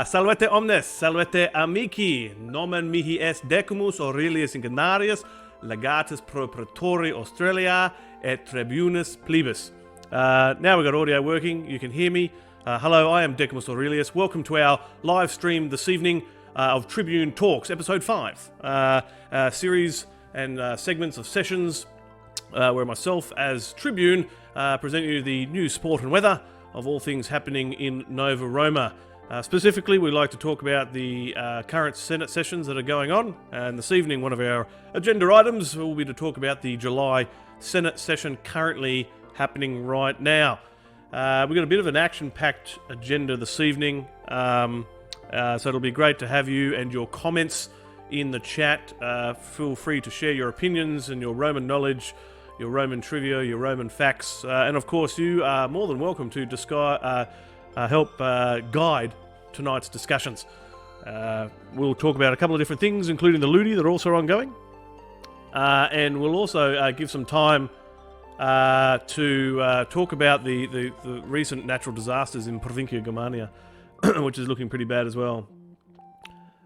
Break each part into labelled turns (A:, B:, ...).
A: Salvete omnes, salvete amici, nomen mihi est Decimus Aurelius Ingeniarius, legatus pro praetori Australia et Tribunus Plebis. Now we've got audio working, you can hear me. Hello, I am Decimus Aurelius. Welcome to our live stream this evening of Tribune Talks, episode 5. Series and segments of sessions where myself as Tribune present you the news, sport and weather of all things happening in Nova Roma. Specifically, we like to talk about the current Senate sessions that are going on, and this evening one of our agenda items will be to talk about the July Senate session currently happening right now. We've got a bit of an action-packed agenda this evening, so it'll be great to have you and your comments in the chat. Feel free to share your opinions and your Roman knowledge, your Roman trivia, your Roman facts, and of course you are more than welcome to help guide tonight's discussions. We'll talk about a couple of different things, including the Ludi that are also ongoing, and we'll also give some time to talk about the recent natural disasters in Provincia Germania, which is looking pretty bad as well.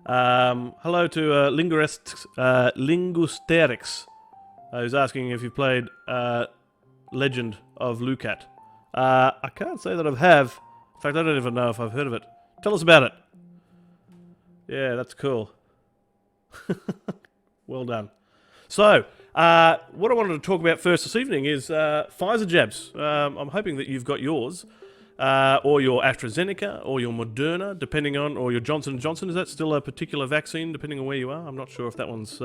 A: Hello to Lingusterix, who's asking if you've played Legend of Lucat. I can't say that I have. In fact, I don't even know if I've heard of it. Tell us about it. Yeah, that's cool. Well done. So, what I wanted to talk about first this evening is Pfizer jabs. I'm hoping that you've got yours, or your AstraZeneca, or your Moderna, depending on, or your Johnson & Johnson. Is that still a particular vaccine, depending on where you are? I'm not sure if that one's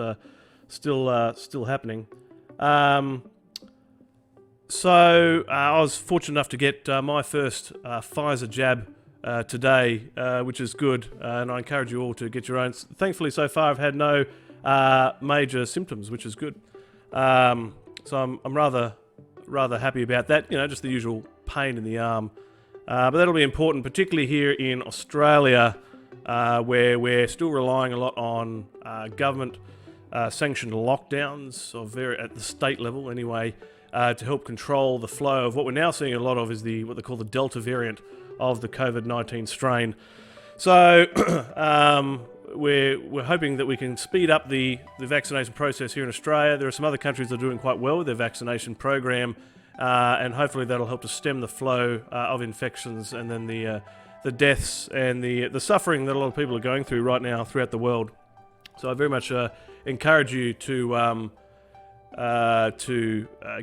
A: still happening. So I was fortunate enough to get my first Pfizer jab today, which is good, and I encourage you all to get your own. Thankfully, so far I've had no major symptoms, which is good. So I'm rather happy about that. You know, just the usual pain in the arm, but that'll be important, particularly here in Australia, where we're still relying a lot on government sanctioned lockdowns, at the state level anyway. To help control the flow of what we're now seeing a lot of is what they call the Delta variant of the COVID-19 strain. So we're hoping that we can speed up the vaccination process here in Australia. There are some other countries that are doing quite well with their vaccination program, and hopefully that'll help to stem the flow of infections and then the deaths and the suffering that a lot of people are going through right now throughout the world. So I very much encourage you to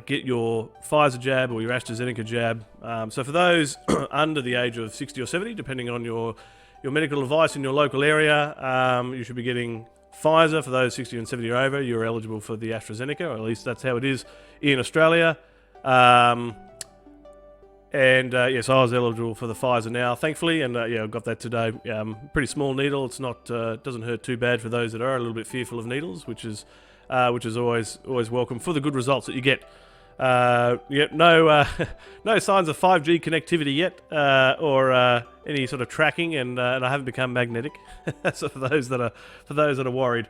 A: get your Pfizer jab or your AstraZeneca jab. So for those under the age of 60 or 70, depending on your medical advice in your local area, you should be getting Pfizer. For those 60 and 70 or over, you're eligible for the AstraZeneca, or at least that's how it is in Australia. Yes, I was eligible for the Pfizer now, thankfully, and I got that today. Pretty small needle. It's not doesn't hurt too bad for those that are a little bit fearful of needles, which is always welcome for the good results that you get. No signs of 5G connectivity yet, or any sort of tracking, and I haven't become magnetic. So for those that are worried,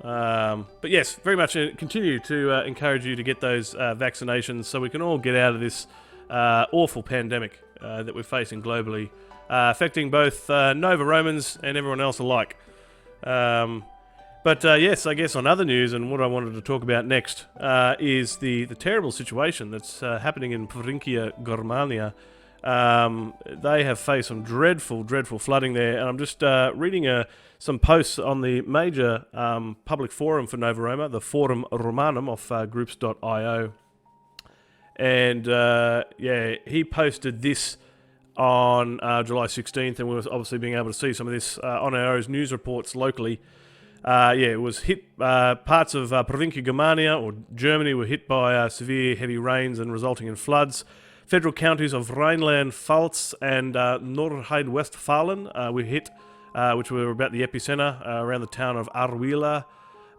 A: but yes, very much continue to encourage you to get those vaccinations, so we can all get out of this awful pandemic that we're facing globally, affecting both Nova Romans and everyone else alike. But yes, I guess on other news, and what I wanted to talk about next is the terrible situation that's happening in Provincia Germania. They have faced some dreadful flooding there, and I'm just reading some posts on the major public forum for Nova Roma, the Forum Romanum of groups.io. And he posted this on July 16th, and we were obviously being able to see some of this on our news reports locally. It was hit. Parts of Provincia Germania, or Germany, were hit by severe heavy rains and resulting in floods. Federal counties of Rhineland-Pfalz and Nordrhein-Westfalen were hit, which were about the epicenter around the town of Arwila.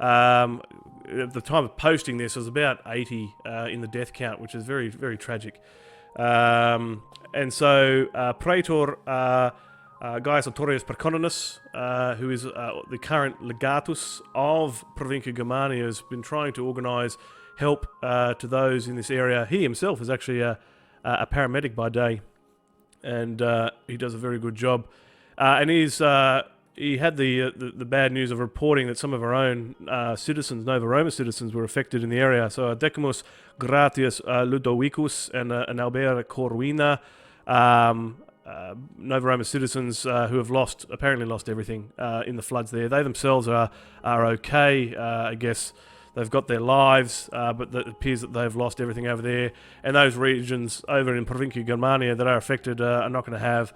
A: At the time of posting this, there was about 80 in the death count, which is very, very tragic. And so Praetor Gaius Autorius Perconinus, who is the current legatus of Provincia Germania, has been trying to organise help to those in this area. He himself is actually a paramedic by day, and he does a very good job. And he had the bad news of reporting that some of our own citizens, Nova Roma citizens, were affected in the area. So Decimus Gratius Ludovicus and Albert Corwina, Nova Roma citizens who have apparently lost everything in the floods there. They themselves are okay. I guess they've got their lives, but it appears that they've lost everything over there. And those regions over in Provincia Germania that are affected are not going to have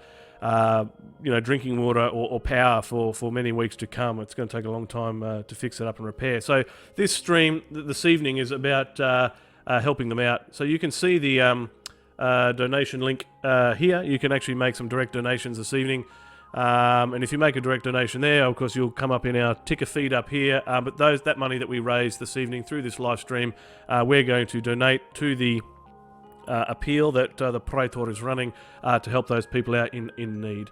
A: drinking water or power for many weeks to come. It's going to take a long time to fix it up and repair. So this stream this evening is about helping them out. So you can see the donation link here. You can actually make some direct donations this evening. And if you make a direct donation there, of course, you'll come up in our ticker feed up here. But that money that we raise this evening through this live stream, we're going to donate to the appeal that the Praetor is running to help those people out in need.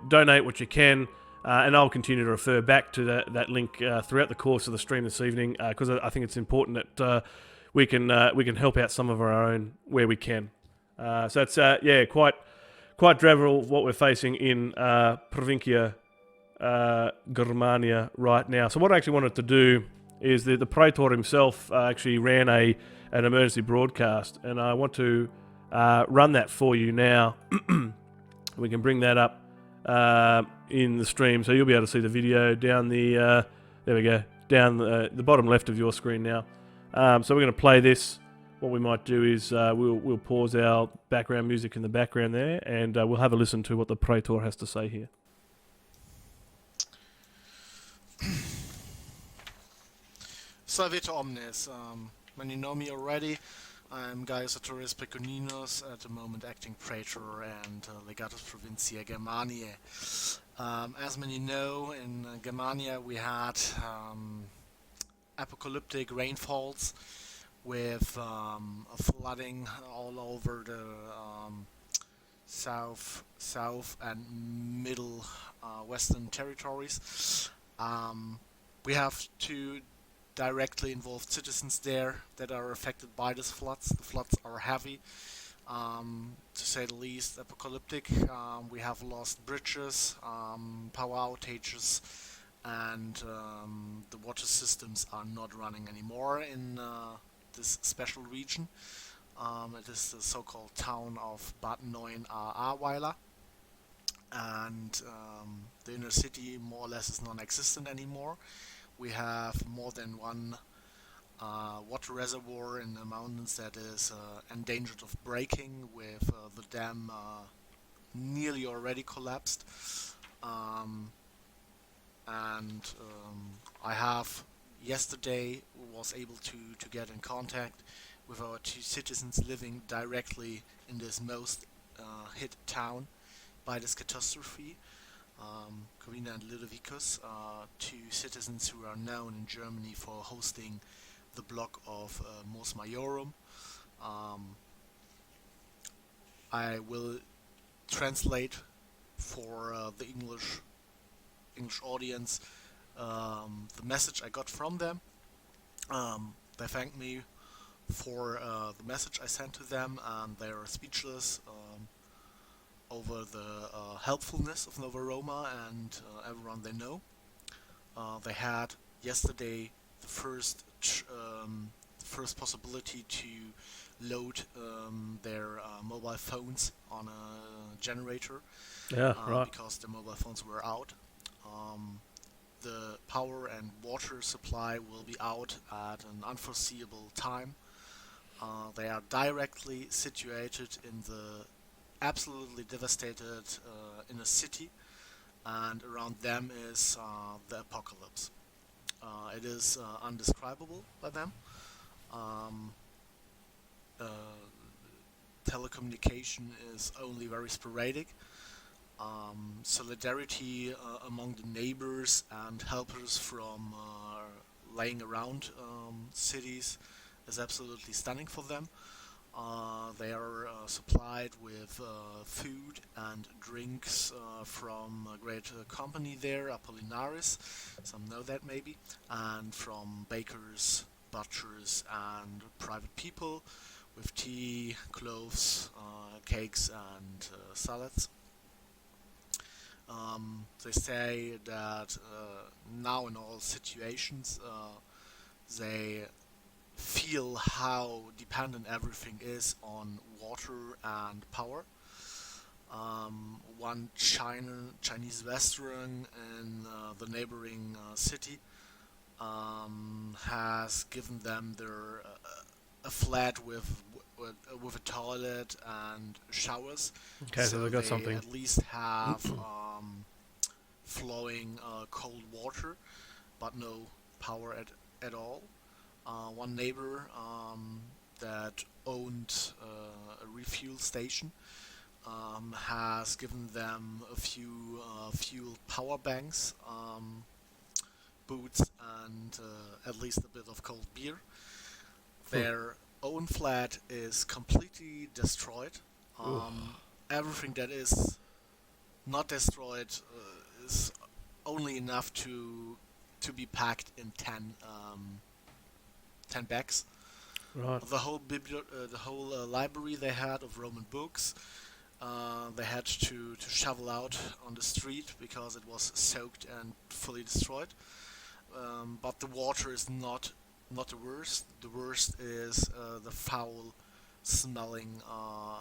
A: Donate what you can, and I'll continue to refer back to that link throughout the course of the stream this evening, because I think it's important that we can help out some of our own where we can. So it's quite dreadful what we're facing in Provincia Germania right now. So what I actually wanted to do is the Praetor himself actually ran an emergency broadcast, and I want to run that for you now. We can bring that up in the stream, so you'll be able to see the video down the there we go, down the bottom left of your screen now. So we're going to play this. What we might do is we'll pause our background music in the background there, and we'll have a listen to what the Praetor has to say here.
B: Salvete omnes. Many know me already. I'm Gaius Artorius Peconinus, at the moment acting Praetor and Legatus Provincia Germaniae. As many know, in Germania we had apocalyptic rainfalls with flooding all over the south and middle western territories. We have two directly involved citizens there that are affected by these floods. The floods are heavy, to say the least, apocalyptic. We have lost bridges, power outages, and the water systems are not running anymore in this special region. It is the so-called town of Bad Neuenahr-Ahrweiler, and the inner city more or less is non-existent anymore. We have more than one water reservoir in the mountains that is endangered of breaking, with the dam nearly already collapsed. I have yesterday was able to get in contact with our two citizens living directly in this most hit town by this catastrophe. Corina and Ludovicus are two citizens who are known in Germany for hosting the blog of Mos Maiorum. I will translate for the English audience the message I got from them. They thanked me for the message I sent to them, and they are speechless over the helpfulness of Nova Roma and everyone they know. They had yesterday the first possibility to load their mobile phones on a generator, because the mobile phones were out. The power and water supply will be out at an unforeseeable time. They are directly situated in the absolutely devastated inner city, and around them is the apocalypse. It is undescribable by them. Telecommunication is only very sporadic. Solidarity among the neighbors and helpers from laying around cities is absolutely stunning for them. They are supplied with food and drinks from a great company there, Apollinaris. Some know that maybe, and from bakers, butchers, and private people with tea, cloves, cakes, and salads. They say that now in all situations they feel how dependent everything is on water and power. One Chinese restaurant in the neighboring city has given them a flat with a toilet and showers,
A: Okay, so
B: so
A: they got
B: they
A: something.
B: at least have flowing cold water, but no power at all. One neighbor that owned a refuel station has given them a few fuel power banks, boots, and at least a bit of cold beer. Their own flat is completely destroyed.
A: Ooh.
B: Everything that is not destroyed is only enough to be packed in 10 bags.
A: Right.
B: The whole library they had of Roman books, they had to shovel out on the street because it was soaked and fully destroyed. But the water is not the worst. The worst is the foul smelling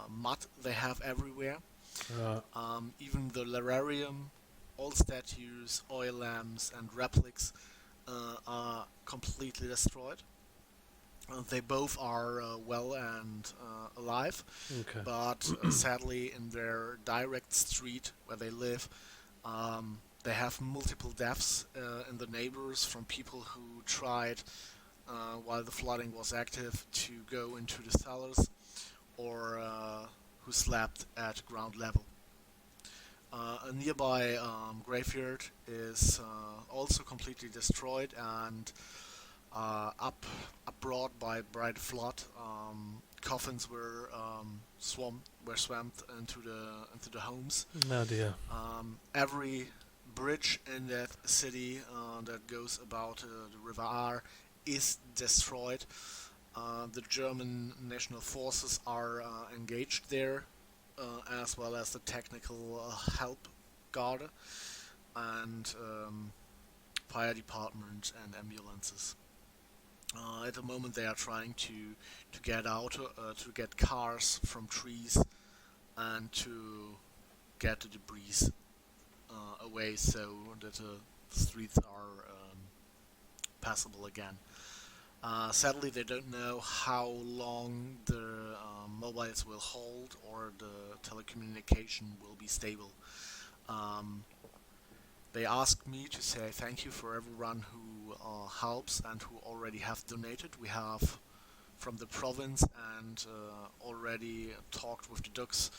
B: mud they have everywhere.
A: Right.
B: Even the lararium, all statues, oil lamps, and replics are completely destroyed. They both are well and alive,
A: Okay.
B: but sadly, in their direct street where they live, they have multiple deaths in the neighbors from people who tried, while the flooding was active, to go into the cellars or who slept at ground level. A nearby graveyard is also completely destroyed and abroad by the flood. Coffins were swamped into the homes.
A: Oh dear.
B: Every bridge in that city that goes about the River Aar is destroyed. The German national forces are engaged there, as well as the technical help guard and fire department and ambulances. At the moment, they are trying to get out, to get cars from trees, and to get the debris away so that the streets are passable again. Sadly, they don't know how long the mobiles will hold or the telecommunication will be stable. Um, they asked me to say thank you for everyone who helps and who already have donated. We have from the province and already talked with the Dux,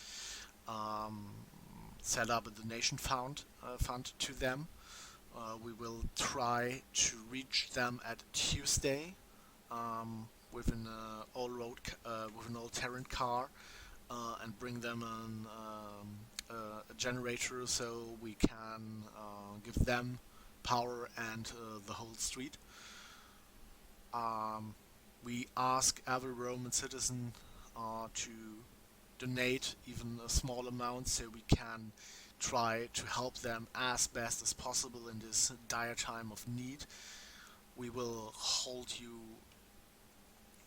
B: um, set up a donation fund to them. We will try to reach them at Tuesday with an with an all-terrain car and bring them a generator so we can give them power and the whole street. We ask every Roman citizen to donate even a small amount so we can try to help them as best as possible in this dire time of need. We will hold you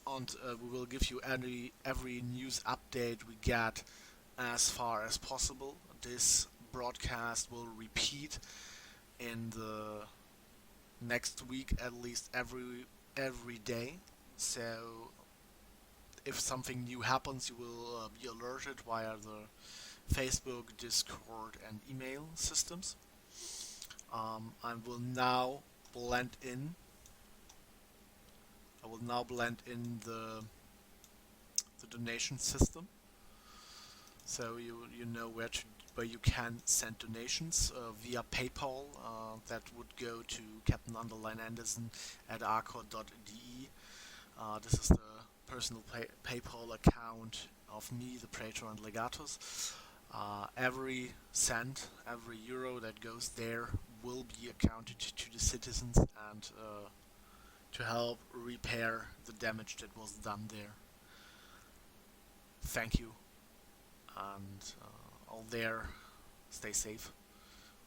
B: on. We will give you every news update we get as far as possible. This broadcast will repeat in the next week at least every day. So if something new happens, you will be alerted via the Facebook, Discord, and email systems. I will now blend in. I will now blend in the donation system, so you know where you can send donations via PayPal. That would go to Captain Anderson at arcor.de. This is personal PayPal account of me, the Praetor, and Legatus. Every cent, every euro that goes there will be accounted to the citizens and to help repair the damage that was done there. Thank you, and all there, stay safe.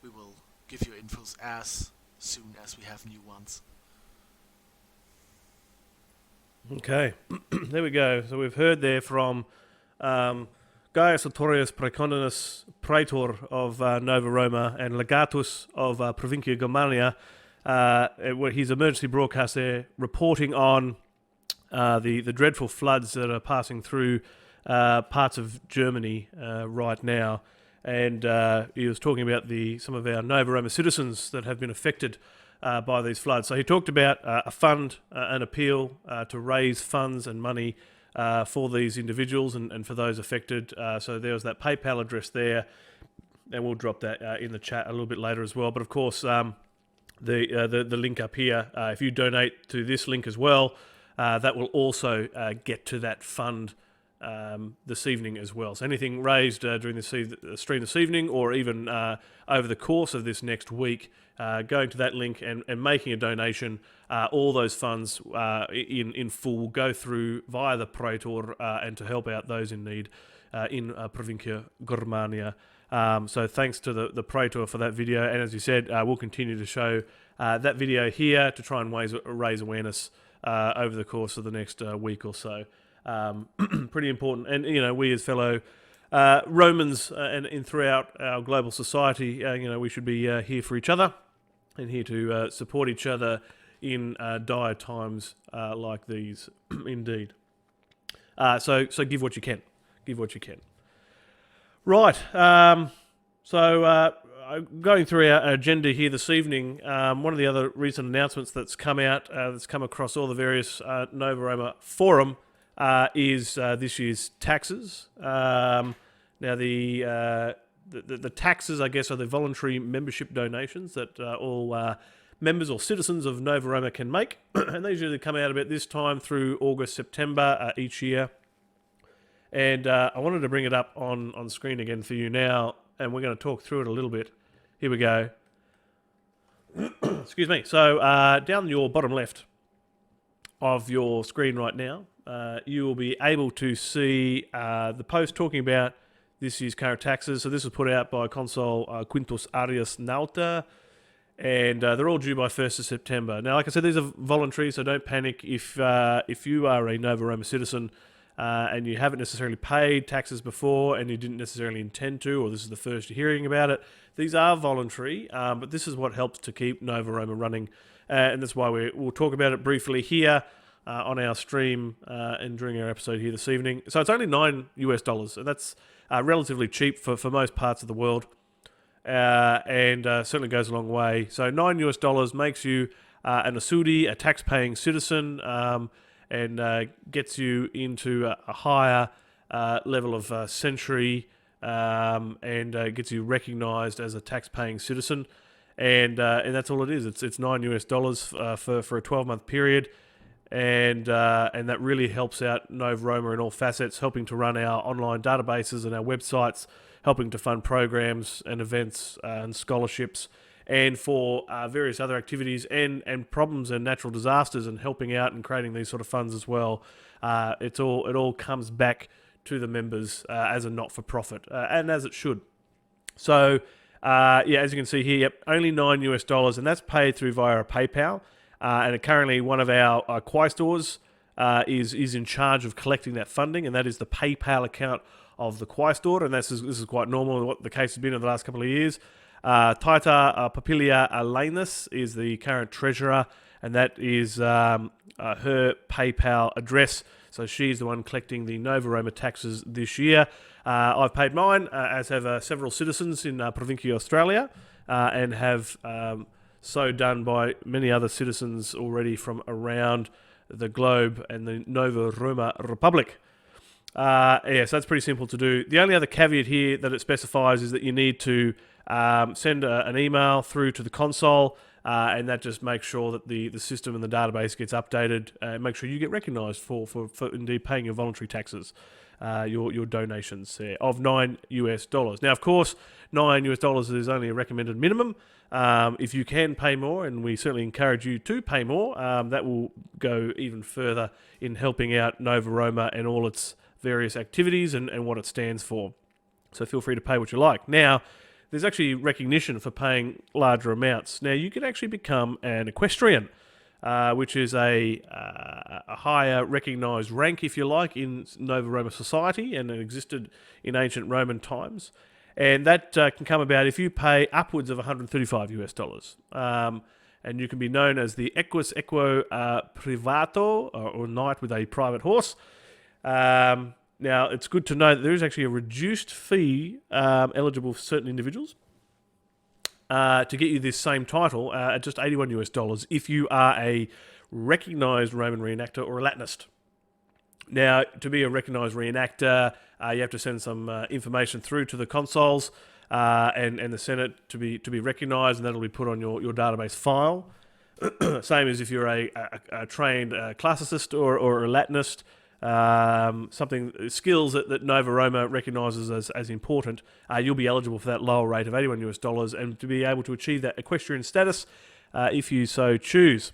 B: We will give you infos as soon as we have new ones.
A: Okay, there we go. So we've heard there from Gaius Sartorius Praeconus, Praetor of Nova Roma, and Legatus of Provincia Germania. His emergency broadcast there, reporting on the dreadful floods that are passing through parts of Germany right now. And he was talking about some of our Nova Roma citizens that have been affected by these floods. So he talked about a fund, an appeal to raise funds and money for these individuals and for those affected. So there was that PayPal address there, and we'll drop that in the chat a little bit later as well. But of course, the link up here, if you donate to this link as well, that will also get to that fund this evening as well. So anything raised during the stream this evening, or even over the course of this next week, going to that link and making a donation, all those funds in full go through via the Praetor and to help out those in need in Provincia Germania. So thanks to the Praetor for that video, and as you said, we'll continue to show that video here to try and raise awareness over the course of the next week or so. Pretty important, and we as fellow Romans and throughout our global society, we should be here for each other and here to support each other in dire times like these. Indeed. So give what you can. Give what you can. Right. So going through our agenda here this evening, one of the other recent announcements that's come out, that's come across all the various Nova Roma forum, is this year's taxes. Now the taxes, I guess, are the voluntary membership donations that all members or citizens of Nova Roma can make, and they usually come out about this time through August, September each year. And I wanted to bring it up on screen again for you now, and we're going to talk through it a little bit. Here we go. Excuse me. So down your bottom left of your screen right now, you will be able to see the post talking about this year's current taxes. So this was put out by Consul Quintus Arius Nauta, and they're all due by 1st of September. Now, like I said, these are voluntary, so don't panic if you are a Nova Roma citizen and you haven't necessarily paid taxes before and you didn't necessarily intend to, or this is the first you're hearing about it. These are voluntary, but this is what helps to keep Nova Roma running, and that's why we'll talk about it briefly here on our stream and during our episode here this evening. So it's only $9, and that's relatively cheap for most parts of the world, and certainly goes a long way. So $9 makes you an Asudi, a tax-paying citizen, and gets you into a higher level of century, and gets you recognised as a tax-paying citizen, and that's all it is. It's $9 for a 12-month period. And that really helps out Nova Roma in all facets, helping to run our online databases and our websites, helping to fund programs and events and scholarships, and for various other activities and problems and natural disasters, and helping out and creating these sort of funds as well. It all comes back to the members as a not-for-profit, and as it should. So as you can see here, only $9, and that's paid through via a PayPal. And currently one of our quaestors is in charge of collecting that funding, and that is the PayPal account of the quaestor, and this is quite normal, what the case has been in the last couple of years. Tita Papilia Alanus is the current treasurer, and that is her PayPal address. So she's the one collecting the Nova Roma taxes this year. I've paid mine, as have several citizens in Provincia, Australia, and have so done by many other citizens already from around the globe and the Nova Roma Republic. So that's pretty simple to do. The only other caveat here that it specifies is that you need to send an email through to the consul and that just makes sure that the system and the database gets updated, and make sure you get recognised for indeed paying your voluntary taxes, your donations of $9. Now, of course, $9 is only a recommended minimum. If you can pay more, and we certainly encourage you to pay more, that will go even further in helping out Nova Roma and all its various activities and what it stands for. So feel free to pay what you like. Now, there's actually recognition for paying larger amounts. Now, you can actually become an equestrian, which is a higher recognised rank, if you like, in Nova Roma society, and it existed in ancient Roman times. And that can come about if you pay upwards of $135. And you can be known as the Equus Equo Privato, or knight with a private horse. Now, it's good to know that there is actually a reduced fee eligible for certain individuals to get you this same title at just $81 if you are a recognised Roman reenactor or a Latinist. Now, to be a recognised reenactor, you have to send some information through to the consuls and the Senate to be recognised, and that'll be put on your database file. Same as if you're a trained classicist or a Latinist. Skills that Nova Roma recognises as important, you'll be eligible for that lower rate of $81 and to be able to achieve that equestrian status if you so choose.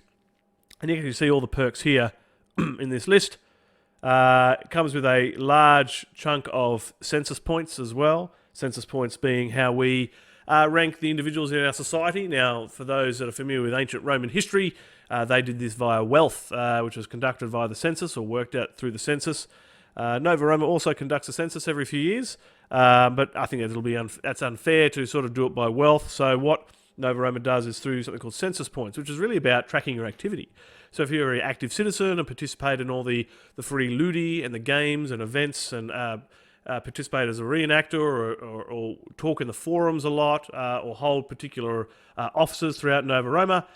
A: And you can see all the perks here in this list. It comes with a large chunk of census points as well. Census points being how we rank the individuals in our society. Now, for those that are familiar with ancient Roman history, they did this via wealth, which was conducted via the census or worked out through the census. Nova Roma also conducts a census every few years, but I think that's unfair to sort of do it by wealth. So what Nova Roma does is through something called census points, which is really about tracking your activity. So if you're an active citizen and participate in all the free Ludi and the games and events and participate as a reenactor or talk in the forums a lot or hold particular offices throughout Nova Roma,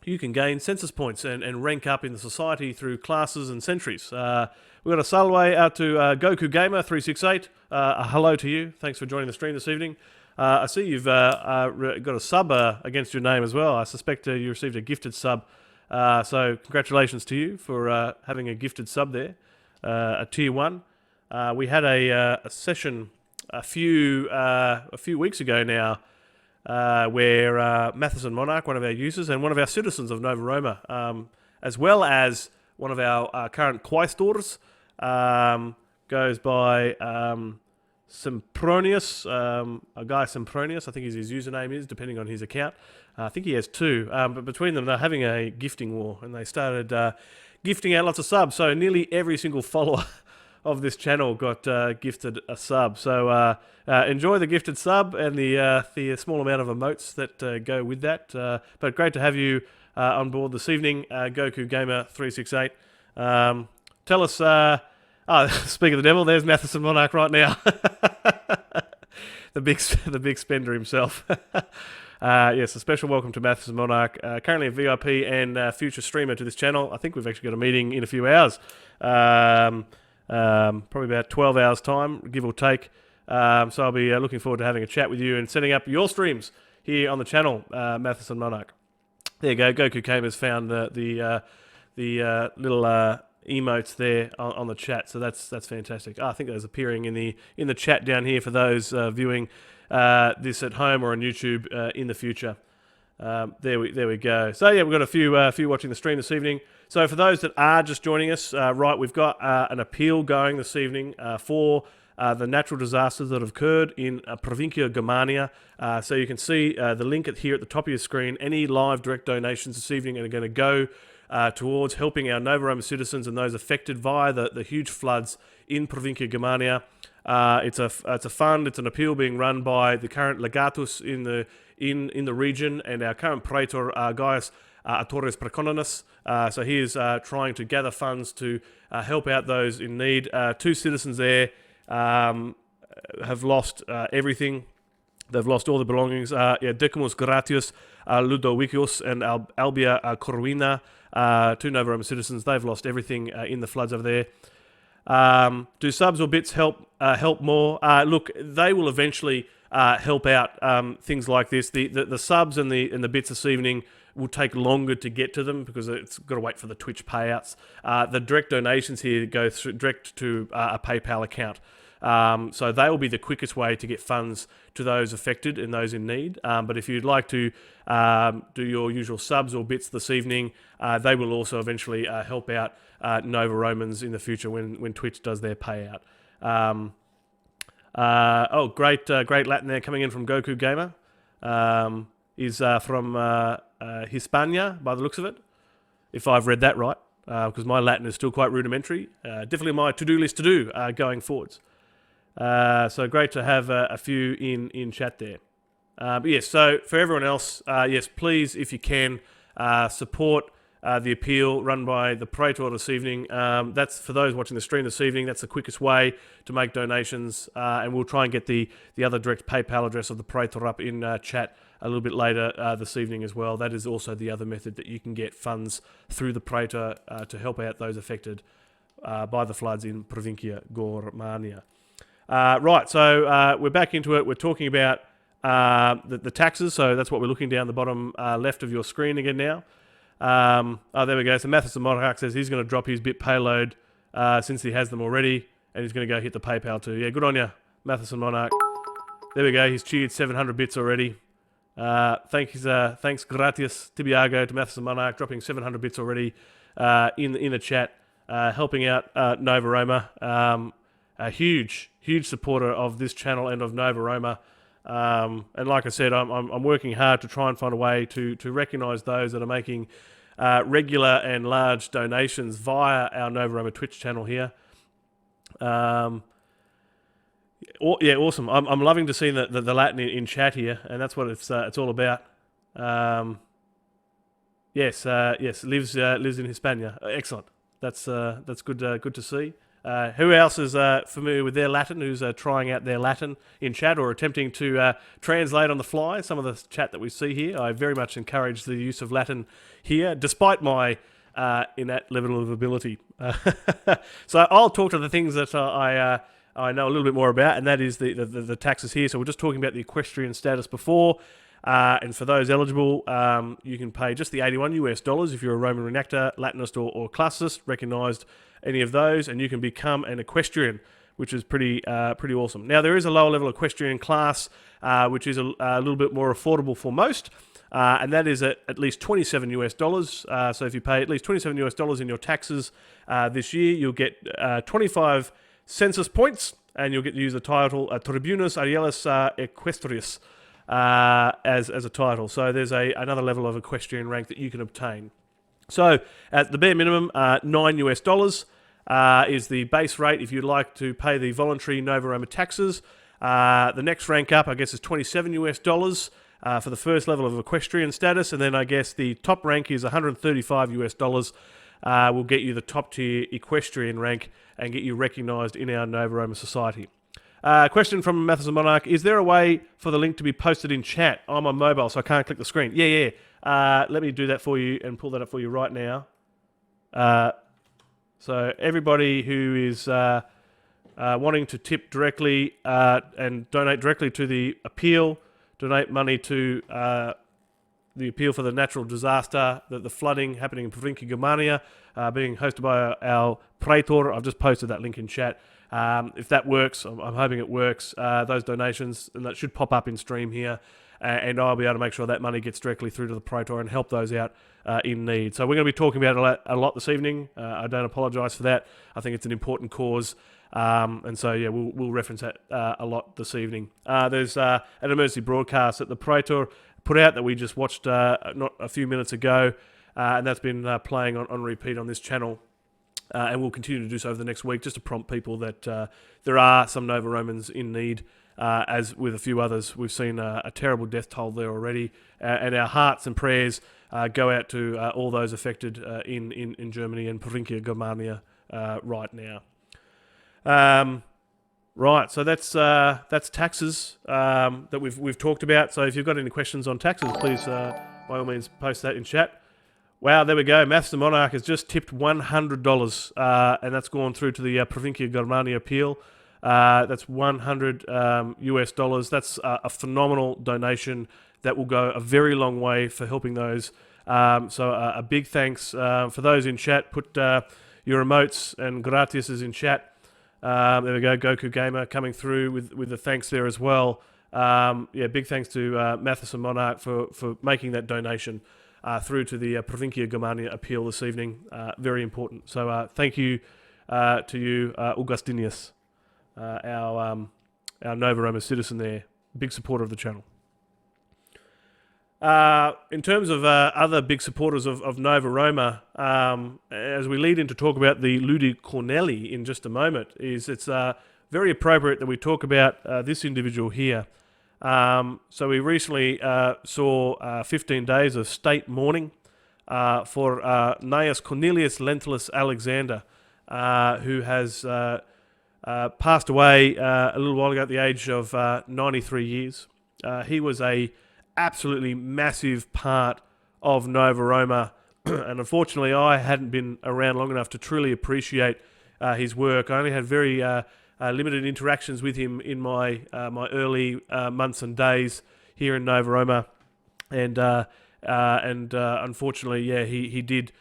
A: you can gain census points and rank up in the society through classes and centuries. We've got a salve out to Goku Gamer 368. Hello to you. Thanks for joining the stream this evening. I see you've got a sub against your name as well. I suspect you received a gifted sub. So congratulations to you for having a gifted sub there, a tier 1. We had a session a few weeks ago now where Matheson Monarch, one of our users, and one of our citizens of Nova Roma, as well as one of our current quaestors, goes by Sempronius, a guy Sempronius, I think his username is, depending on his account. I think he has 2, but between them they're having a gifting war, and they started gifting out lots of subs, so nearly every single follower of this channel got gifted a sub. So enjoy the gifted sub and the small amount of emotes that go with that. But great to have you on board this evening, Goku Gamer 368. Tell us. Speak of the devil, there's Matheson Monarch right now. the big spender himself. Yes, a special welcome to Matheson Monarch. Currently a VIP and future streamer to this channel. I think we've actually got a meeting in a few hours. Probably about 12 hours time, give or take. So I'll be looking forward to having a chat with you and setting up your streams here on the channel, Matheson Monarch. There you go. Goku Gamer's found the little emotes there on the chat, so that's fantastic. I think those appearing in the chat down here for those viewing this at home or on YouTube in the future. There we go. So yeah, we've got a few watching the stream this evening. So for those that are just joining us, we've got an appeal going this evening for the natural disasters that have occurred in Provincia Germania. So you can see the link here at the top of your screen. Any live direct donations this evening are going to go towards helping our Nova Roma citizens and those affected via the huge floods in Provincia Germania. It's a fund. It's an appeal being run by the current legatus in the region and our current praetor Gaius Torres Preconinus. So he is trying to gather funds to help out those in need. 2 citizens there have lost everything. They've lost all the belongings. Decimus Gratius Ludovicius and Albia Corwina, 2 Nova Roma citizens. They've lost everything in the floods over there. Do subs or bits help more? Look, they will eventually help out things like this. The subs and the bits this evening will take longer to get to them because it's got to wait for the Twitch payouts. The direct donations here go through direct to a PayPal account. So they will be the quickest way to get funds to those affected and those in need. But if you'd like to do your usual subs or bits this evening, they will also eventually help out Nova Romans in the future when Twitch does their payout. Great Latin there coming in from Goku Gamer. Is from Hispania by the looks of it, if I've read that right, because my Latin is still quite rudimentary. Definitely my to-do list to do going forwards. So great to have a few in chat there. But yes, so for everyone else, yes, please, if you can, support the appeal run by the Praetor this evening. That's for those watching the stream this evening. That's the quickest way to make donations, and we'll try and get the other direct PayPal address of the Praetor up in chat a little bit later this evening as well. That is also the other method that you can get funds through the Praetor to help out those affected by the floods in Provincia Germania. Right, so we're back into it. We're talking about the taxes, so that's what we're looking down the bottom left of your screen again now. There we go. So Mathis and Monarch says he's going to drop his bit payload since he has them already, and he's going to go hit the PayPal too. Yeah, good on you, Mathis and Monarch. There we go. He's cheered 700 bits already. Thanks gratias Tibiago to Mathis and Monarch, dropping 700 bits already in the chat, helping out Nova Roma. A huge supporter of this channel and of Nova Roma. And like I said, I'm working hard to try and find a way to recognise those that are making regular and large donations via our Nova Roma Twitch channel here. Yeah, awesome. I'm loving to see the Latin in chat here, and that's what it's all about. Yes, lives in Hispania. Excellent. That's good to see. Who else is familiar with their Latin, who's trying out their Latin in chat or attempting to translate on the fly some of the chat that we see here? I very much encourage the use of Latin here, despite my innate level of ability. So I'll talk to the things that I know a little bit more about, and that is the taxes here. So we're just talking about the equestrian status before. And for those eligible, you can pay just the $81 if you're a Roman reenactor, Latinist, or classicist, recognised any of those, and you can become an equestrian, which is pretty awesome. Now, there is a lower level equestrian class, which is a little bit more affordable for most, and that is at least $27. So if you pay at least $27 in your taxes this year, you'll get 25 census points, and you'll get to use the title Tribunus Aurelius Equestrius as a title. So there's another level of equestrian rank that you can obtain. So at the bare minimum, $9 is the base rate if you'd like to pay the voluntary Nova Roma taxes. The next rank up, I guess, is $27 for the first level of equestrian status, and then I guess the top rank is $135. Will get you the top tier equestrian rank and get you recognised in our Nova Roma society. Question from Mathis and Monarch: is there a way for the link to be posted in chat? I'm on mobile, so I can't click the screen. Yeah. Let me do that for you and pull that up for you right now. So everybody who is wanting to tip directly and donate directly to the appeal, donate money to the appeal for the natural disaster, the flooding happening in Provincia Germania, being hosted by our Praetor. I've just posted that link in chat. If that works, I'm hoping it works, those donations, and that should pop up in stream here, and I'll be able to make sure that money gets directly through to the Praetor and help those out in need. So we're going to be talking about it a lot this evening. I don't apologise for that. I think it's an important cause, and so yeah, we'll reference that a lot this evening. There's an emergency broadcast that the Praetor put out that we just watched not a few minutes ago, and that's been playing on repeat on this channel. And we'll continue to do so over the next week, just to prompt people that there are some Nova Romans in need, as with a few others. We've seen a terrible death toll there already, and our hearts and prayers go out to all those affected in Germany and Provincia Germania right now. Right, so that's taxes that we've talked about. So if you've got any questions on taxes, please by all means post that in chat. Wow, there we go. Maths the Monarch has just tipped $100, and that's gone through to the Provincia Germania appeal. That's 100 US dollars. That's a phenomenal donation that will go a very long way for helping those. So a big thanks for those in chat. Put your emotes and gratises in chat. There we go, Goku Gamer coming through with the thanks there as well. Big thanks to Matheson Monarch for making that donation through to the Provincia Germania appeal this evening. Very important. So thank you to you, Augustinius, our Nova Roma citizen there. Big supporter of the channel. In terms of other big supporters of Nova Roma, as we lead in to talk about the Ludi Cornelii in just a moment, it's very appropriate that we talk about this individual here. So we recently saw 15 days of state mourning for Gnaeus Cornelius Lentulus Alexander, who has passed away a little while ago at the age of 93 years. He was a absolutely massive part of Nova Roma, and unfortunately I hadn't been around long enough to truly appreciate his work. I only had very limited interactions with him in my early months and days here in Nova Roma, and unfortunately, he did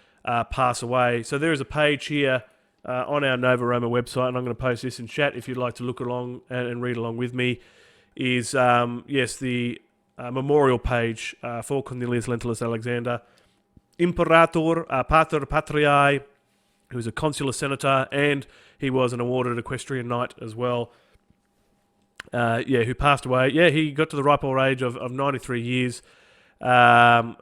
A: pass away. So there is a page here on our Nova Roma website, and I'm going to post this in chat if you'd like to look along and read along with me. Is the memorial page for Cornelius Lentulus Alexander, Imperator Pater Patriae, who was a consular senator, and he was an awarded equestrian knight as well. Who passed away. Yeah, he got to the ripe old age of 93 years. An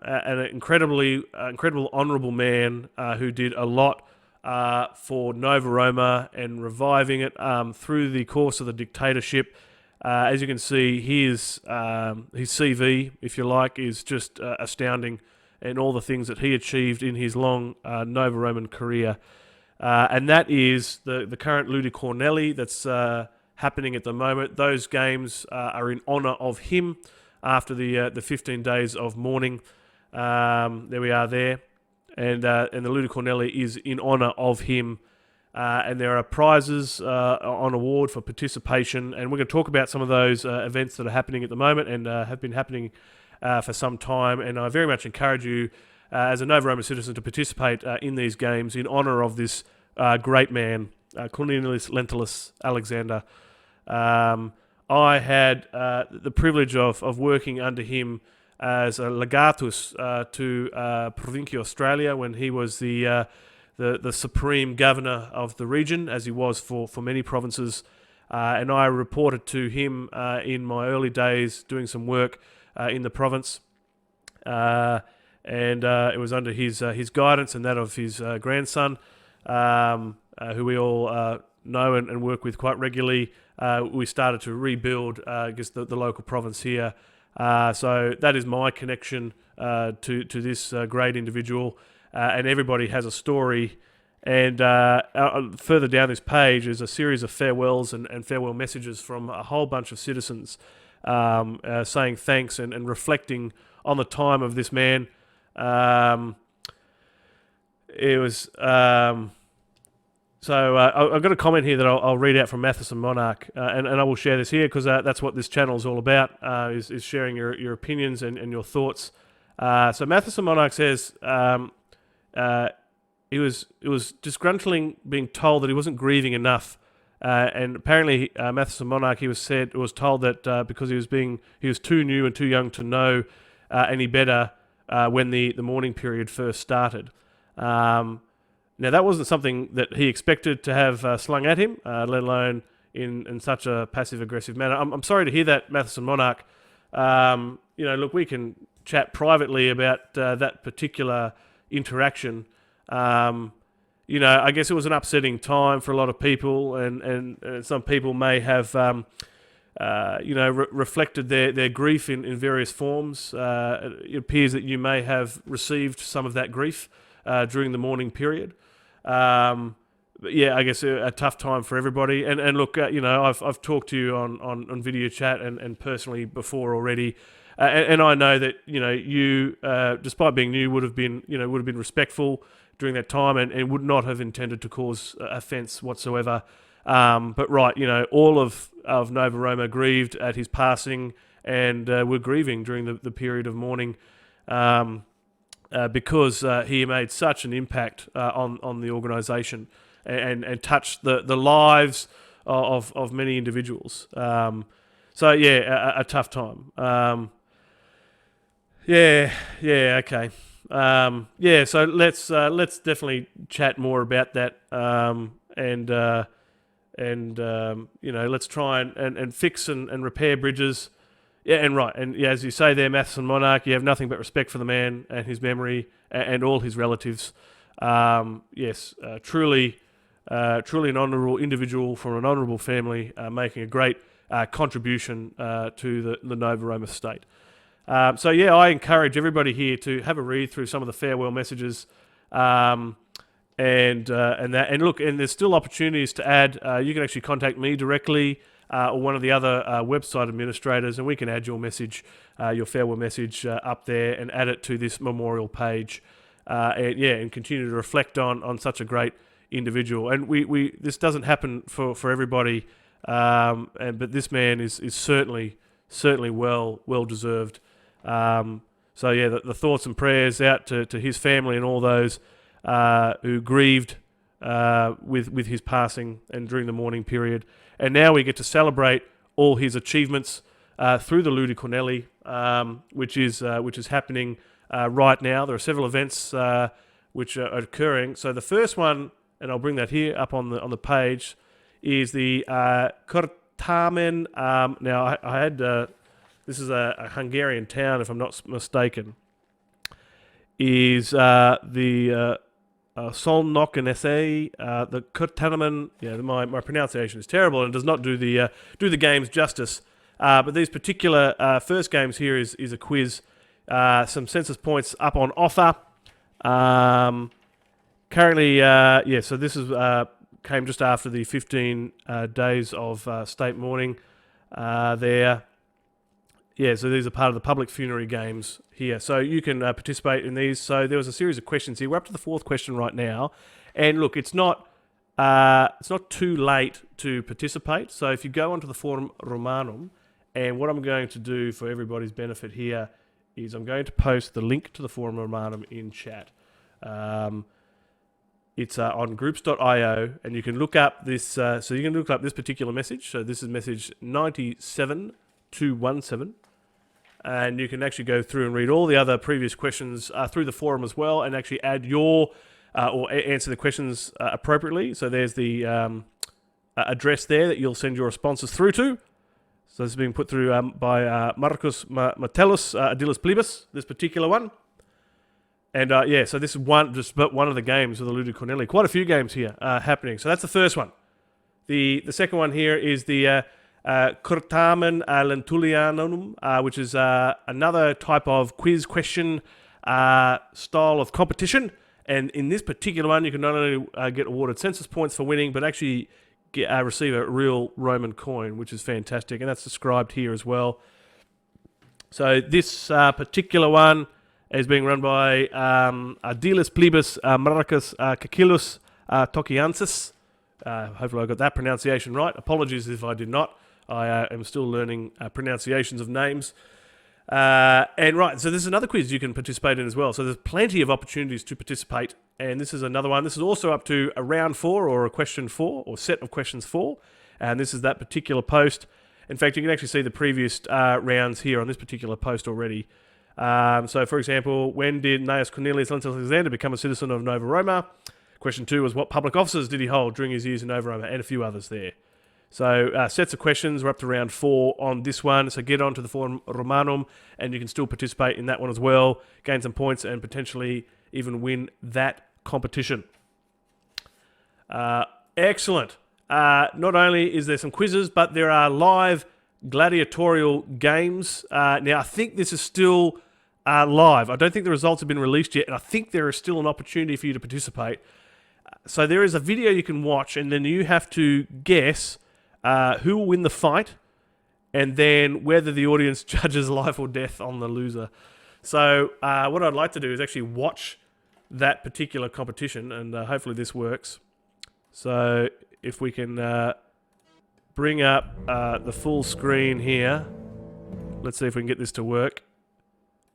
A: incredible honourable man who did a lot for Nova Roma and reviving it through the course of the dictatorship. As you can see, his CV, if you like, is just astounding, and all the things that he achieved in his long Nova Roman career. And that is the current Ludi Cornelii that's happening at the moment. Those games are in honour of him after the 15 days of mourning. There we are there. And the Ludi Cornelii is in honour of him. And there are prizes on award for participation, and we're going to talk about some of those events that are happening at the moment and have been happening for some time. And I very much encourage you, as a Nova Roma citizen, to participate in these games in honour of this great man, Cornelius Lentulus Alexander. I had the privilege of working under him as a legatus to Provincia Australia when he was the supreme governor of the region, as he was for many provinces. And I reported to him in my early days doing some work in the province. And it was under his guidance and that of his grandson, who we all know and work with quite regularly. We started to rebuild the local province here. So that is my connection to this great individual. And everybody has a story, and further down this page is a series of farewells and farewell messages from a whole bunch of citizens saying thanks and reflecting on the time of this man. It was I've got a comment here that I'll read out from Matheson Monarch, and I will share this here because that's what this channel is all about, is sharing your opinions and your thoughts. So Matheson Monarch says, it was disgruntling being told that he wasn't grieving enough, and apparently Matheson Monarch was told that because he was too new and too young to know any better when the mourning period first started. Now that wasn't something that he expected to have slung at him, let alone in such a passive aggressive manner. I'm sorry to hear that, Matheson Monarch. Look, we can chat privately about that particular interaction. I guess it was an upsetting time for a lot of people, and some people may have, reflected their grief in various forms. It appears that you may have received some of that grief during the mourning period. But yeah, I guess a tough time for everybody. And look, I've talked to you on video chat and personally before already. And I know that you, despite being new, would have been respectful during that time and would not have intended to cause offence whatsoever. But right, all of Nova Roma grieved at his passing, and were grieving during the period of mourning, because he made such an impact on the organisation, and touched the lives of many individuals. So yeah, a tough time. Okay. So let's definitely chat more about that, let's try and fix and repair bridges. Yeah, and right, and yeah, as you say there, Matheson Monarch, you have nothing but respect for the man and his memory and all his relatives. Truly an honourable individual from an honourable family, making a great contribution to the Nova Roma state. I encourage everybody here to have a read through some of the farewell messages, and look, and there's still opportunities to add. You can actually contact me directly, or one of the other website administrators, and we can add your message, your farewell message, up there, and add it to this memorial page, and continue to reflect on such a great individual. And we this doesn't happen for everybody, but this man is certainly well deserved. The thoughts and prayers out to his family and all those who grieved with his passing and during the mourning period. And now we get to celebrate all his achievements through the Ludi Cornelii, which is happening right now. There are several events which are occurring. So the first one, and I'll bring that here up on the page, is the Kurtamen. Now I had this is a Hungarian town, if I'm not mistaken. Is the Solnokenese, the Kurtamen. Yeah, my pronunciation is terrible and does not do the games justice. But these particular first games here is a quiz. Some census points up on offer. Currently, so this is came just after the 15 days of state mourning there. Yeah, so these are part of the public funerary games here. So you can participate in these. So there was a series of questions here. We're up to the fourth question right now. And look, it's not too late to participate. So if you go onto the Forum Romanum, and what I'm going to do for everybody's benefit here is I'm going to post the link to the Forum Romanum in chat. It's on groups.io, and you can look up this. So you can look up this particular message. So this is message 97217, and you can actually go through and read all the other previous questions through the forum as well, and actually add your or answer the questions appropriately. So there's the address there that you'll send your responses through to. So this is being put through by Marcus Metellus Adilis Plebis, this particular one. And so this is one of the games of the Ludi Cornelii. Quite a few games here happening. So that's the first one. The second one here is the Curtamen Lentulianum, which is another type of quiz question style of competition. And in this particular one, you can not only get awarded census points for winning, but actually receive a real Roman coin, which is fantastic. And that's described here as well. So this particular one is being run by Adilis Plebis Marcus Kakilus Tokiansis. Hopefully I got that pronunciation right. Apologies if I did not. I am still learning pronunciations of names. And right, so this is another quiz you can participate in as well. So there's plenty of opportunities to participate. And this is another one. This is also up to a round 4 or a question 4 or set of questions 4. And this is that particular post. In fact, you can actually see the previous rounds here on this particular post already. So, for example, when did Gnaeus Cornelius Alexander become a citizen of Nova Roma? Question 2 was, what public offices did he hold during his years in Nova Roma? And a few others there. So, sets of questions. We're up to round 4 on this one. So get onto the Forum Romanum, and you can still participate in that one as well, gain some points, and potentially even win that competition. Excellent. Not only is there some quizzes, but there are live gladiatorial games. Now, I think this is still live. I don't think the results have been released yet, and I think there is still an opportunity for you to participate. So there is a video you can watch, and then you have to guess who will win the fight, and then whether the audience judges life or death on the loser. So what I'd like to do is actually watch that particular competition, and hopefully this works. So if we can bring up the full screen here. Let's see if we can get this to work.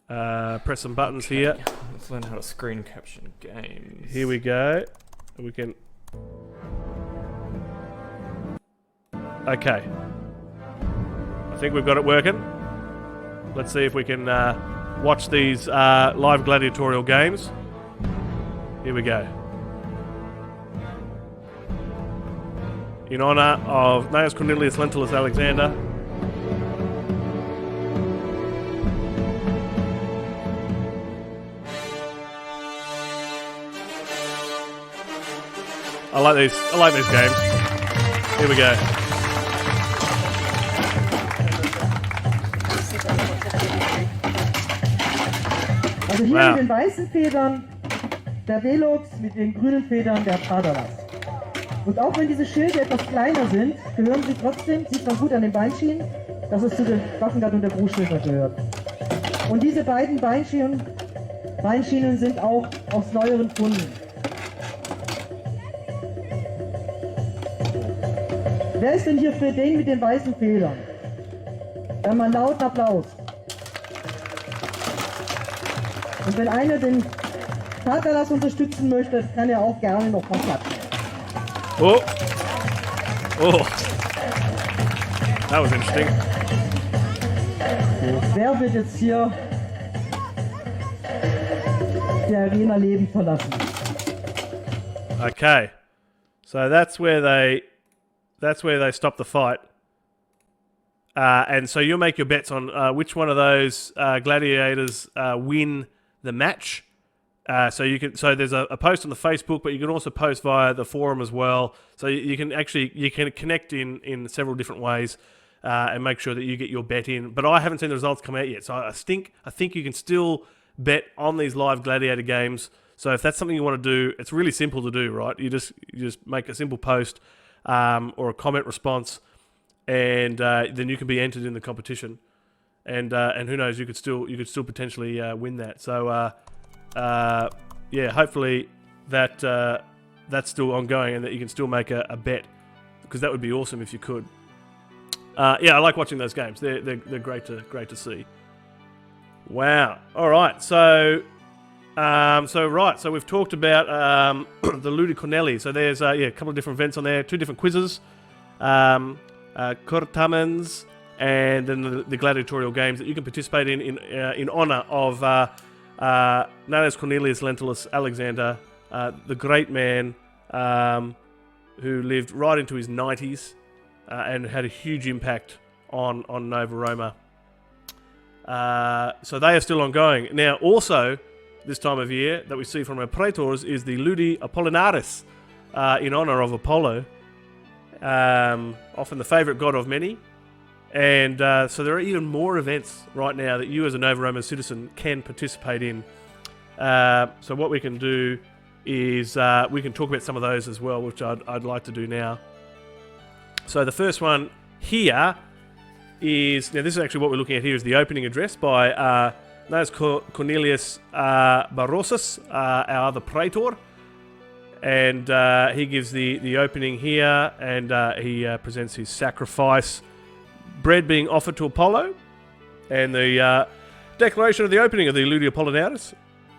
A: Press some buttons here.
C: Let's learn how to screen caption games.
A: Here we go. We can... Okay. I think we've got it working. Let's see if we can watch these live gladiatorial games. Here we go. In honor of Gnaeus Cornelius Lentulus Alexander. I like these games. Here we go.
D: Also hier mit den weißen Federn der Velox, mit den grünen Federn der Padalas. Und auch wenn diese Schilde etwas kleiner sind, gehören sie trotzdem, sieht man gut an den Beinschienen, dass es zu den Waffengattung der Großschilder gehört. Und diese beiden Beinschienen sind auch aus neueren Funden. Wer ist denn hier für den mit den weißen Federn? Dann mal lauten Applaus. Und wenn einer den Padalas unterstützen möchte, kann er auch gerne noch mal klatschen.
A: Oh. Oh. That was interesting.
D: Wer wird jetzt hier die Arena lebend verlassen?
A: Okay. So that's where they stop the fight. And so you'll make your bets on which one of those gladiators win the match. So there's a post on the Facebook, but you can also post via the forum as well. So you can connect in several different ways and make sure that you get your bet in. But I haven't seen the results come out yet, so I think you can still bet on these live gladiator games. So if that's something you want to do, it's really simple to do, right? You just make a simple post or a comment response, and then you can be entered in the competition. And who knows, you could still potentially win that. So. Hopefully that's still ongoing and that you can still make a bet, because that would be awesome if you could. I like watching those games. They're great to see. Wow. All right. So we've talked about the Ludi Cornelii. So there's a couple of different events on there, 2 different quizzes, Curtamens, and then the gladiatorial games that you can participate in honor of Gnaeus Cornelius Lentulus Alexander, the great man who lived right into his 90s and had a huge impact on Nova Roma. So they are still ongoing. Now, also, this time of year that we see from our praetors is the Ludi Apollinares in honor of Apollo, often the favourite god of many. And so there are even more events right now that you as a Nova Roma citizen can participate in. So what we can do is we can talk about some of those as well, which I'd like to do now. So the first one here is, now this is actually what we're looking at here, is the opening address by Gnaeus Cornelius Barossus, our other praetor. And he gives the opening here, and he presents his sacrifice, bread being offered to Apollo, and the declaration of the opening of the Ludi Apollinares.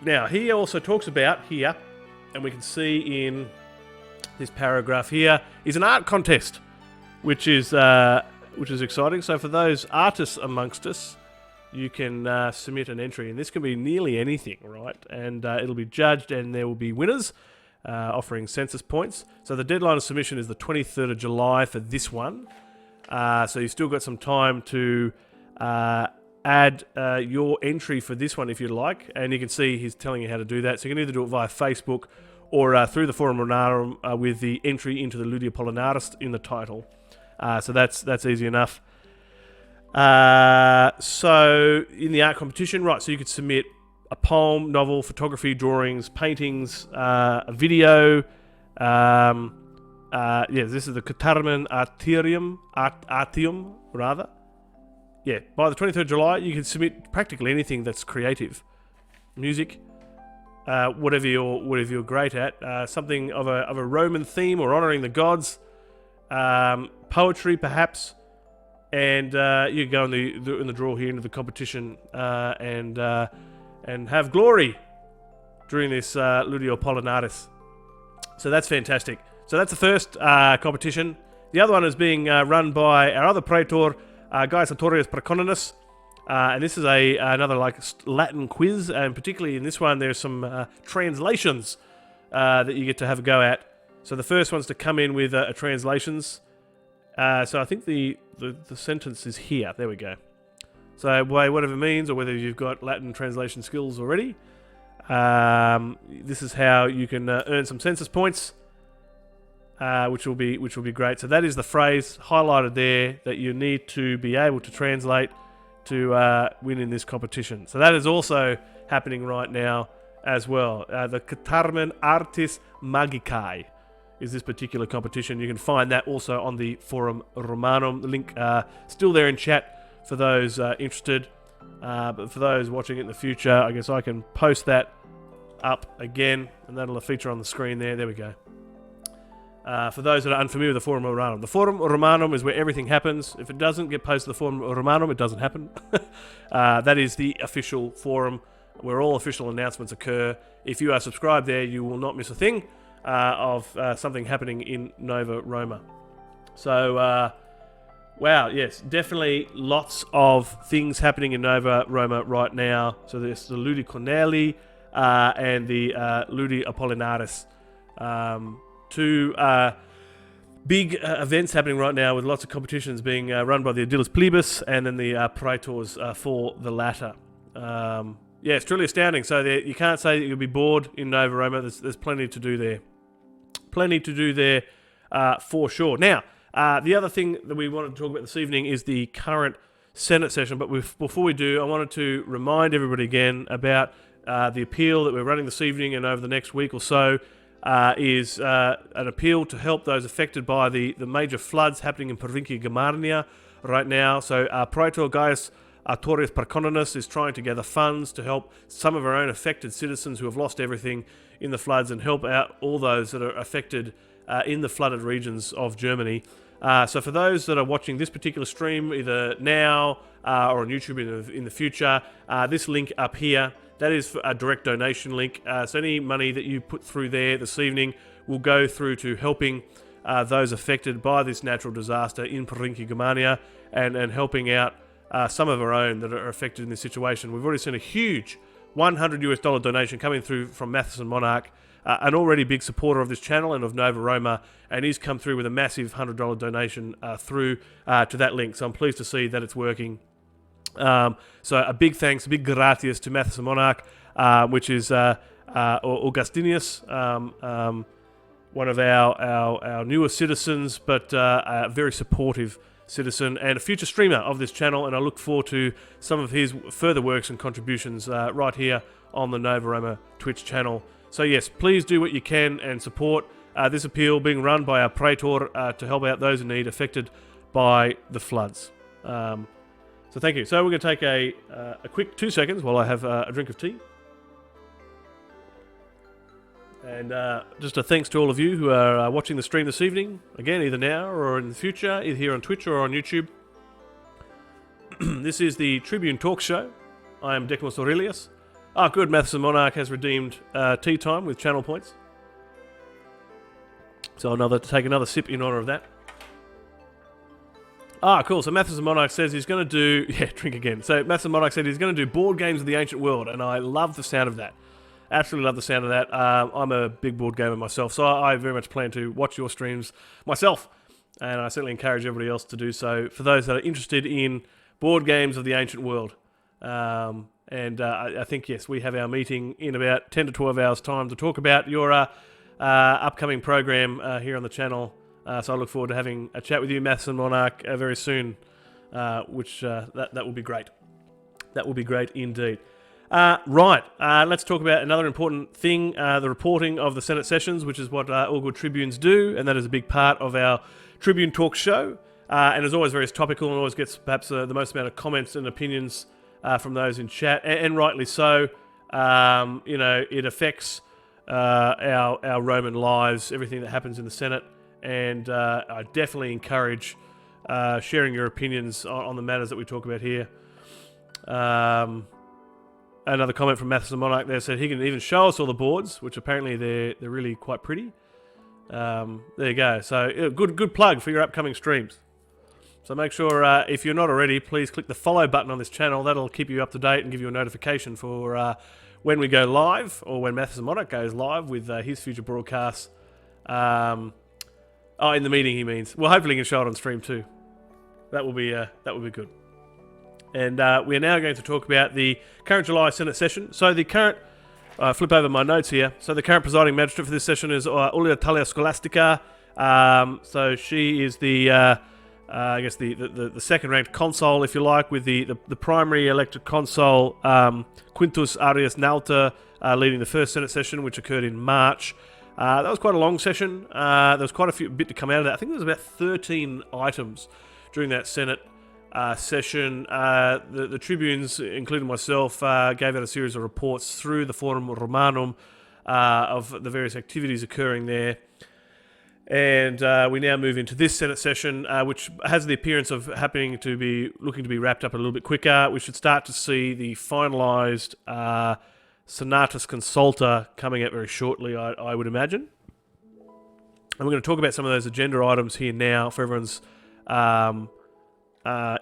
A: Now, he also talks about here, and we can see in this paragraph here, is an art contest, which is exciting. So for those artists amongst us, you can submit an entry, and this can be nearly anything, right? And it'll be judged, and there will be winners offering census points. So the deadline of submission is the 23rd of July for this one. So you've still got some time to add your entry for this one if you'd like, and you can see he's telling you how to do that. So you can either do it via Facebook or through the Forum Lunarum with the entry into the Ludi Apollinaris in the title. So that's easy enough. So in the art competition, right, so you could submit a poem, novel, photography, drawings, paintings, a video. This is the Catarmen Artium, rather. Yeah, by the 23rd of July, you can submit practically anything that's creative. Music, whatever you're great at. Something of a Roman theme or honouring the gods. poetry, perhaps, and you go in the draw here into the competition and have glory during this Ludi Apollinares. So that's fantastic. So that's the first competition. The other one is being run by our other praetor, Gaius Artorius Praeconninus. And this is another Latin quiz, and particularly in this one there's some translations that you get to have a go at. So the first one's to come in with translations. So I think the sentence is here. There we go. So whatever it means, or whether you've got Latin translation skills already, this is how you can earn some census points, which will be great. So that is the phrase highlighted there that you need to be able to translate to win in this competition. So that is also happening right now as well. The Carmen Artis Magicae is this particular competition. You can find that also on the Forum Romanum. The link still there in chat for those interested. But for those watching it in the future, I guess I can post that up again, and that'll feature on the screen there. There we go. For those that are unfamiliar with the Forum Romanum. The Forum Romanum is where everything happens. If it doesn't get posted to the Forum Romanum, it doesn't happen. That is the official forum where all official announcements occur. If you are subscribed there, you will not miss a thing of something happening in Nova Roma. So, wow, yes, definitely lots of things happening in Nova Roma right now. So there's the Ludi Cornelii and the Ludi Apollinares. Two big events happening right now with lots of competitions being run by the Aedilis Plebis and then the praetors for the latter. Yeah, it's truly astounding. So you can't say that you'll be bored in Nova Roma. There's plenty to do there. Plenty to do there for sure. Now, the other thing that we wanted to talk about this evening is the current Senate session. But before we do, I wanted to remind everybody again about the appeal that we're running this evening and over the next week or so. Is an appeal to help those affected by the major floods happening in Provincia Germania right now. So Praetor Gaius Artorius Praeconninus is trying to gather funds to help some of our own affected citizens who have lost everything in the floods and help out all those that are affected in the flooded regions of Germany. So for those that are watching this particular stream, either now or on YouTube in the future, this link up here, that is a direct donation link. So any money that you put through there this evening will go through to helping those affected by this natural disaster in Provincia Germania and helping out some of our own that are affected in this situation. We've already seen a huge $100 donation coming through from Matheson Monarch, an already big supporter of this channel and of Nova Roma, and he's come through with a massive $100 donation through to that link. So I'm pleased to see that it's working. So a big thanks, a big gratias to Matheson Monarch, which is Augustinius, one of our newer citizens, but a very supportive citizen and a future streamer of this channel, and I look forward to some of his further works and contributions right here on the Nova Roma Twitch channel. So yes, please do what you can and support this appeal being run by our praetor to help out those in need affected by the floods. So thank you. So we're going to take a quick 2 seconds while I have a drink of tea. And just a thanks to all of you who are watching the stream this evening. Again, either now or in the future, either here on Twitch or on YouTube. This is the Tribune Talks show. I am Decimus Aurelius. Good. Matheson Monarch has redeemed tea time with channel points. So I'll take another sip in honour of that. Cool. So Matheson Monarch says he's going to do... Yeah, drink again. So Matheson Monarch said he's going to do board games of the ancient world, and I love the sound of that. Absolutely love the sound of that. I'm a big board gamer myself, so I very much plan to watch your streams myself, and I certainly encourage everybody else to do so for those that are interested in board games of the ancient world. I think, yes, we have our meeting in about 10 to 12 hours' time to talk about your upcoming program here on the channel. So I look forward to having a chat with you, Matheson Monarch, very soon, which that will be great. That will be great indeed. Right, let's talk about another important thing, the reporting of the Senate sessions, which is what all good tribunes do, and that is a big part of our Tribune Talk show, and is always very topical and always gets perhaps the most amount of comments and opinions from those in chat, and rightly so. It affects our Roman lives, everything that happens in the Senate, and I definitely encourage sharing your opinions on the matters that we talk about here. Another comment from Mathis the Monarch there said he can even show us all the boards, which apparently they're really quite pretty. There you go. So good plug for your upcoming streams. So make sure, if you're not already, please click the follow button on this channel. That'll keep you up to date and give you a notification for when we go live, or when Mathis the Monarch goes live with his future broadcasts. In the meeting he means. Well, hopefully he can show it on stream too. That will be good. And we are now going to talk about the current July Senate session. So the current, flip over my notes here. So the current presiding magistrate for this session is Ulia Talia Scholastica. So she is the second-ranked consul, if you like, with the primary elected consul, Quintus Arias Nauta, leading the first Senate session, which occurred in March. That was quite a long session. There was quite a bit to come out of that. I think there was about 13 items during that Senate session. The tribunes, including myself, gave out a series of reports through the Forum Romanum of the various activities occurring there. And we now move into this Senate session, which has the appearance of looking to be wrapped up a little bit quicker. We should start to see the finalised Senatus Consulta coming out very shortly, I would imagine. And we're going to talk about some of those agenda items here now for everyone's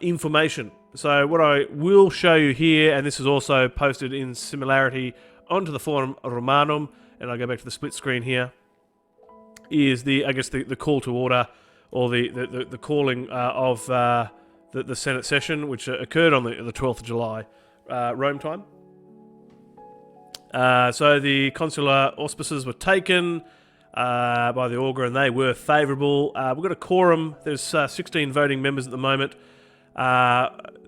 A: information. So what I will show you here, and this is also posted in similarity onto the Forum Romanum, and I'll go back to the split screen here, is the call to order, or the calling of the Senate session, which occurred on the 12th of July, Rome time. So the consular auspices were taken by the augur, and they were favourable. We've got a quorum. There's 16 voting members at the moment.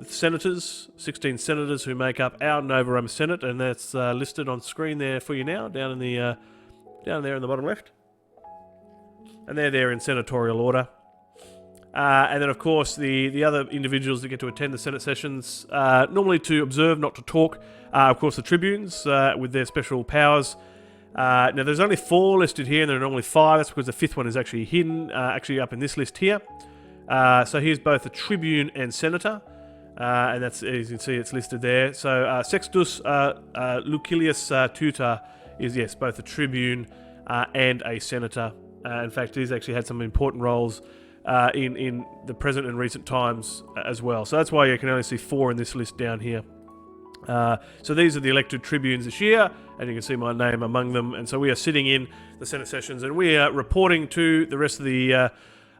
A: Senators, 16 senators who make up our Nova Roma Senate, and that's listed on screen there for you now, down there in the bottom left. And they're there in senatorial order. And then, of course, the other individuals that get to attend the Senate sessions, normally to observe, not to talk, of course, the tribunes with their special powers. Now, there's only 4 listed here, and there are normally 5. That's because the 5th one is actually hidden, actually up in this list here. So here's both a tribune and senator, and that's, as you can see, it's listed there. So Sextus Lucilius Tutor is, yes, both a tribune and a senator. In fact, he's actually had some important roles in the present and recent times as well. So that's why you can only see 4 in this list down here. So these are the elected tribunes this year, and you can see my name among them. And so we are sitting in the Senate sessions, and we are reporting to the rest of the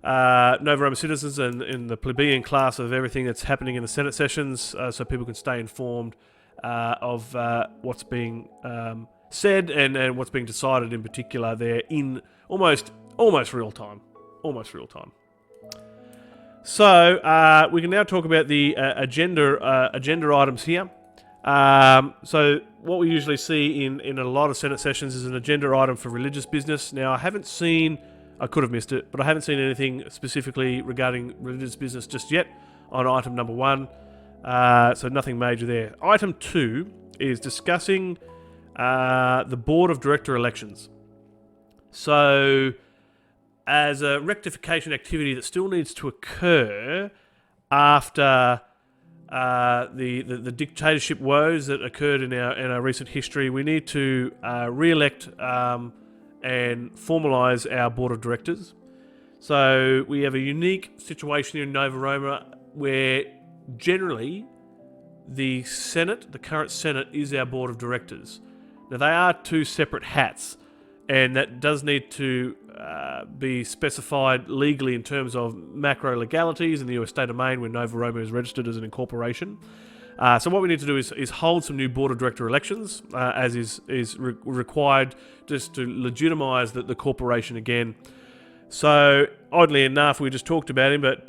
A: Nova Roma citizens and in the plebeian class of everything that's happening in the Senate sessions, so people can stay informed of what's being said and what's being decided in particular there in almost real time. Almost real time. So we can now talk about the agenda items here. So what we usually see in a lot of Senate sessions is an agenda item for religious business. Now, I could have missed it, but I haven't seen anything specifically regarding religious business just yet on item number 1. So nothing major there. Item 2 is discussing the Board of Director elections. So, as a rectification activity that still needs to occur after the dictatorship woes that occurred in our recent history, we need to re-elect and formalise our board of directors. So we have a unique situation here in Nova Roma where generally the Senate, the current Senate, is our board of directors. Now they are 2 separate hats, and that does need to be specified legally in terms of macro legalities in the US state of Maine when Nova Roma is registered as an incorporation. So what we need to do is hold some new board of director elections, as is required, just to legitimise the corporation again. So oddly enough, we just talked about him, but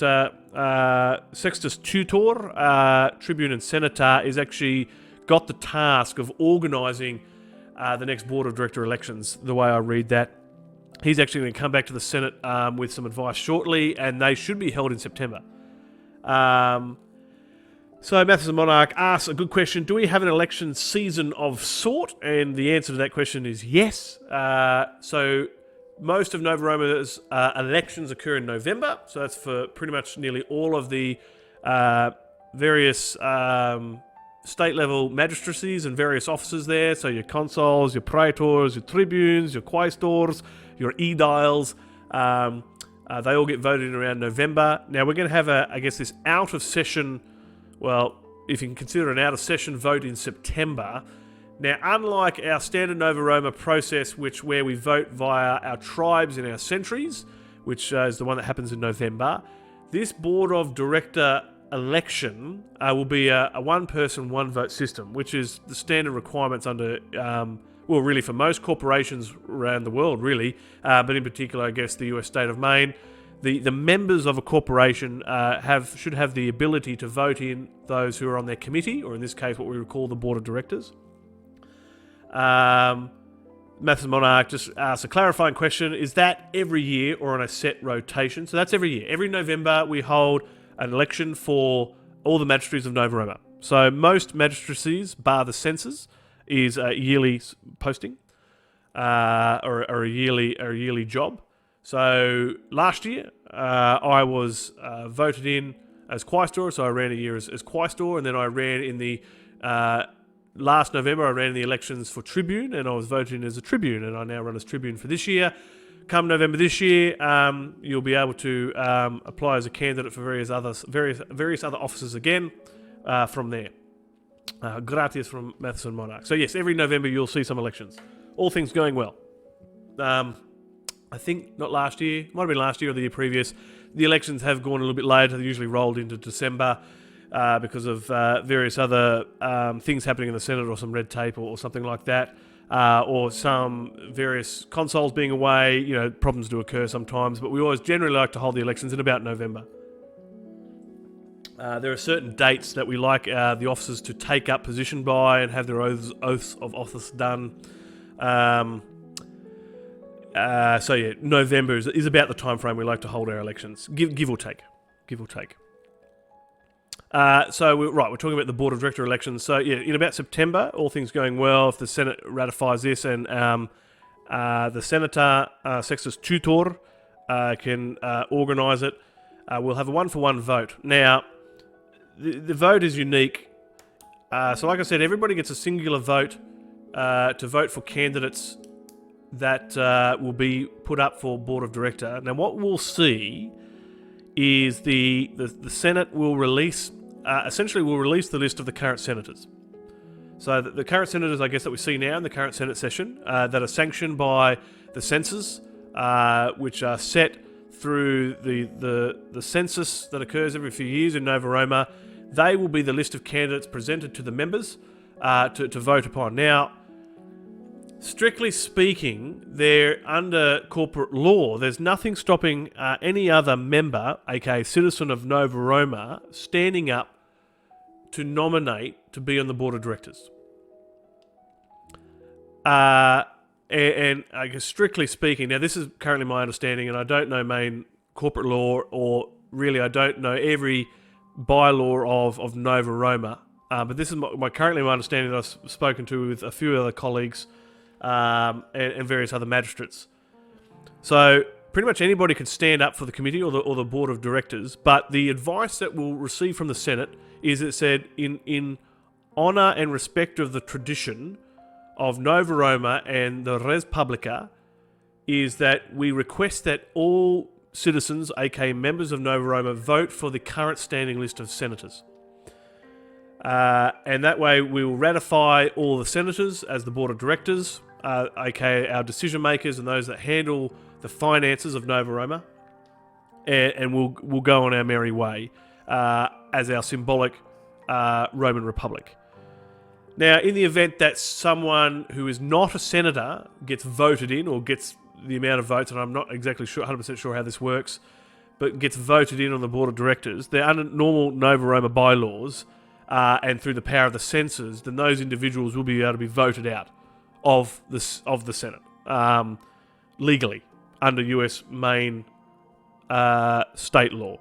A: Sextus Tutor, tribune and senator, is actually got the task of organising the next board of director elections, the way I read that. He's actually going to come back to the Senate with some advice shortly, and they should be held in September. So Mathis the Monarch asks a good question. Do we have an election season of sort? And the answer to that question is yes. So most of Nova Roma's elections occur in November, so that's for pretty much nearly all of the various state-level magistracies and various offices there. So your consuls, your praetors, your tribunes, your quaestors, your aediles, they all get voted in around November. Now we're going to have this out-of-session, well, if you can consider an out-of-session vote in September. Now, unlike our standard Nova Roma process, where we vote via our tribes and our centuries, which is the one that happens in November, this board of director election will be a one-person, one-vote system, which is the standard requirements under, really for most corporations around the world, really, but in particular, I guess, the US state of Maine. The members of a corporation should have the ability to vote in those who are on their committee, or in this case, what we would call the board of directors. Mathis Monarch just asked a clarifying question: is that every year or on a set rotation? So that's every year. Every November we hold an election for all the magistracies of Nova Roma. So most magistracies, bar the censors, is a yearly posting or a yearly job. So last year I was voted in as quaestor, so I ran a year as quaestor, and then I ran in the last November I ran in the elections for tribune, and I was voted in as a tribune, and I now run as tribune for this year. Come November this year, you'll be able to apply as a candidate for various other offices again from there. Gratis from Mathis and Monarch. So yes, every November you'll see some elections. All things going well. I think not last year, might have been last year or the year previous. The elections have gone a little bit later. They're usually rolled into December because of various other things happening in the Senate, or some red tape or something like that. Or some various consuls being away. Problems do occur sometimes, but we always generally like to hold the elections in about November. There are certain dates that we like the officers to take up position by and have their oaths of office done. November is about the time frame we like to hold our elections, give or take. We're talking about the board of director elections. So in about September, all things going well, if the Senate ratifies this and the Senator Sextus Tutor can organise it, we'll have a one-for-one vote. Now, the vote is unique. So like I said, everybody gets a singular vote to vote for candidates that will be put up for board of director. Now, what we'll see is the Senate will release the list of the current senators. So the current senators, I guess, that we see now in the current Senate session that are sanctioned by the census, which are set through the census that occurs every few years in Nova Roma. They will be the list of candidates presented to the members to vote upon. Now, strictly speaking, they're under corporate law. There's nothing stopping any other member, aka citizen of Nova Roma, standing up to nominate to be on the board of directors. And I guess strictly speaking, now this is currently my understanding, and I don't know main corporate law, or really I don't know every bylaw of Nova Roma, but this is currently my understanding that I've spoken to with a few other colleagues and various other magistrates. So pretty much anybody can stand up for the committee or the board of directors, but the advice that we'll receive from the Senate is it said in honour and respect of the tradition of Nova Roma and the res publica, is that we request that all citizens, aka members of Nova Roma, vote for the current standing list of senators. And that way we will ratify all the senators as the board of directors, aka our decision makers and those that handle the finances of Nova Roma, and we'll go on our merry way as our symbolic Roman Republic. Now, in the event that someone who is not a senator gets voted in, or gets the amount of votes, and I'm not exactly 100% sure how this works, but gets voted in on the board of directors, they're under normal Nova Roma bylaws, and through the power of the censors, then those individuals will be able to be voted out of the Senate legally under US main state law,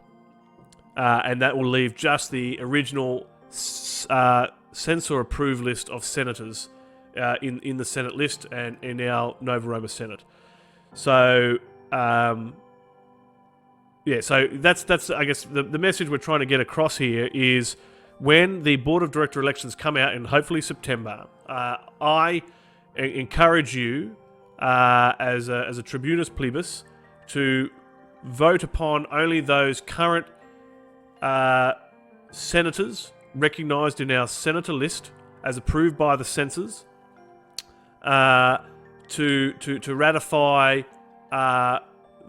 A: and that will leave just the original censor-approved list of senators in the Senate list and in our Nova Roma Senate. So so that's I guess the message we're trying to get across here is when the board of director elections come out in hopefully September, I encourage you as a Tribunus Plebis to vote upon only those current senators recognised in our senator list as approved by the censors, to ratify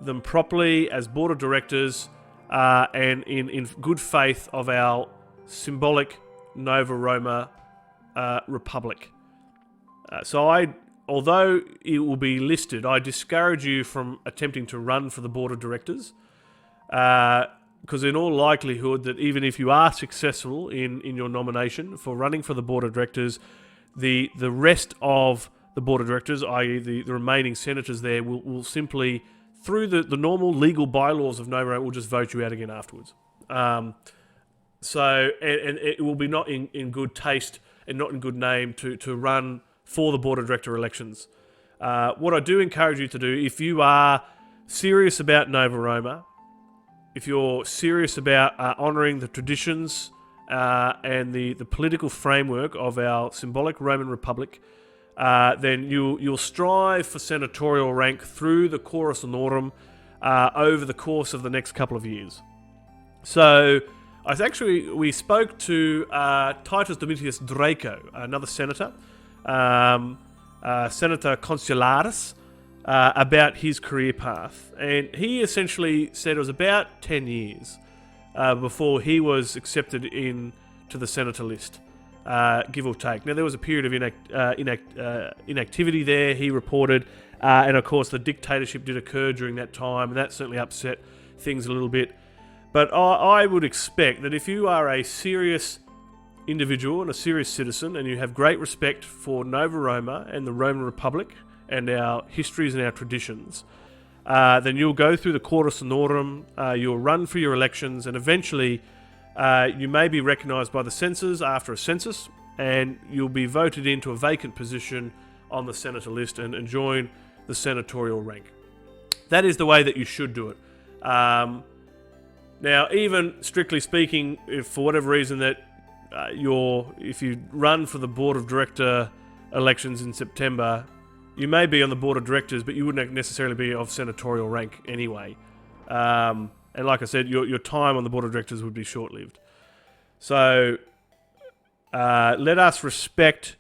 A: them properly as board of directors and in good faith of our symbolic Nova Roma Republic. Although it will be listed, I discourage you from attempting to run for the board of directors, because in all likelihood that even if you are successful in your nomination for running for the board of directors, the rest of the board of directors, i.e. the remaining senators there, will simply, through the normal legal bylaws of Nova Roma, will just vote you out again afterwards. So it will be not in good taste and not in good name to run for the board of director elections. What I do encourage you to do, if you are serious about Nova Roma, if you're serious about honouring the traditions and the political framework of our symbolic Roman Republic, then you'll strive for senatorial rank through the Chorus Honorum over the course of the next couple of years. So we spoke to Titus Domitius Draco, another senator, Senator Consularis, about his career path, and he essentially said it was about 10 years before he was accepted into the senator list, give or take. Now there was a period of inactivity there, he reported, and of course the dictatorship did occur during that time, and that certainly upset things a little bit. But I would expect that if you are a serious individual and a serious citizen, and you have great respect for Nova Roma and the Roman Republic and our histories and our traditions, then you'll go through the Chorus Honorum, you'll run for your elections, and eventually you may be recognised by the censors after a census, and you'll be voted into a vacant position on the senator list and join the senatorial rank. That is the way that you should do it. Now, even strictly speaking, if for whatever reason that if you run for the board of director elections in September, you may be on the board of directors, but you wouldn't necessarily be of senatorial rank anyway. And like I said, your time on the board of directors would be short-lived. So let us respect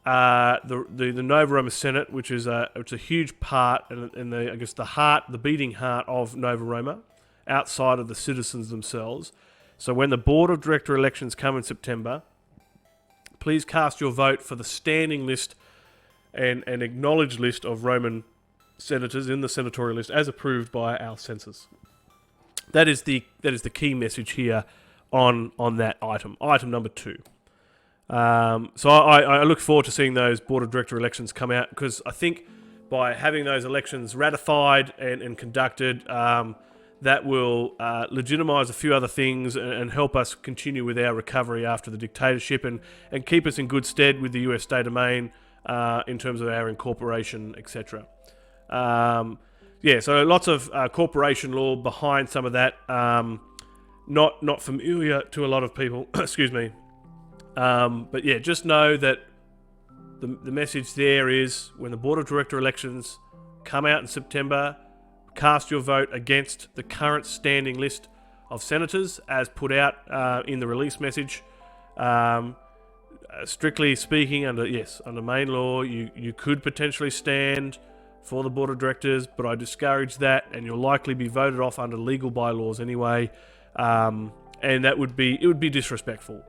A: the Nova Roma Senate, which is a huge part and the heart, the beating heart of Nova Roma, outside of the citizens themselves. So when the board of director elections come in September, please cast your vote for the standing list and an acknowledged list of Roman senators in the senatorial list as approved by our censors. That is the key message here on that item. Item number 2. So I look forward to seeing those board of director elections come out, because I think by having those elections ratified and conducted, that will legitimise a few other things and help us continue with our recovery after the dictatorship and keep us in good stead with the US state of Maine in terms of our incorporation, etc. So lots of corporation law behind some of that. Not familiar to a lot of people, excuse me. But yeah, just know that the message there is when the board of director elections come out in September, cast your vote against the current standing list of senators as put out in the release message. Strictly speaking, under Maine law, you could potentially stand for the board of directors, but I discourage that, and you'll likely be voted off under legal bylaws anyway. And it would be disrespectful,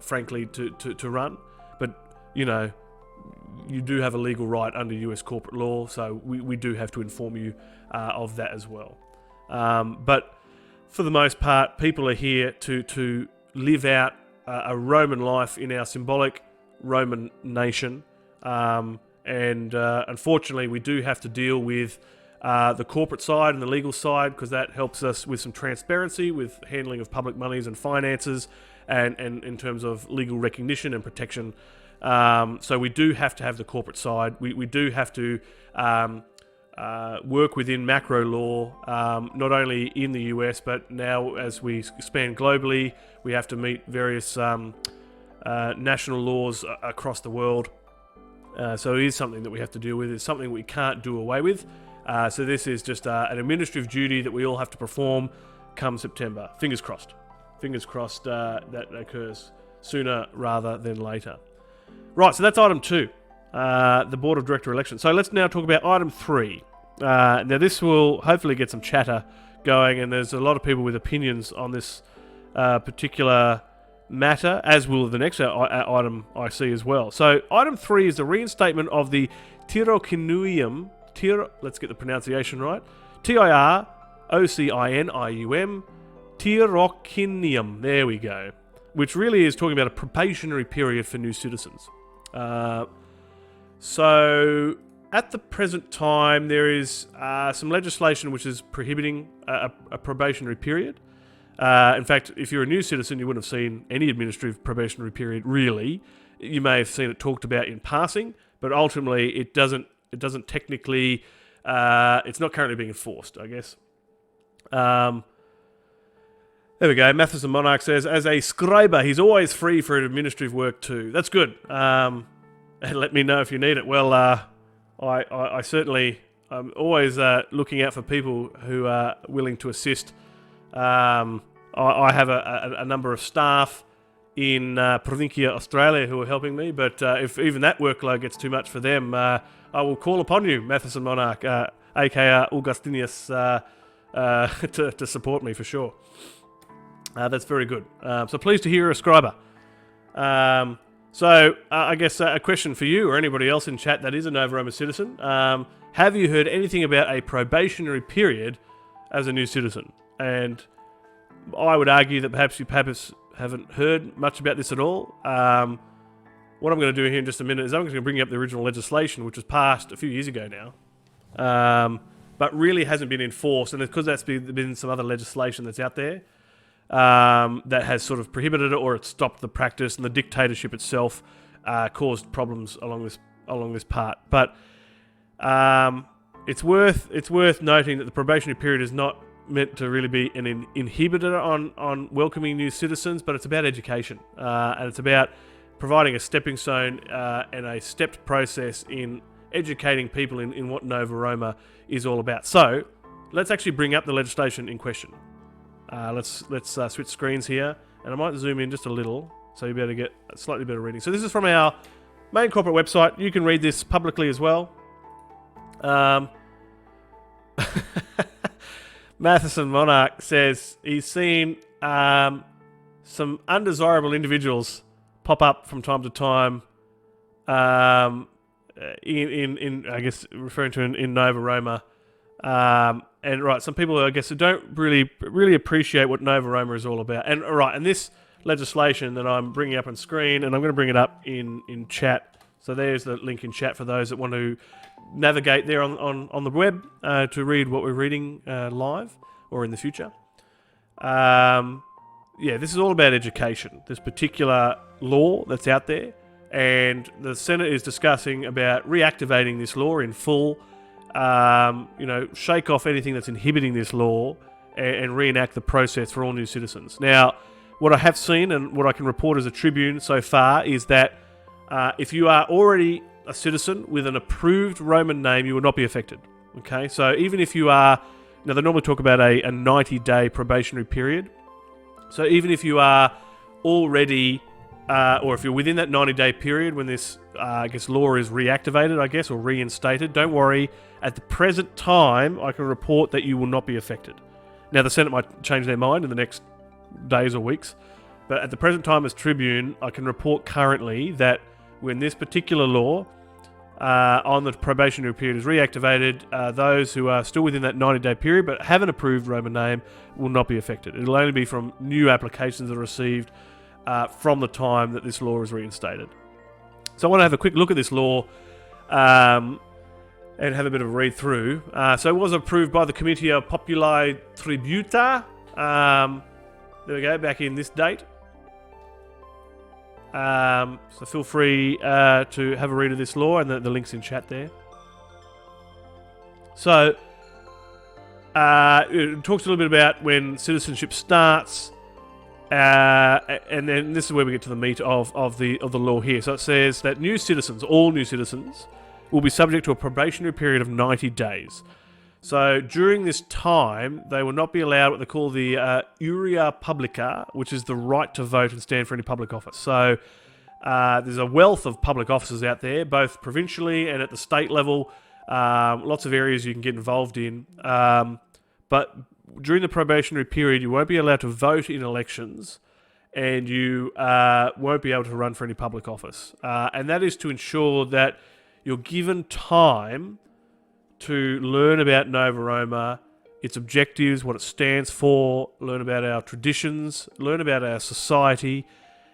A: frankly, to run. But you do have a legal right under US corporate law, so we do have to inform you of that as well. But for the most part, people are here to live out a Roman life in our symbolic Roman nation. And unfortunately, we do have to deal with the corporate side and the legal side, because that helps us with some transparency with handling of public monies and finances, and in terms of legal recognition and protection. So we do have to have the corporate side. We do have to work within macro law, not only in the US, but now as we expand globally, we have to meet various national laws across the world. So it is something that we have to deal with. It's something we can't do away with. So this is just an administrative duty that we all have to perform come September. Fingers crossed. Fingers crossed that occurs sooner rather than later. Right, so that's item 2, the Board of Director election. So let's now talk about item 3. Now this will hopefully get some chatter going, and there's a lot of people with opinions on this particular matter, as will the next item I see as well. So item 3 is the reinstatement of the Tirocinium, let's get the pronunciation right, Tirocinium, Tirocinium, there we go, which really is talking about a probationary period for new citizens. So at the present time, there is some legislation which is prohibiting a probationary period. In fact, if you're a new citizen, you wouldn't have seen any administrative probationary period, really. You may have seen it talked about in passing, but ultimately it doesn't technically, it's not currently being enforced, I guess. There we go. Matheson Monarch says, as a scriber, he's always free for administrative work too. That's good. And let me know if you need it. Well, I certainly, I'm always looking out for people who are willing to assist. I have a number of staff in Provincia, Australia, who are helping me, but if even that workload gets too much for them, I will call upon you, Matheson Monarch, aka Augustinius, to support me for sure. That's very good. So pleased to hear you're a scriber. So I guess a question for you or anybody else in chat that is a Nova Roma citizen. Have you heard anything about a probationary period as a new citizen? And I would argue that perhaps you haven't heard much about this at all. What I'm going to do here in just a minute is I'm going to bring up the original legislation, which was passed a few years ago now, but really hasn't been enforced. And because that's been some other legislation that's out there that has sort of prohibited it, or it stopped the practice, and the dictatorship itself caused problems along this part. But it's worth noting that the probationary period is not meant to really be an inhibitor on welcoming new citizens, but it's about education, and it's about providing a stepping stone and a stepped process in educating people in what Nova Roma is all about. So let's actually bring up the legislation in question. Let's switch screens here, and I might zoom in just a little so you better get a slightly better reading. So this is from our main corporate website. You can read this publicly as well. Matheson Monarch says he's seen some undesirable individuals pop up from time to time in I guess referring to in Nova Roma. And right, some people I guess who don't really appreciate what Nova Roma is all about. And right, and this legislation that I'm bringing up on screen, and I'm going to bring it up in chat. So there's the link in chat for those that want to navigate there on the web to read what we're reading live or in the future. Yeah, this is all about education. This particular law that's out there, and the Senate is discussing about reactivating this law in full. Shake off anything that's inhibiting this law and reenact the process for all new citizens. Now, what I have seen and what I can report as a Tribune so far is that if you are already a citizen with an approved Roman name, you will not be affected. Okay, so even if you are, now they normally talk about a 90-day probationary period. So even if you are already, or if you're within that 90-day period when this, law is reactivated, or reinstated, don't worry. At the present time, I can report that you will not be affected. Now, the Senate might change their mind in the next days or weeks, but at the present time as Tribune, I can report currently that when this particular law on the probationary period is reactivated, those who are still within that 90-day period but have an approved Roman name will not be affected. It'll only be from new applications that are received from the time that this law is reinstated. So I want to have a quick look at this law and have a bit of a read through. So it was approved by the Comitia Populi Tributa. There we go, back in this date. So feel free to have a read of this law, and the link's in chat there. So it talks a little bit about when citizenship starts, and then this is where we get to the meat of the law here. So it says that all new citizens, will be subject to a probationary period of 90 days. So during this time, they will not be allowed what they call the Aurea Publica, which is the right to vote and stand for any public office. So there's a wealth of public offices out there, both provincially and at the state level. Lots of areas you can get involved in. But during the probationary period, you won't be allowed to vote in elections, and you won't be able to run for any public office. And that is to ensure that you're given time to learn about Nova Roma, its objectives, what it stands for, learn about our traditions, learn about our society.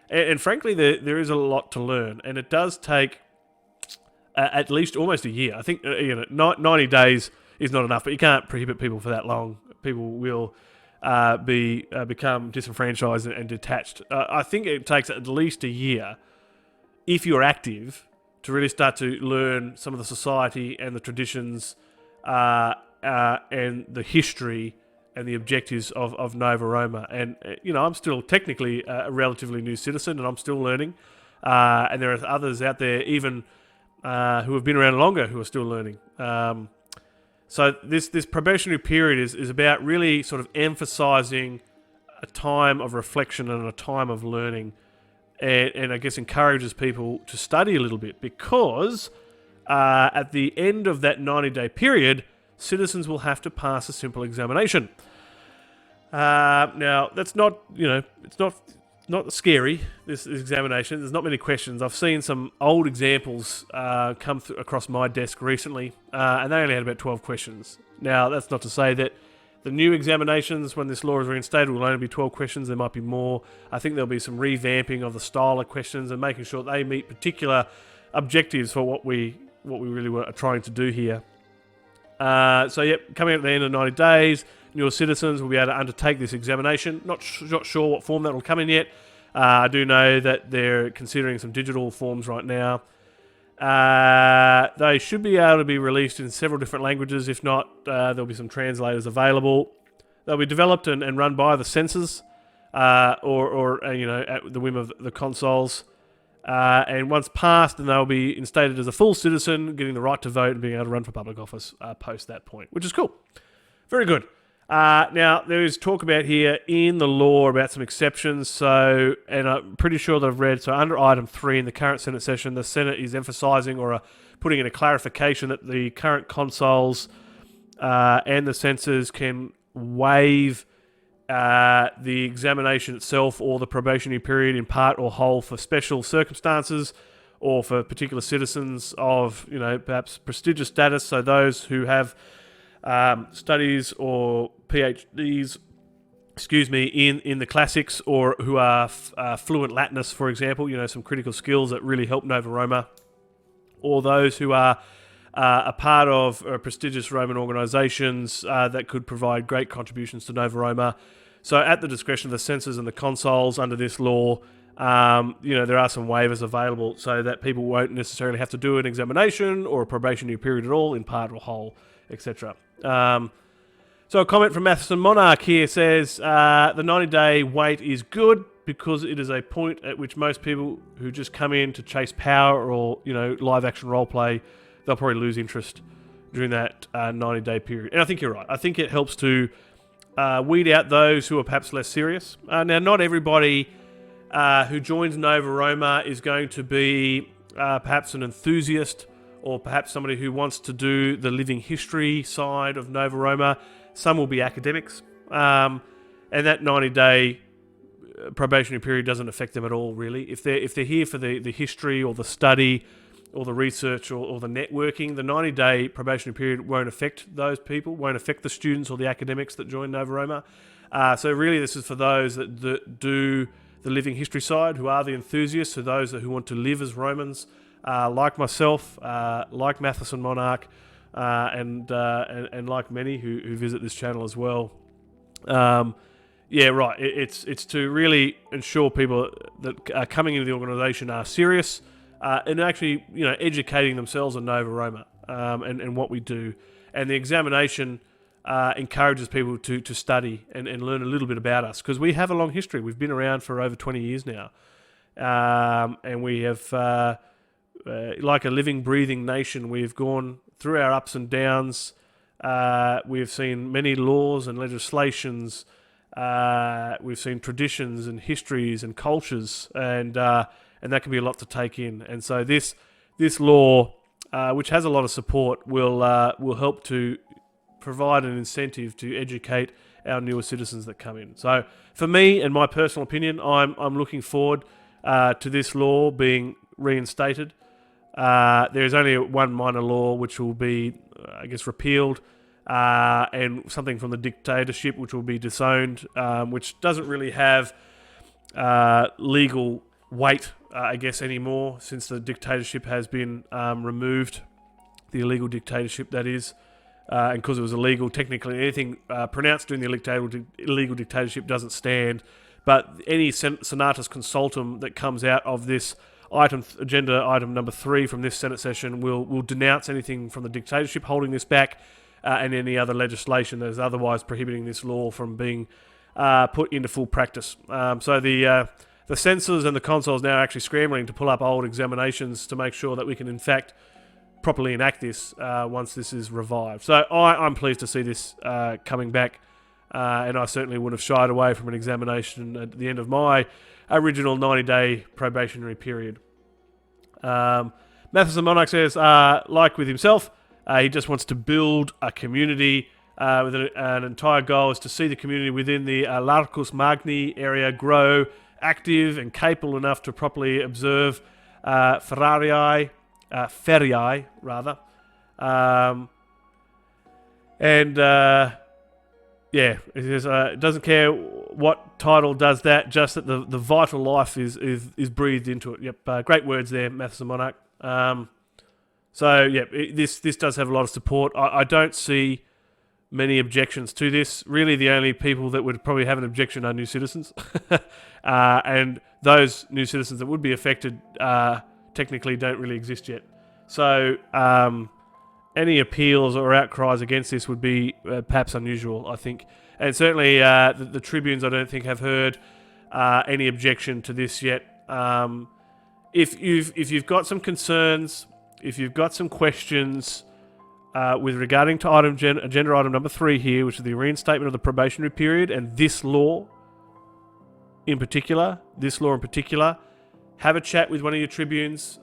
A: And frankly, there is a lot to learn. And it does take at least almost a year. I think 90 days is not enough, but you can't prohibit people for that long. People will become disenfranchised and detached. I think it takes at least a year, if you're active, to really start to learn some of the society and the traditions and the history and the objectives of Nova Roma. And, I'm still technically a relatively new citizen, and I'm still learning. And there are others out there even who have been around longer who are still learning. So this probationary period is about really sort of emphasising a time of reflection and a time of learning, and I guess encourages people to study a little bit, because at the end of that 90-day period, citizens will have to pass a simple examination. Now, that's not, it's not scary, this examination. There's not many questions. I've seen some old examples come across my desk recently, and they only had about 12 questions. Now, that's not to say that the new examinations, when this law is reinstated, will only be 12 questions. There might be more. I think there'll be some revamping of the style of questions and making sure they meet particular objectives for what we really were trying to do here. Coming up at the end of 90 days, new citizens will be able to undertake this examination. Not sure what form that will come in yet. I do know that they're considering some digital forms right now. They should be able to be released in several different languages. If not, there'll be some translators available. They'll be developed and run by the censors, or at the whim of the consuls. And once passed, then they'll be instated as a full citizen, getting the right to vote and being able to run for public office post that point, which is cool. Very good. Now, there is talk about here in the law about some exceptions. And I'm pretty sure that I've read, so under item 3 in the current Senate session, the Senate is emphasising or putting in a clarification that the current consuls and the censors can waive the examination itself or the probationary period in part or whole for special circumstances or for particular citizens of, perhaps prestigious status. So those who have studies or PhDs, in the classics, or who are fluent Latinists, for example, some critical skills that really help Nova Roma, or those who are a part of prestigious Roman organisations that could provide great contributions to Nova Roma. So at the discretion of the censors and the consuls under this law, there are some waivers available so that people won't necessarily have to do an examination or a probationary period at all, in part or whole, etc. So a comment from Matheson Monarch here says, the 90-day wait is good because it is a point at which most people who just come in to chase power or, live action role play, they'll probably lose interest during that 90-day period. And I think you're right. I think it helps to weed out those who are perhaps less serious. Now, not everybody who joins Nova Roma is going to be perhaps an enthusiast or perhaps somebody who wants to do the living history side of Nova Roma. Some will be academics. And that 90-day probationary period doesn't affect them at all, really. If they're here for the history or the study or the research or the networking, the 90-day probationary period won't affect those people, won't affect the students or the academics that join Nova Roma. So really this is for those that do the living history side, who are the enthusiasts, who those who want to live as Romans, like myself, like Matheson Monarch, and like many who visit this channel as well. It's to really ensure people that are coming into the organisation are serious and actually, educating themselves on Nova Roma and what we do. And the examination encourages people to study and learn a little bit about us, because we have a long history. We've been around for over 20 years now. And we have, like a living, breathing nation, we've gone through our ups and downs. We've seen many laws and legislations. We've seen traditions and histories and cultures, and that can be a lot to take in. And so this law, which has a lot of support, will help to provide an incentive to educate our newer citizens that come in. So for me, and my personal opinion, I'm looking forward to this law being reinstated. There is only one minor law which will be, I guess, repealed, and something from the dictatorship which will be disowned, which doesn't really have legal weight, I guess, anymore, since the dictatorship has been removed. The illegal dictatorship, that is. And because it was illegal, technically anything pronounced during the illegal dictatorship doesn't stand. But any senatus consultum that comes out of this agenda item number 3 from this Senate session will denounce anything from the dictatorship holding this back, and any other legislation that is otherwise prohibiting this law from being put into full practice. So the censors and the consuls now are actually scrambling to pull up old examinations to make sure that we can in fact properly enact this once this is revived. So I'm pleased to see this coming back, and I certainly would have shied away from an examination at the end of my original 90-day probationary period. Mathis and Monarch says, like with himself, he just wants to build a community with an entire goal is to see the community within the Larcus Magni area grow active and capable enough to properly observe feriae, rather. Yeah, it says, it doesn't care what title does that, just that the vital life is breathed into it. Yep, great words there, Mathis and Monarch. So, yeah, this does have a lot of support. I don't see many objections to this. Really, the only people that would probably have an objection are new citizens. And those new citizens that would be affected technically don't really exist yet. So, any appeals or outcries against this would be perhaps unusual, I think. And certainly the Tribunes, I don't think, have heard any objection to this yet. If you've got some concerns, if you've got some questions with regarding to agenda item number 3 here, which is the reinstatement of the probationary period, and this law in particular, have a chat with one of your Tribunes.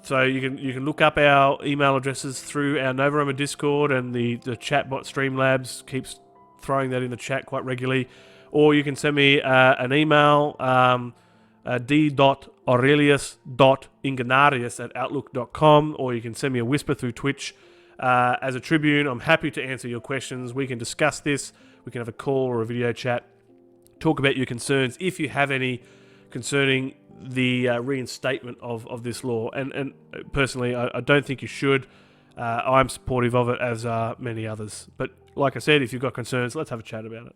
A: So you can look up our email addresses through our Nova Roma Discord, and the chatbot Streamlabs keeps throwing that in the chat quite regularly. Or you can send me an email, d.aurelius.ingeniarius@outlook.com, or you can send me a whisper through Twitch. As a Tribune, I'm happy to answer your questions. We can discuss this. We can have a call or a video chat. Talk about your concerns, if you have any, concerning the reinstatement of this law. And personally, I don't think you should. I'm supportive of it, as are many others. But like I said, if you've got concerns, let's have a chat about it.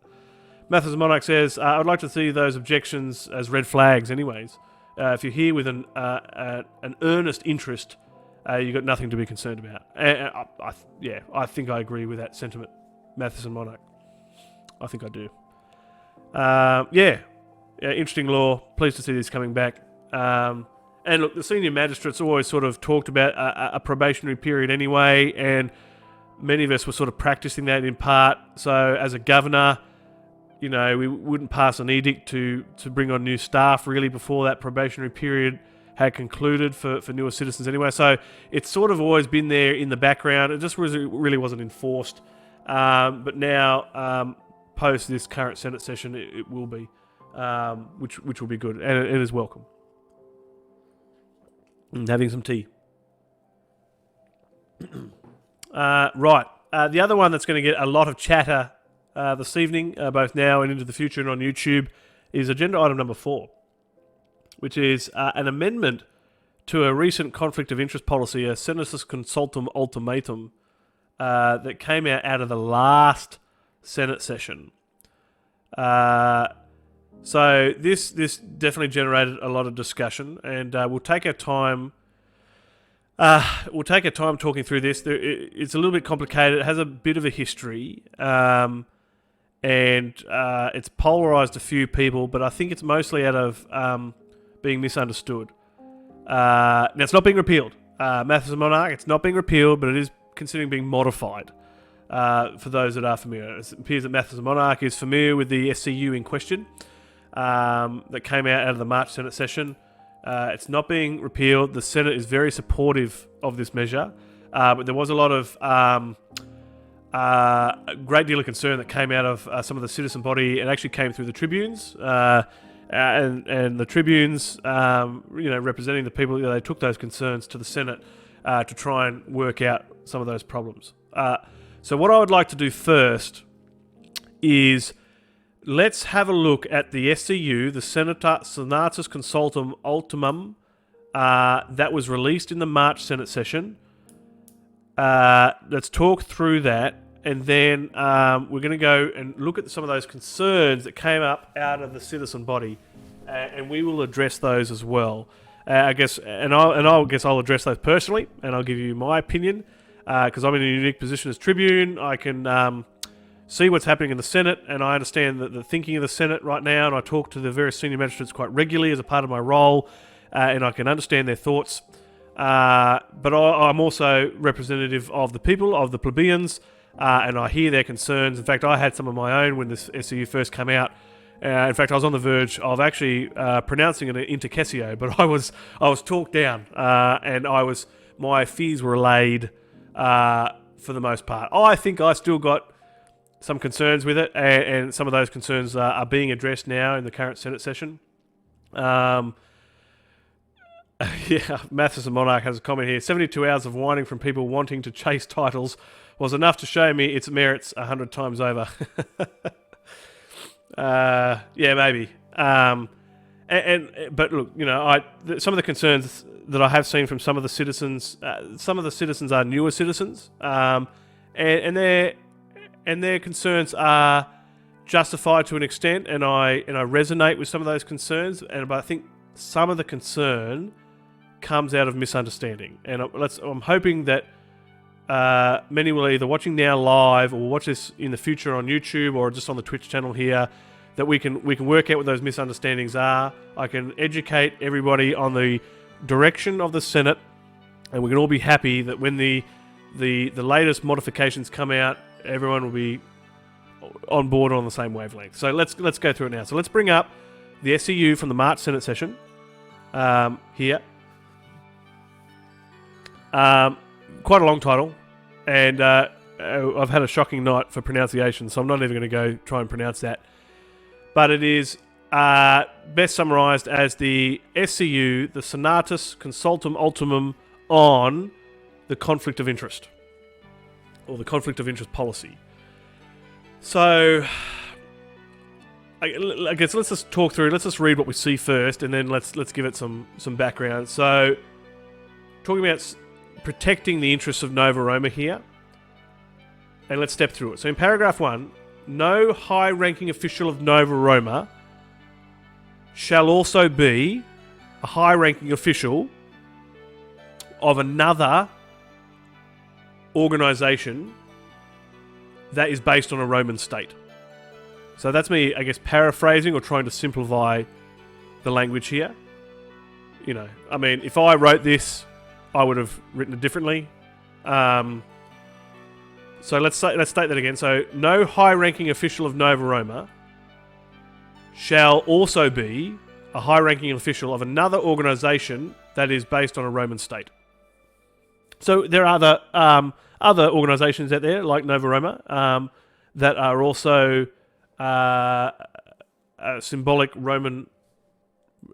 A: Mathis Monarch says, I'd like to see those objections as red flags anyways. If you're here with an earnest interest, you've got nothing to be concerned about. I think I agree with that sentiment, Mathis and Monarch. I think I do. Interesting law. Pleased to see this coming back. And look, the senior magistrates always sort of talked about a probationary period anyway, and many of us were sort of practicing that in part. So as a governor, we wouldn't pass an edict to bring on new staff really before that probationary period had concluded for newer citizens anyway. So it's sort of always been there in the background. It just really wasn't enforced. But now, post this current Senate session, it will be. Which will be good, and it is welcome. And having some tea. Right. The other one that's going to get a lot of chatter this evening, both now and into the future and on YouTube, is agenda item number 4, which is an amendment to a recent conflict of interest policy, a senatus consultum ultimatum, that came out of the last Senate session. So this definitely generated a lot of discussion, and we'll take our time We'll take our time talking through this. It's a little bit complicated. It has a bit of a history, and it's polarised a few people, but I think it's mostly out of being misunderstood. Now, it's not being repealed. Mathis and Monarch, it's not being repealed, but it is considering being modified. For those that are familiar, it appears that Mathis and Monarch is familiar with the SCU in question that came out of the March Senate session. It's not being repealed. The Senate is very supportive of this measure, but there was a lot of a great deal of concern that came out of some of the citizen body. It actually came through the tribunes, and the tribunes, representing the people, they took those concerns to the Senate to try and work out some of those problems. So what I would like to do first is let's have a look at the SCU, the Senatus Consultum Ultimum, that was released in the March Senate session. Let's talk through that, and then we're going to go and look at some of those concerns that came up out of the citizen body, and we will address those as well. I'll address those personally, and I'll give you my opinion, because I'm in a unique position as Tribune. I can see what's happening in the Senate, and I understand the thinking of the Senate right now, and I talk to the various senior magistrates quite regularly as a part of my role, and I can understand their thoughts. But I'm also representative of the people, of the plebeians, and I hear their concerns. In fact, I had some of my own when this SCU first came out. In fact, I was on the verge of actually pronouncing it an intercessio, but I was talked down, and my fears were allayed for the most part. I think I still got some concerns with it, and some of those concerns are being addressed now in the current Senate session. Mathis and Monarch has a comment here. 72 hours of whining from people wanting to chase titles was enough to show me its merits 100 times over. Maybe. But look, some of the concerns that I have seen from some of the citizens are newer citizens, and their concerns are justified to an extent, and I resonate with some of those concerns, but I think some of the concern comes out of misunderstanding, and I'm hoping that many will either watching now live or watch this in the future on YouTube or just on the Twitch channel here, that we can work out what those misunderstandings are. I can educate everybody on the direction of the Senate, and we can all be happy that when the latest modifications come out, everyone will be on board on the same wavelength. So let's go through it now. So let's bring up the SCU from the March Senate session here. Quite a long title, and I've had a shocking night for pronunciation, so I'm not even going to go try and pronounce that. But it is best summarised as the SCU, the Senatus Consultum Ultimum on the conflict of interest, or the conflict of interest policy. So, I guess let's just talk through. Let's just read what we see first, and then let's give it some background. So, talking about protecting the interests of Nova Roma here, and let's step through it. So, in paragraph 1, no high-ranking official of Nova Roma shall also be a high-ranking official of another organisation that is based on a Roman state. So that's me, I guess, paraphrasing or trying to simplify the language here. If I wrote this, I would have written it differently. So let's state that again. So no high-ranking official of Nova Roma shall also be a high-ranking official of another organisation that is based on a Roman state. So there are other organisations out there like Nova Roma that are also a symbolic Roman,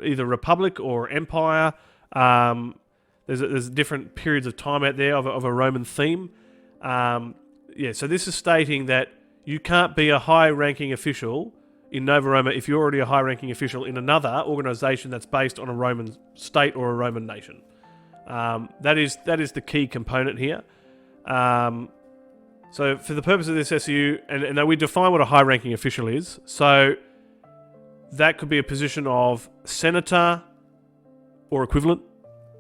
A: either republic or empire. There's different periods of time out there of a Roman theme. So this is stating that you can't be a high-ranking official in Nova Roma if you're already a high-ranking official in another organisation that's based on a Roman state or a Roman nation. That is the key component here. So for the purpose of this SU, and we define what a high-ranking official is, so that could be a position of senator or equivalent,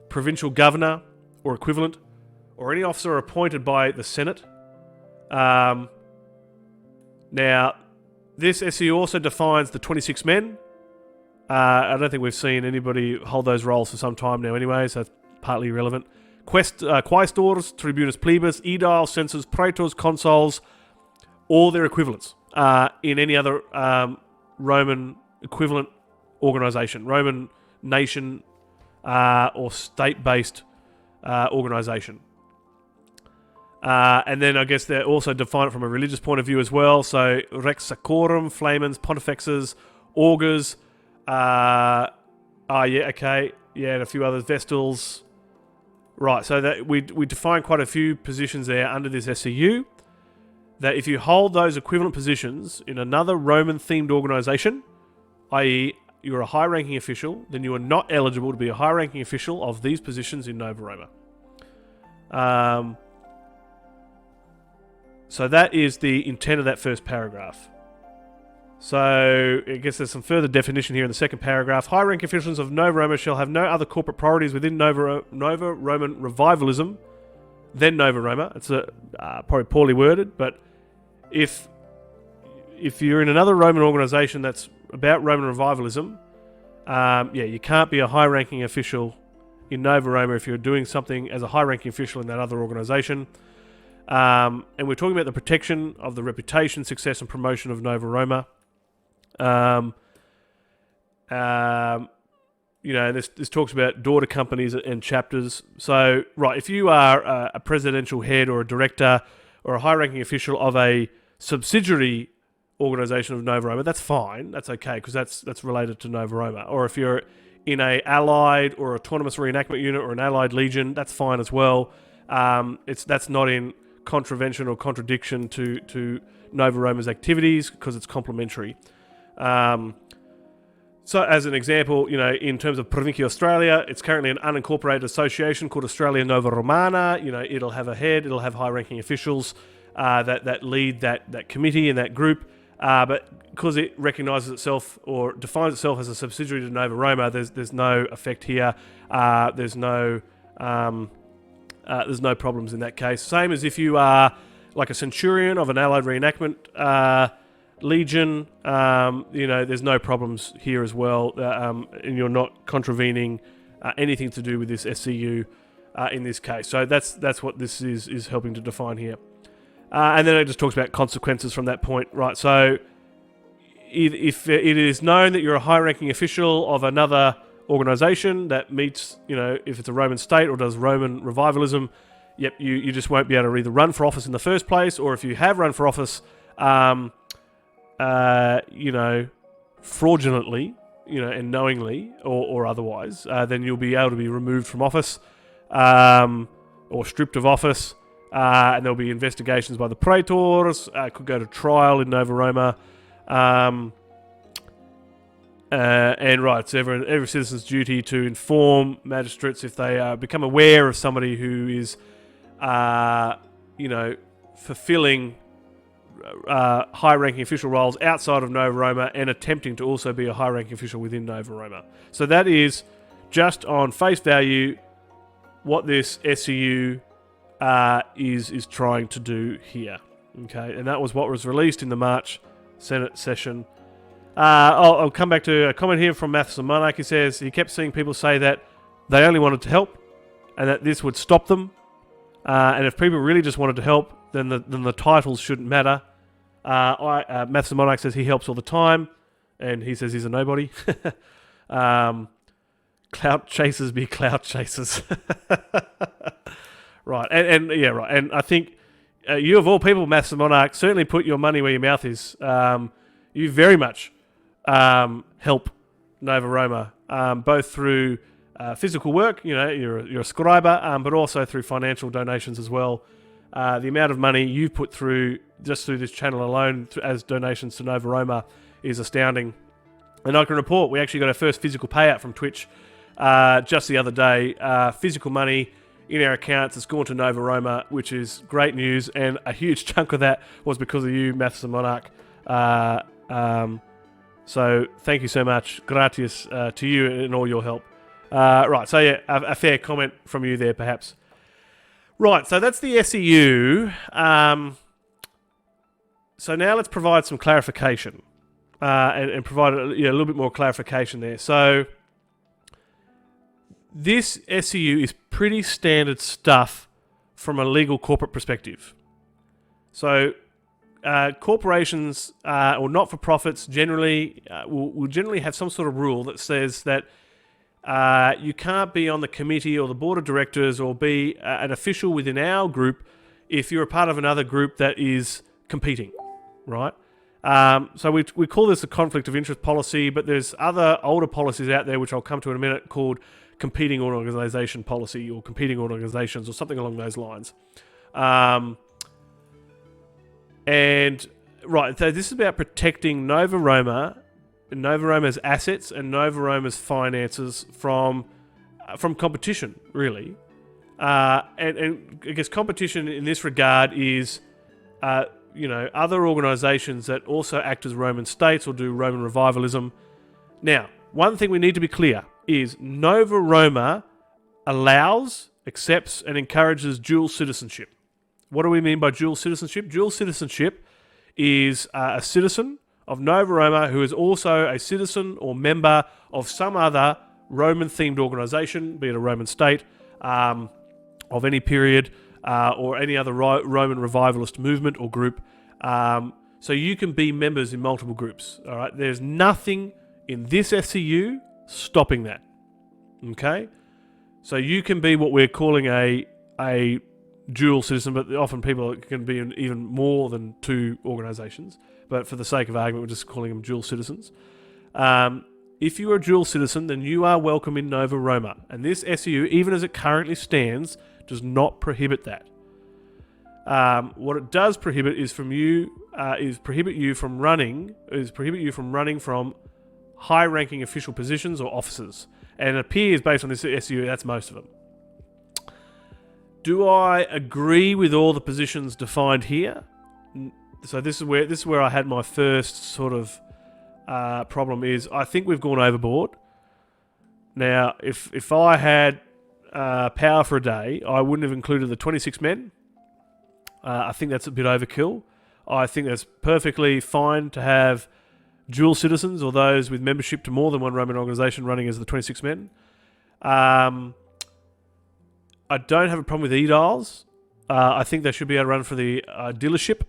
A: provincial governor, or equivalent, or any officer appointed by the Senate. Now, this SCU also defines the 26 men. I don't think we've seen anybody hold those roles for some time now anyway, so that's partly irrelevant. Quaestors, Tribunus Plebis, Aediles, Censors, Praetors, Consuls, or their equivalents in any other Roman equivalent organisation, Roman nation or state-based organisation. And then I guess they also define it from a religious point of view as well. So Rex Sacrorum, Flamens, Pontifexes, Augurs, and a few others, Vestals. Right, so that we define quite a few positions there under this SCU. That if you hold those equivalent positions in another Roman-themed organisation, i.e. you're a high-ranking official, then you are not eligible to be a high-ranking official of these positions in Nova Roma. So that is the intent of that first paragraph. So I guess there's some further definition here in the second paragraph. High-ranking officials of Nova Roma shall have no other corporate priorities within Nova Roman revivalism than Nova Roma. It's probably poorly worded, but if you're in another Roman organisation that's about Roman revivalism, you can't be a high-ranking official in Nova Roma if you're doing something as a high-ranking official in that other organisation. And we're talking about the protection of the reputation, success, and promotion of Nova Roma. This talks about daughter companies and chapters. So, right, if you are a presidential head or a director or a high-ranking official of a subsidiary organisation of Nova Roma, that's fine. That's okay, because that's related to Nova Roma. Or if you're in a allied or autonomous reenactment unit or an allied legion, that's fine as well. That's not in contravention or contradiction to Nova Roma's activities because it's complementary. So as an example, in terms of Provincia Australia, it's currently an unincorporated association called Australia Nova Romana. It'll have a head, it'll have high-ranking officials that lead that committee and that group. But because it recognises itself or defines itself as a subsidiary to Nova Roma, there's no effect here. There's no problems in that case. Same as if you are like a centurion of an allied reenactment legion, there's no problems here as well, and you're not contravening anything to do with this SCU in this case. So that's what this is helping to define here. And then it just talks about consequences from that point, right? So if it is known that you're a high-ranking official of another organisation that meets, if it's a Roman state or does Roman revivalism, you just won't be able to either run for office in the first place, or if you have run for office, fraudulently, and knowingly or otherwise, then you'll be able to be removed from office or stripped of office, and there'll be investigations by the praetors. Could go to trial in Nova Roma. It's every citizen's duty to inform magistrates if they become aware of somebody who is, fulfilling high-ranking official roles outside of Nova Roma and attempting to also be a high-ranking official within Nova Roma. So that is just on face value what this SCU is trying to do here. Okay, and that was what was released in the March Senate session. I'll come back to a comment here from Matheson Monarch. He says he kept seeing people say that they only wanted to help and that this would stop them. And if people really just wanted to help, then the titles shouldn't matter. Matheson Monarch says he helps all the time, and he says he's a nobody. Clout chasers be clout chasers. Right, and I think you of all people, Matheson Monarch, certainly put your money where your mouth is. You very much help Nova Roma, both through physical work, you're a scriber, but also through financial donations as well. The amount of money you've put through just through this channel alone as donations to Nova Roma is astounding. And I can report we actually got our first physical payout from Twitch just the other day. Physical money in our accounts has gone to Nova Roma, which is great news, and a huge chunk of that was because of you, Matheson Monarch. So thank you so much. Gratias to you and all your help. A fair comment from you there, perhaps. Right, so that's the SEU. So now let's provide some clarification and provide a little bit more clarification there. So this SEU is pretty standard stuff from a legal corporate perspective. So corporations or not-for-profits generally will generally have some sort of rule that says that you can't be on the committee or the board of directors or be an official within our group if you're a part of another group that is competing, right? So we call this a conflict of interest policy, but there's other older policies out there, which I'll come to in a minute, called competing organisation policy or competing organisations or something along those lines. And right, so this is about protecting Nova Roma's assets and Nova Roma's finances from competition, really. And I guess competition in this regard is, other organisations that also act as Roman states or do Roman revivalism. Now, one thing we need to be clear is Nova Roma allows, accepts, and encourages dual citizenship. What do we mean by dual citizenship? Dual citizenship is a citizen of Nova Roma who is also a citizen or member of some other Roman-themed organisation, be it a Roman state of any period or any other Roman revivalist movement or group. So you can be members in multiple groups. All right, there's nothing in this SEU stopping that. Okay, so you can be what we're calling a dual citizen, but often people can be in even more than two organisations. But for the sake of argument, we're just calling them dual citizens. If you are a dual citizen, then you are welcome in Nova Roma. And this SEU, even as it currently stands, does not prohibit that. What it does prohibit is prohibit you from running from high-ranking official positions or offices. And it appears, based on this SEU, that's most of them. Do I agree with all the positions defined here? So this is where I had my first sort of problem. Is I think we've gone overboard. Now, if I had power for a day, I wouldn't have included the 26 men. I think that's a bit overkill. I think that's perfectly fine to have dual citizens or those with membership to more than one Roman organisation running as the 26 men. I don't have a problem with ediles. I think they should be able to run for the dealership.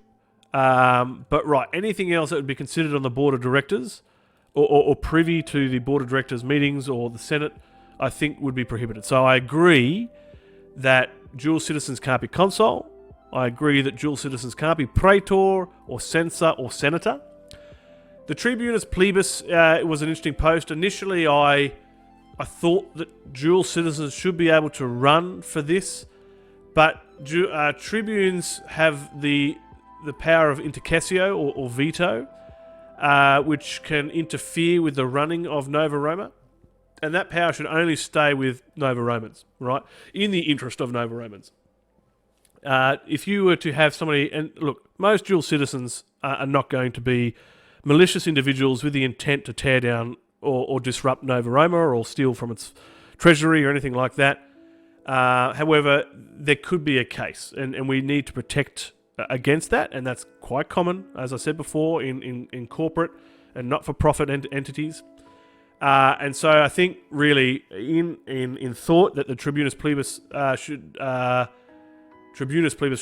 A: But right, anything else that would be considered on the board of directors or privy to the board of directors meetings or the Senate, I think would be prohibited. So I agree that dual citizens can't be consul. I agree that dual citizens can't be praetor or censor or senator. The Tribunus Plebis was an interesting post. Initially, I thought that dual citizens should be able to run for this, but tribunes have the power of intercessio or veto, which can interfere with the running of Nova Roma. And that power should only stay with Nova Romans, right? In the interest of Nova Romans. If you were to have somebody, and look, most dual citizens are not going to be malicious individuals with the intent to tear down or disrupt Nova Roma or steal from its treasury or anything like that. However, there could be a case, and we need to protect against that, and that's quite common, as I said before, in corporate and not-for-profit entities. And so I think really in thought that the Tribunus Plebis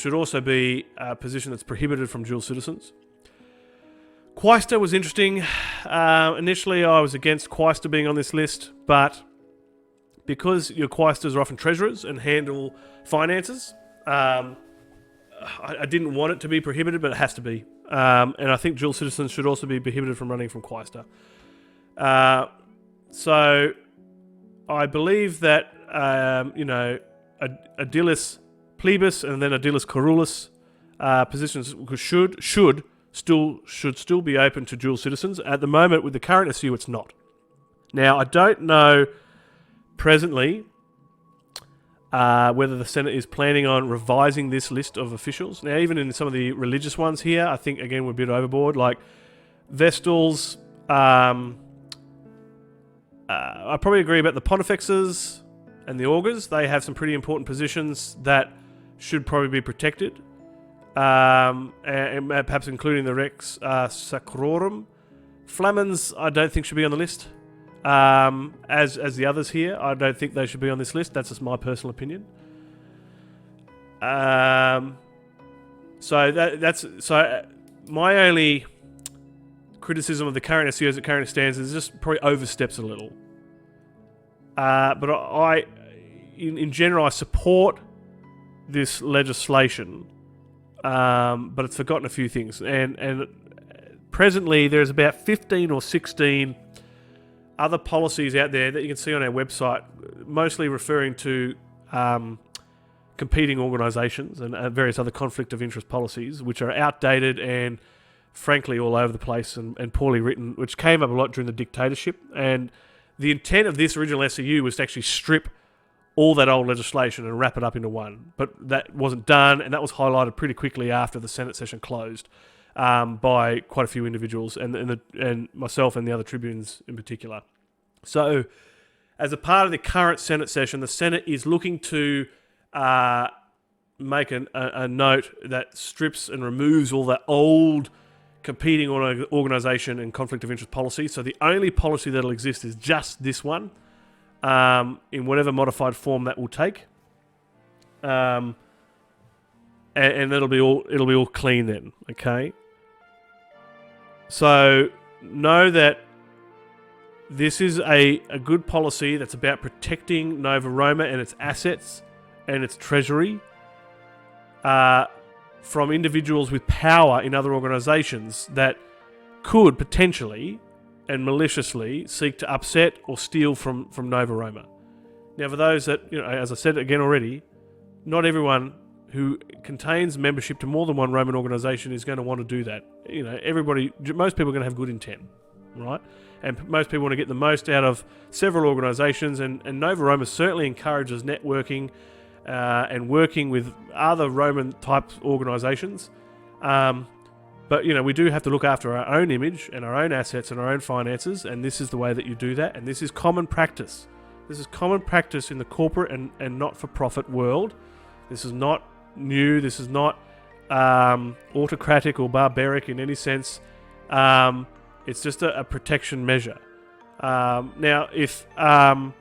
A: should also be a position that's prohibited from dual citizens. Quaestor was interesting. Initially I was against Quaestor being on this list, but because your Quaestors are often treasurers and handle finances, I didn't want it to be prohibited, but it has to be. And I think dual citizens should also be prohibited from running from Quaestor. So I believe that a Dillis Plebis and then a Dillis Corulus positions should still be open to dual citizens. At the moment, with the current SU, it's not. Now, I don't know presently whether the Senate is planning on revising this list of officials. Now, even in some of the religious ones here, I think, again, we're a bit overboard. Like Vestals, I probably agree about the Pontifexes and the Augurs. They have some pretty important positions that should probably be protected, and perhaps including the Rex Sacrorum. Flamens, I don't think should be on the list. As the others here, I don't think they should be on this list. That's just my personal opinion. So my only criticism of the current SEU as it currently stands is just probably oversteps a little. But in general, I support this legislation, but it's forgotten a few things. And presently, there's about 15 or 16 other policies out there that you can see on our website, mostly referring to competing organisations and various other conflict of interest policies, which are outdated and frankly all over the place and poorly written, which came up a lot during the dictatorship. And the intent of this original SEU was to actually strip all that old legislation and wrap it up into one. But that wasn't done, and that was highlighted pretty quickly after the Senate session closed by quite a few individuals, and myself and the other tribunes in particular. So, as a part of the current Senate session, the Senate is looking to make a note that strips and removes all that old competing organisation and conflict of interest policy. So the only policy that will exist is just this one, in whatever modified form that will take, and it'll be all clean then. Okay. So know that this is a good policy that's about protecting Nova Roma and its assets and its treasury from individuals with power in other organisations that could potentially and maliciously seek to upset or steal from Nova Roma. Now, for those that, as I said again already, not everyone who contains membership to more than one Roman organisation is going to want to do that. Most people are going to have good intent, right? And most people want to get the most out of several organisations, and Nova Roma certainly encourages networking and working with other Roman-type organisations. But, we do have to look after our own image and our own assets and our own finances, and this is the way that you do that, and this is common practice. This is common practice in the corporate and not-for-profit world. This is not new. This is not autocratic or barbaric in any sense. It's just a protection measure. Now, if a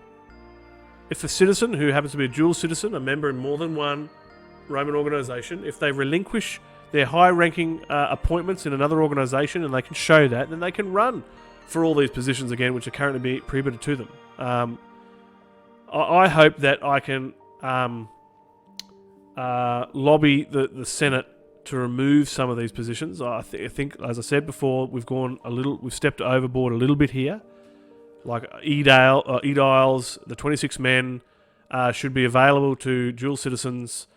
A: citizen who happens to be a dual citizen, a member in more than one Roman organisation, if they relinquish their high-ranking appointments in another organisation and they can show that, then they can run for all these positions again, which are currently prohibited to them. I hope that I can lobby the Senate to remove some of these positions. I think, as I said before, we've stepped overboard a little bit here. Like Ediles, the 26 men should be available to dual citizens.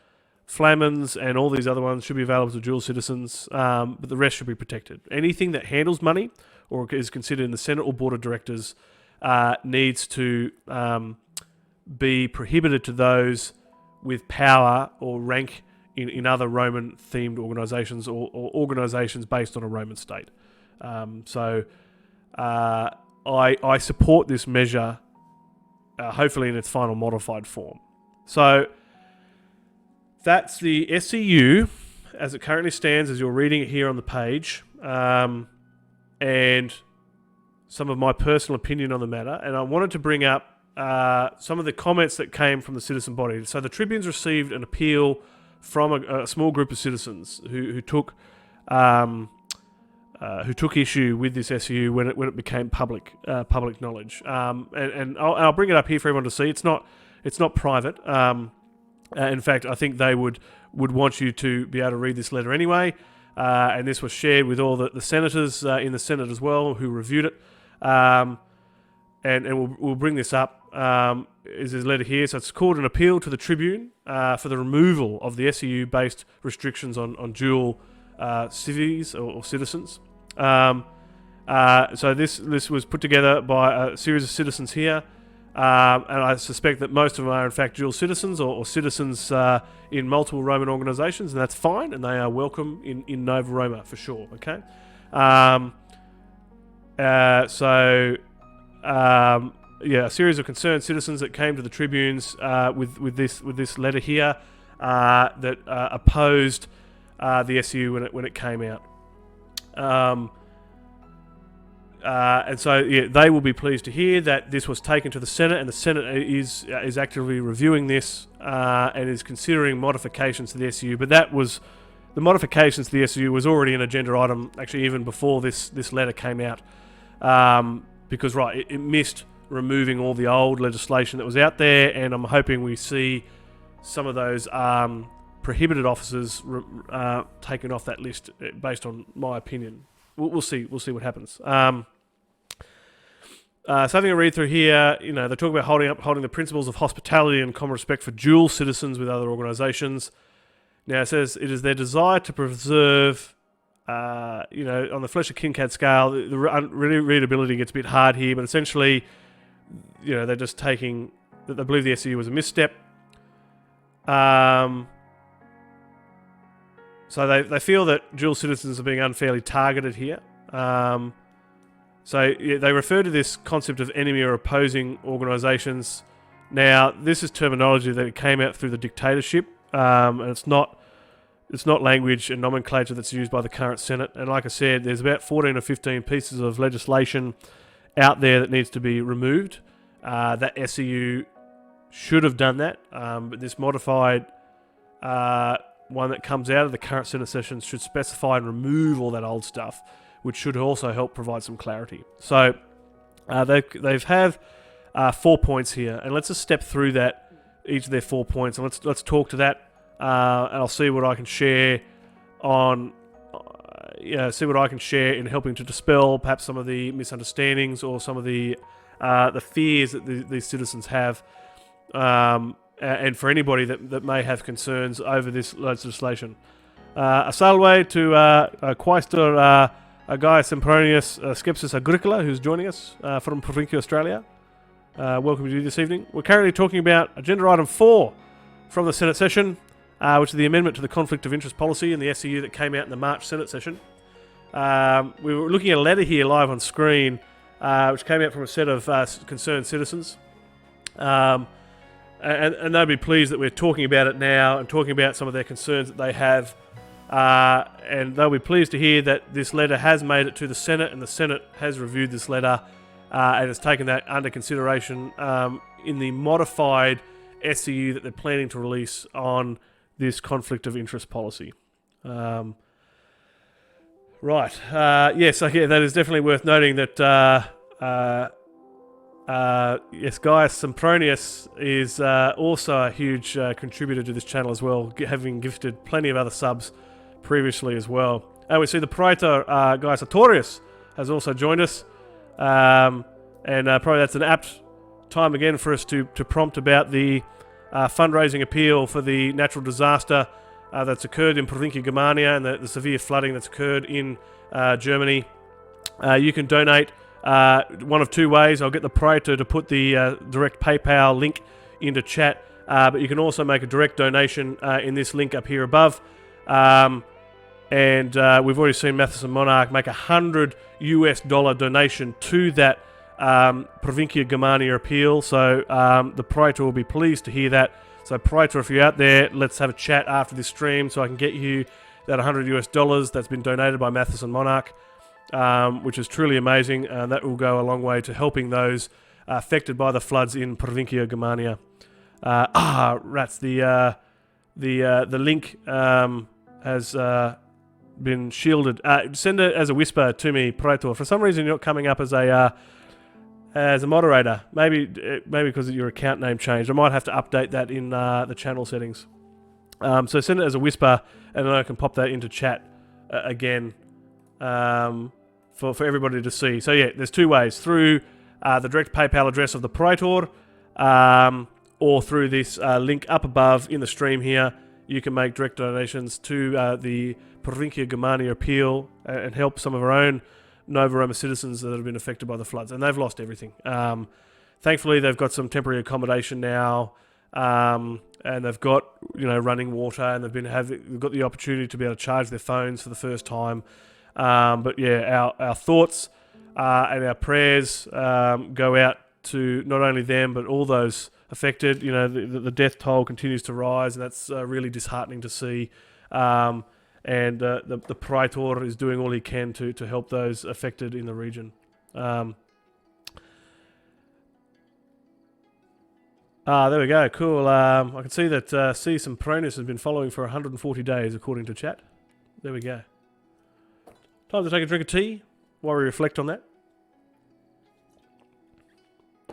A: Flamens and all these other ones should be available to dual citizens, but the rest should be protected. Anything that handles money or is considered in the Senate or Board of Directors needs to be prohibited to those with power or rank in other Roman-themed organisations or organisations based on a Roman state. So I support this measure, hopefully in its final modified form. So that's the SEU as it currently stands, as you're reading it here on the page, and some of my personal opinion on the matter. And I wanted to bring up some of the comments that came from the citizen body. So the Tribunes received an appeal from a small group of citizens who took issue with this SEU when it became public knowledge. And I'll bring it up here for everyone to see. It's not private. In fact, I think they would want you to be able to read this letter anyway. And this was shared with all the senators in the Senate as well who reviewed it. And we'll bring this up. Is this letter here? So it's called an appeal to the Tribune for the removal of the SEU-based restrictions on dual civies or citizens. So this was put together by a series of citizens here, and I suspect that most of them are in fact dual citizens or citizens in multiple Roman organisations, and that's fine, and they are welcome in Nova Roma for sure. Okay, a series of concerned citizens that came to the Tribunes with this letter here. that opposed the SU when it came out. And so they will be pleased to hear that this was taken to the Senate, and the Senate is actively reviewing this and is considering modifications to the SU. But the modifications to the SU was already an agenda item, actually even before this letter came out, because it missed removing all the old legislation that was out there, and I'm hoping we see some of those prohibited officers taken off that list, based on my opinion. We'll see what happens. Something to read through here, they talk about holding the principles of hospitality and common respect for dual citizens with other organisations. Now it says it is their desire to preserve, on the Fletcher Kincaid scale, the readability gets a bit hard here, but essentially, they're just taking that they believe the SU was a misstep. So they feel that dual citizens are being unfairly targeted here. So they refer to this concept of enemy or opposing organisations. Now, this is terminology that came out through the dictatorship, and it's not language and nomenclature that's used by the current Senate. And like I said, there's about 14 or 15 pieces of legislation out there that needs to be removed. That SEU should have done that, but this modified one that comes out of the current Senate session should specify and remove all that old stuff, which should also help provide some clarity. So they've have 4 points here, and let's just step through that, each of their 4 points, and let's talk to that, and I'll see what I can share on, see what I can share in helping to dispel perhaps some of the misunderstandings or some of the fears that these citizens have, and for anybody that may have concerns over this legislation. A salve to Quaestor Gaius Sempronius Skepsis Agricola, who's joining us from Provincia, Australia. Welcome to you this evening. We're currently talking about agenda item 4 from the Senate session, which is the amendment to the conflict of interest policy in the SEU that came out in the March Senate session. We were looking at a letter here live on screen, which came out from a set of concerned citizens. And they'll be pleased that we're talking about it now and talking about some of their concerns that they have. And they'll be pleased to hear that this letter has made it to the Senate, and the Senate has reviewed this letter and has taken that under consideration in the modified SEU that they're planning to release on this conflict of interest policy. That is definitely worth noting that yes, Gaius Sempronius is also a huge contributor to this channel as well, having gifted plenty of other subs previously as well. And we see the Praetor Gaius Artorius has also joined us, and probably that's an apt time again for us to prompt about the fundraising appeal for the natural disaster that's occurred in Provincia Germania and the severe flooding that's occurred in Germany. You can donate one of two ways. I'll get the Praetor to put the direct PayPal link into chat, but you can also make a direct donation in this link up here above. And we've already seen Matheson Monarch make $100 donation to that Provincia Germania appeal. So the Praetor will be pleased to hear that. So Praetor, if you're out there, let's have a chat after this stream so I can get you that $100 that's been donated by Matheson Monarch, which is truly amazing. That will go a long way to helping those affected by the floods in Provincia Germania. Rats! The link has been shielded. Send it as a whisper to me, Praetor. For some reason, you're not coming up as a moderator. Maybe because your account name changed. I might have to update that in the channel settings. So send it as a whisper, and then I can pop that into chat again for everybody to see. So yeah, there's two ways: through the direct PayPal address of the Praetor, or through this link up above in the stream here. You can make direct donations to the Provincia Germania appeal and help some of our own Nova Roma citizens that have been affected by the floods, and they've lost everything. Thankfully, they've got some temporary accommodation now, and they've got running water, and they've got the opportunity to be able to charge their phones for the first time. But yeah, our thoughts and our prayers go out to not only them but all those affected. The death toll continues to rise, and that's really disheartening to see. And the Praetor is doing all he can to help those affected in the region. There we go. Cool. I can see that C. Sempronius has been following for 140 days, according to chat. There we go. Time to take a drink of tea while we reflect on that.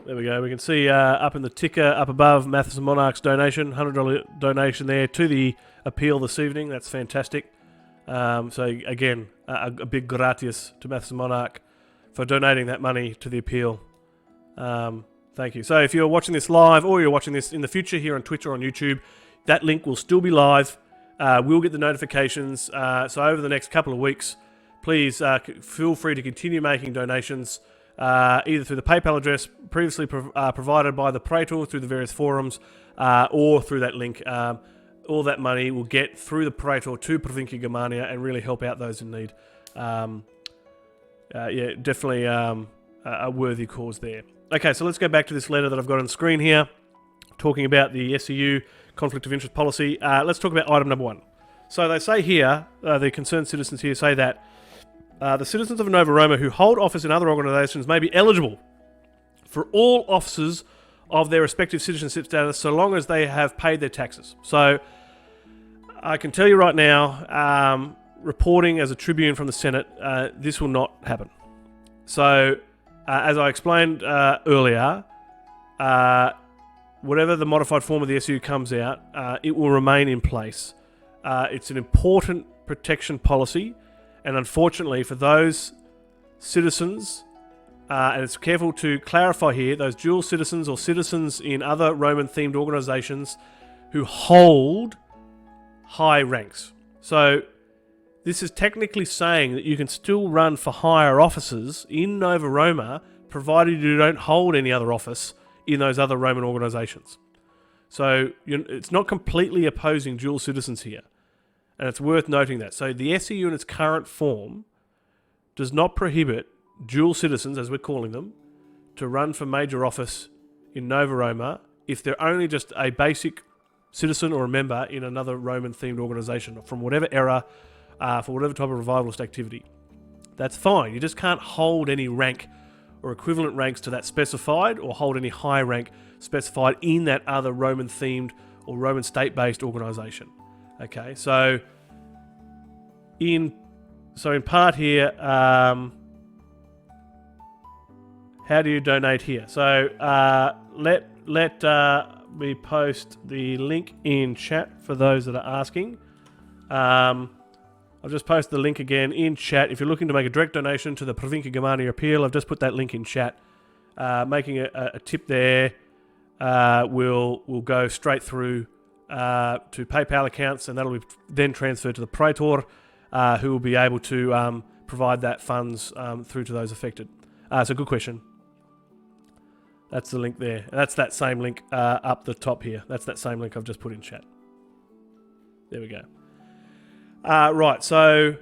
A: There we go. We can see up in the ticker, up above, Matheson Monarch's donation, $100 donation there to the appeal this evening. That's fantastic. So again, a big gratias to Matheson Monarch for donating that money to the appeal. Thank you. So if you're watching this live or you're watching this in the future here on Twitch or on YouTube, that link will still be live. We'll get the notifications. So over the next couple of weeks, please feel free to continue making donations either through the PayPal address previously provided by the Praetor through the various forums or through that link. All that money will get through the Praetor to Provincia Germania and really help out those in need. Definitely a worthy cause there. Okay, so let's go back to this letter that I've got on the screen here, talking about the SEU conflict of interest policy. Let's talk about item number 1. So they say here, the concerned citizens here say that the citizens of Nova Roma who hold office in other organisations may be eligible for all offices of their respective citizenship status so long as they have paid their taxes. So I can tell you right now, reporting as a tribune from the Senate, this will not happen. So as I explained earlier, whatever the modified form of the SU comes out, it will remain in place. It's an important protection policy, and unfortunately for those citizens, and it's careful to clarify here, those dual citizens or citizens in other Roman-themed organisations who hold high ranks. So this is technically saying that you can still run for higher offices in Nova Roma, provided you don't hold any other office in those other Roman organisations. So it's not completely opposing dual citizens here. And it's worth noting that. So the SEU in its current form does not prohibit dual citizens, as we're calling them, to run for major office in Nova Roma if they're only just a basic citizen or a member in another Roman-themed organisation from whatever era, for whatever type of revivalist activity. That's fine. You just can't hold any rank or equivalent ranks to that specified, or hold any high rank specified in that other Roman-themed or Roman state-based organisation. Okay, so in part here, how do you donate here? So let me post the link in chat for those that are asking. I've just posted the link again in chat. If you're looking to make a direct donation to the Provincia Germania appeal, I've just put that link in chat. Making a tip there will go straight through to PayPal accounts, and that'll be then transferred to the Praetor, who will be able to provide that funds through to those affected. So good question. That's the link there. That's that same link up the top here. That's that same link I've just put in chat. There we go. Right, so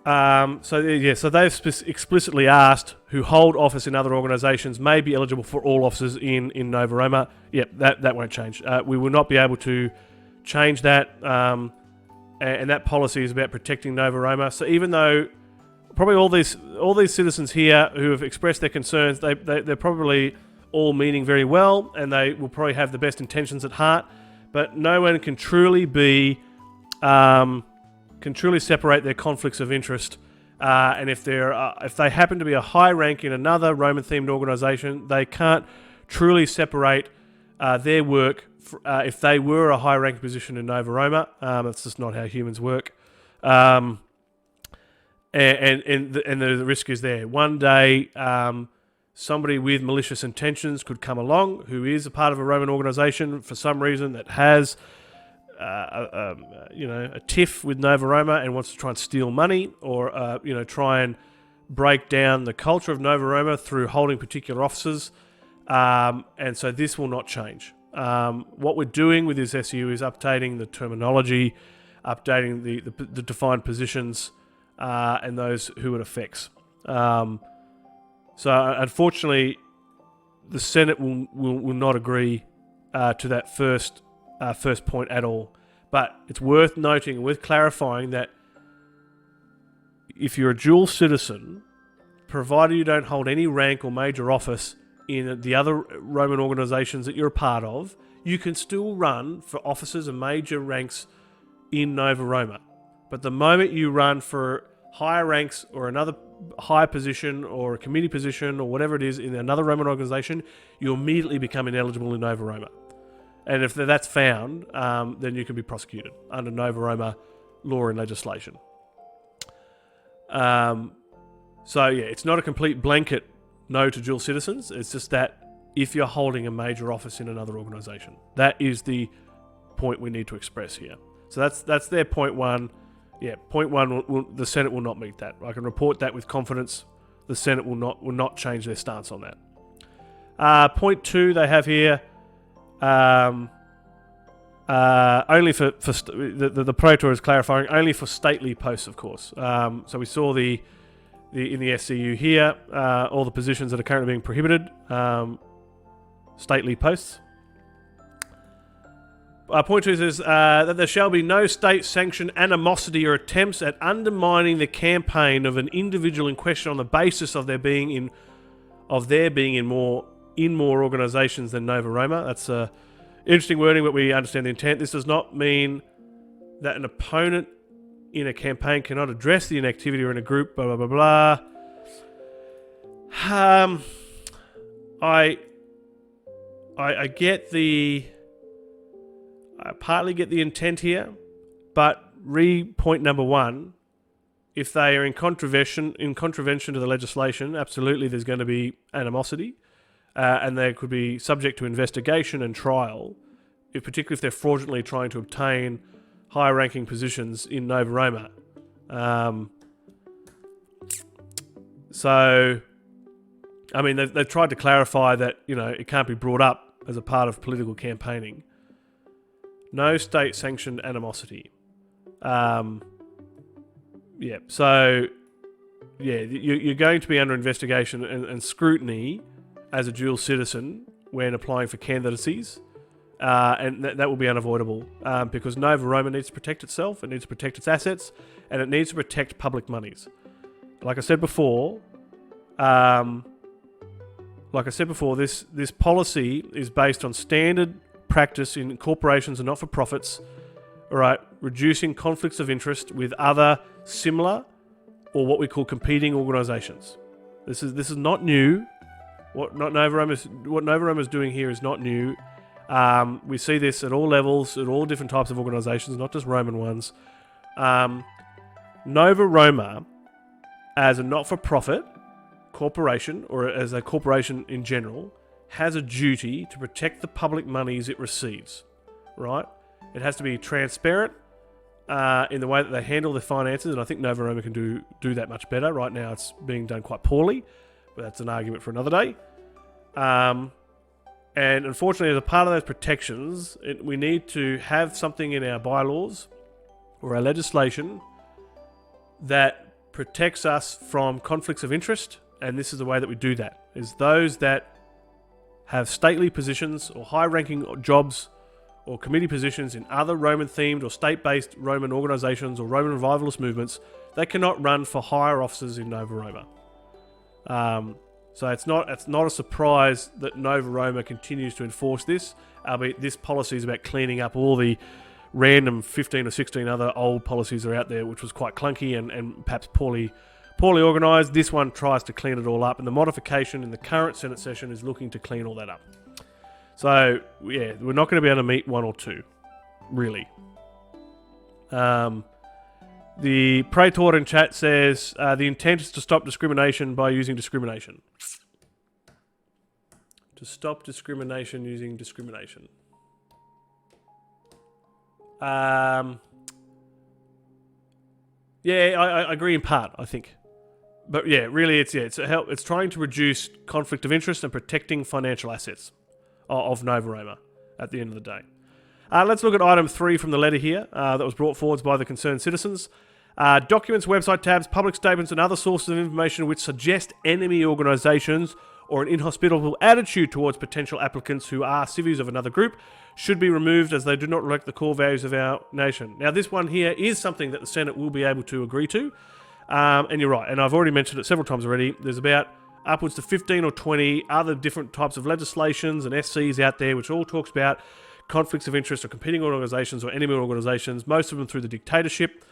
A: they've explicitly asked who hold office in other organisations may be eligible for all offices in Nova Roma. Yep, that won't change. We will not be able to change that, and that policy is about protecting Nova Roma. So even though probably all these citizens here who have expressed their concerns, they're probably all meaning very well, and they will probably have the best intentions at heart, but no one can truly separate their conflicts of interest, and if they happen to be a high rank in another Roman-themed organisation, they can't truly separate their work if they were a high-ranked position in Nova Roma. That's just not how humans work, and the risk is there. One day, somebody with malicious intentions could come along who is a part of a Roman organisation for some reason that has a tiff with Nova Roma and wants to try and steal money, or try and break down the culture of Nova Roma through holding particular offices, and so this will not change. What we're doing with this SU is updating the terminology, updating the defined positions, and those who it affects. So unfortunately, the Senate will not agree to that first point at all. But it's worth noting and worth clarifying that if you're a dual citizen, provided you don't hold any rank or major office in the other Roman organisations that you're a part of, you can still run for offices and major ranks in Nova Roma. But the moment you run for higher ranks or another higher position or a committee position or whatever it is in another Roman organisation, you immediately become ineligible in Nova Roma. And if that's found, then you can be prosecuted under Nova Roma law and legislation. So yeah, it's not a complete blanket no to dual citizens. It's just that if you're holding a major office in another organisation, that is the point we need to express here. So that's their point one. Yeah, point one, the Senate will not meet that. I can report that with confidence. The Senate will not change their stance on that. Point two, they have here, only for the Praetor is clarifying, only for stately posts, of course. So we saw in the SCU here, all the positions that are currently being prohibited, stately posts. Point two says that there shall be no state-sanctioned animosity or attempts at undermining the campaign of an individual in question on the basis of their being in more organisations than Nova Roma. That's interesting wording, but we understand the intent. This does not mean that an opponent in a campaign cannot address the inactivity or in a group. Blah blah blah blah. I get the. I partly get the intent here, but point number one, if they are in contravention to the legislation, absolutely there's going to be animosity, and they could be subject to investigation and trial, particularly if they're fraudulently trying to obtain high-ranking positions in Nova Roma. So, I mean, they've tried to clarify that, it can't be brought up as a part of political campaigning. No state-sanctioned animosity. You're going to be under investigation and scrutiny as a dual citizen when applying for candidacies, and that will be unavoidable because Nova Roma needs to protect itself, it needs to protect its assets, and it needs to protect public monies. Like I said before, this policy is based on standard practice in corporations and not-for-profits, all right, reducing conflicts of interest with other similar or what we call competing organisations. This is not new. What Nova Roma is doing here is not new. We see this at all levels, at all different types of organisations, not just Roman ones. Nova Roma, as a not-for-profit corporation, or as a corporation in general, has a duty to protect the public monies it receives, right? It has to be transparent in the way that they handle their finances, and I think Nova Roma can do that much better. Right now it's being done quite poorly, but that's an argument for another day. And unfortunately, as a part of those protections, we need to have something in our bylaws or our legislation that protects us from conflicts of interest, and this is the way that we do that, is those that have stately positions or high-ranking jobs or committee positions in other Roman-themed or state-based Roman organisations or Roman revivalist movements, they cannot run for higher offices in Nova Roma. So it's not a surprise that Nova Roma continues to enforce this, albeit this policy is about cleaning up all the random 15 or 16 other old policies that are out there, which was quite clunky and perhaps poorly organised. This one tries to clean it all up, and the modification in the current Senate session is looking to clean all that up. So, yeah, we're not going to be able to meet one or two, really. The Praetor in chat says, the intent is to stop discrimination by using discrimination. To stop discrimination using discrimination. I agree in part, I think. But yeah, really, it's trying to reduce conflict of interest and protecting financial assets of Nova Roma at the end of the day. Let's look at item 3 from the letter here that was brought forward by the concerned citizens. Documents, website tabs, public statements, and other sources of information which suggest enemy organisations or an inhospitable attitude towards potential applicants who are civvies of another group should be removed as they do not reflect the core values of our nation. Now, this one here is something that the Senate will be able to agree to. And you're right, and I've already mentioned it several times already. There's about upwards to 15 or 20 other different types of legislations and SCs out there which all talks about conflicts of interest or competing organisations or enemy organisations, most of them through the dictatorship.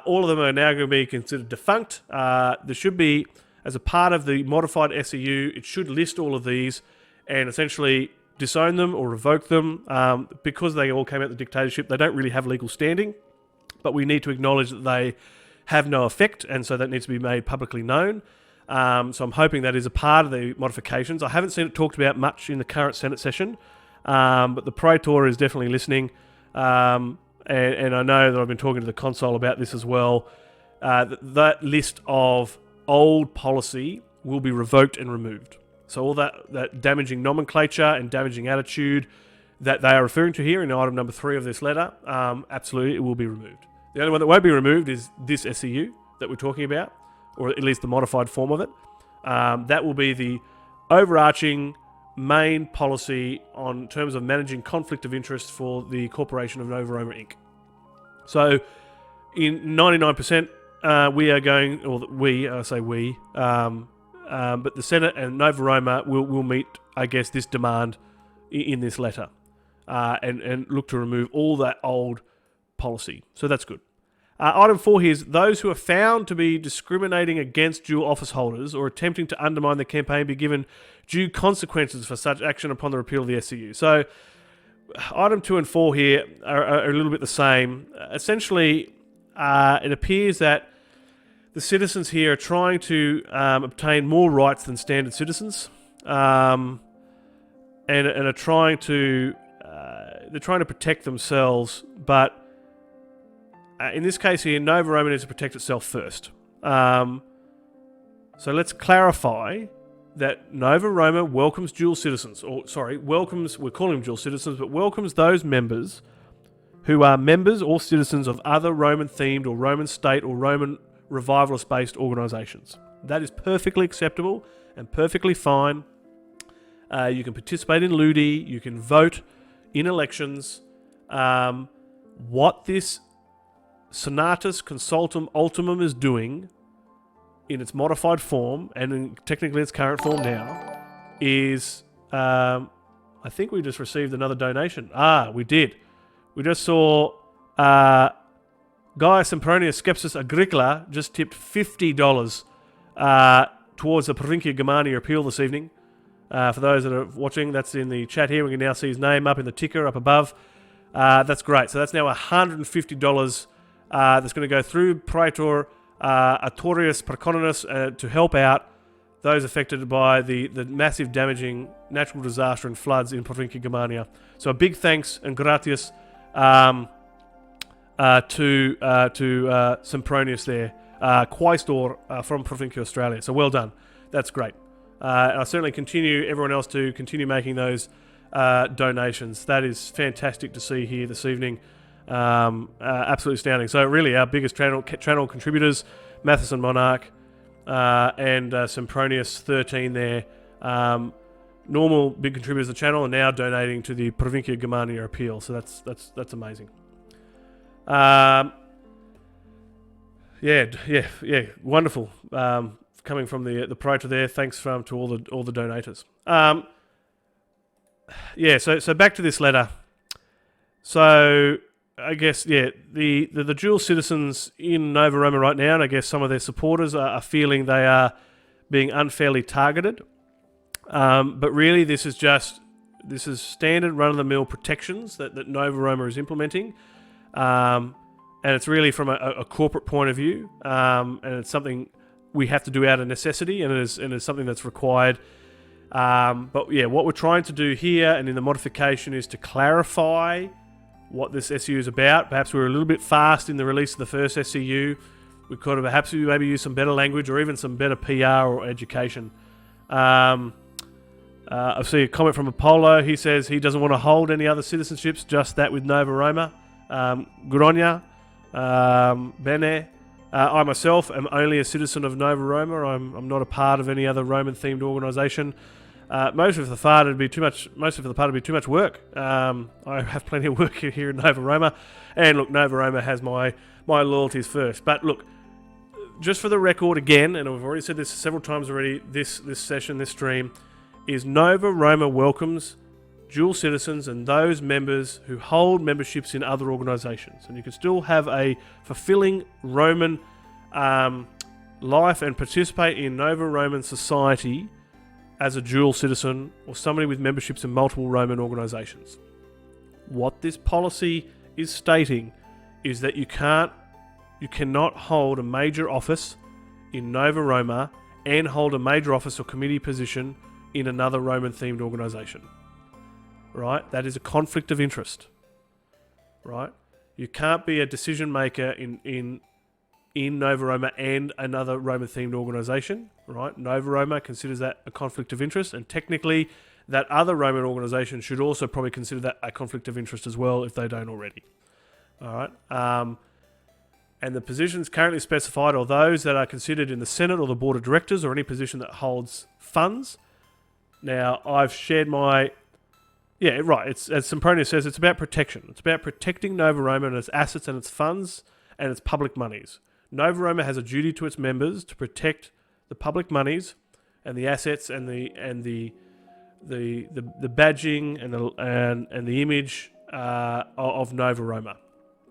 A: All of them are now going to be considered defunct. There should be, as a part of the modified SEU, it should list all of these and essentially disown them or revoke them. Because they all came out of the dictatorship, they don't really have legal standing, but we need to acknowledge that they have no effect, and so that needs to be made publicly known. So I'm hoping that is a part of the modifications. I haven't seen it talked about much in the current Senate session, but the Praetor is definitely listening, and I know that I've been talking to the Consul about this as well. That list of old policy will be revoked and removed. So all that damaging nomenclature and damaging attitude that they are referring to here in item number 3 of this letter, absolutely it will be removed. The only one that won't be removed is this SEU that we're talking about, or at least the modified form of it. That will be the overarching main policy on terms of managing conflict of interest for the Corporation of Nova Roma Inc. So in 99%, we are going, or we, I say we, but the Senate and Nova Roma will meet, I guess, this demand in this letter and look to remove all that old policy. So that's good. Item 4 here is those who are found to be discriminating against dual office holders or attempting to undermine the campaign be given due consequences for such action upon the repeal of the SCU. So item 2 and 4 here are a little bit the same. Essentially, it appears that the citizens here are trying to obtain more rights than standard citizens, and are trying to protect themselves, but in this case here, Nova Roma needs to protect itself first. So let's clarify that Nova Roma welcomes dual citizens, we're calling them dual citizens, but welcomes those members who are members or citizens of other Roman-themed or Roman state or Roman revivalist-based organisations. That is perfectly acceptable and perfectly fine. You can participate in Ludi, you can vote in elections. What this Senatus Consultum Ultimum is doing in its modified form and technically its current form now is, I think we just received another donation. We did. We just saw Gaius Sempronius Skepsis Agricola just tipped $50 towards the Provincia Germania appeal this evening. For those that are watching, that's in the chat here. We can now see his name up in the ticker up above. That's great. So that's now $150 that's going to go through Praetor Artorius Perconinus to help out those affected by the massive damaging natural disaster and floods in Provincia Germania. So a big thanks and gratias to Sempronius there, Quaestor from Provincia Australia. So well done. That's great. I certainly everyone else to continue making those donations. That is fantastic to see here this evening. Absolutely astounding. So really our biggest channel contributors, Matheson Monarch and Sempronius 13 there. Normal big contributors to the channel are now donating to the Provincia Germania appeal. So that's amazing. Wonderful. Coming from the Praetor there. Thanks to all the donators. So back to this letter. So I guess the dual citizens in Nova Roma right now, and I guess some of their supporters are feeling they are being unfairly targeted. But really, this is standard run-of-the-mill protections that Nova Roma is implementing, and it's really from a corporate point of view, and it's something we have to do out of necessity, and it is something that's required. But what we're trying to do here and in the modification is to clarify what this SEU is about. Perhaps we were a little bit fast in the release of the first SEU. We could have perhaps maybe use some better language or even some better PR or education. I see a comment from Apollo. He says he doesn't want to hold any other citizenships, just that with Nova Roma. Good on ya. Bene. I myself am only a citizen of Nova Roma. I'm not a part of any other Roman-themed organisation. Most of the part would be too much work. I have plenty of work here in Nova Roma, and look, Nova Roma has my loyalties first. But look, just for the record again, and I've already said this several times already, this session, this stream, is Nova Roma welcomes dual citizens and those members who hold memberships in other organisations, and you can still have a fulfilling Roman life and participate in Nova Roman society as a dual citizen or somebody with memberships in multiple Roman organisations. What this policy is stating is that you cannot hold a major office in Nova Roma and hold a major office or committee position in another Roman-themed organisation. Right? That is a conflict of interest. Right? You can't be a decision maker in Nova Roma and another Roman-themed organisation. Right? Nova Roma considers that a conflict of interest, and technically that other Roman organisation should also probably consider that a conflict of interest as well if they don't already. All right? And the positions currently specified are those that are considered in the Senate or the Board of Directors or any position that holds funds. Now, I've shared my... Yeah, right. It's, as Sempronius says, it's about protection. It's about protecting Nova Roma and its assets and its funds and its public monies. Nova Roma has a duty to its members to protect the public monies and the assets and the badging and the image of Nova Roma.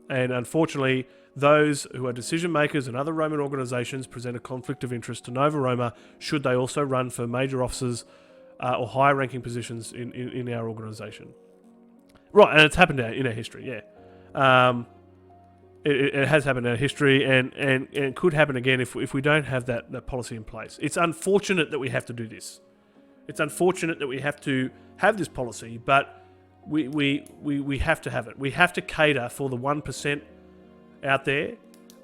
A: And unfortunately, those who are decision makers in other Roman organisations present a conflict of interest to Nova Roma should they also run for major offices or higher ranking positions in our organisation. Right, and it's happened in our history, yeah. It has happened in our history, and it could happen again if we don't have that policy in place. It's unfortunate that we have to do this. It's unfortunate that we have to have this policy, but we have to have it. We have to cater for the 1% out there.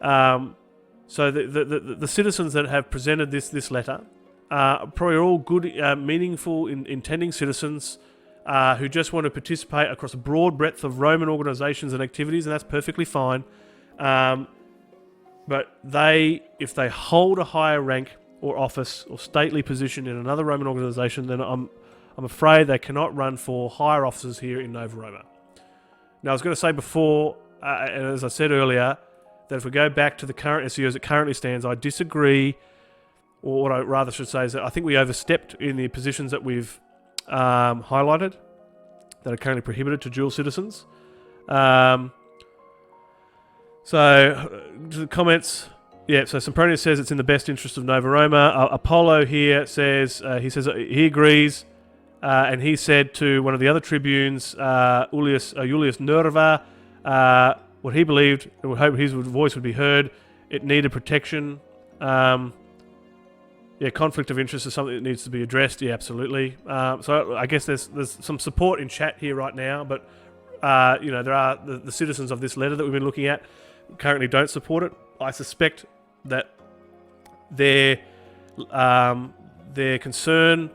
A: So the citizens that have presented this letter probably are all good, meaningful, intending citizens who just want to participate across a broad breadth of Roman organisations and activities, and that's perfectly fine. But if they hold a higher rank or office or stately position in another Roman organisation, then I'm afraid they cannot run for higher offices here in Nova Roma. Now, I was going to say before, and as I said earlier, that if we go back to the current SEO as it currently stands, I disagree. Or what I rather should say is that I think we overstepped in the positions that we've highlighted that are currently prohibited to dual citizens. So, to the comments, yeah, so Sempronius says it's in the best interest of Nova Roma. Apollo here says, he agrees, and he said to one of the other tribunes, Julius Nerva, what he believed, and would hope his voice would be heard, it needed protection. Yeah, conflict of interest is something that needs to be addressed. Yeah, absolutely. So I guess there's some support in chat here right now, but there are the citizens of this letter that we've been looking at currently don't support it. I suspect that their concern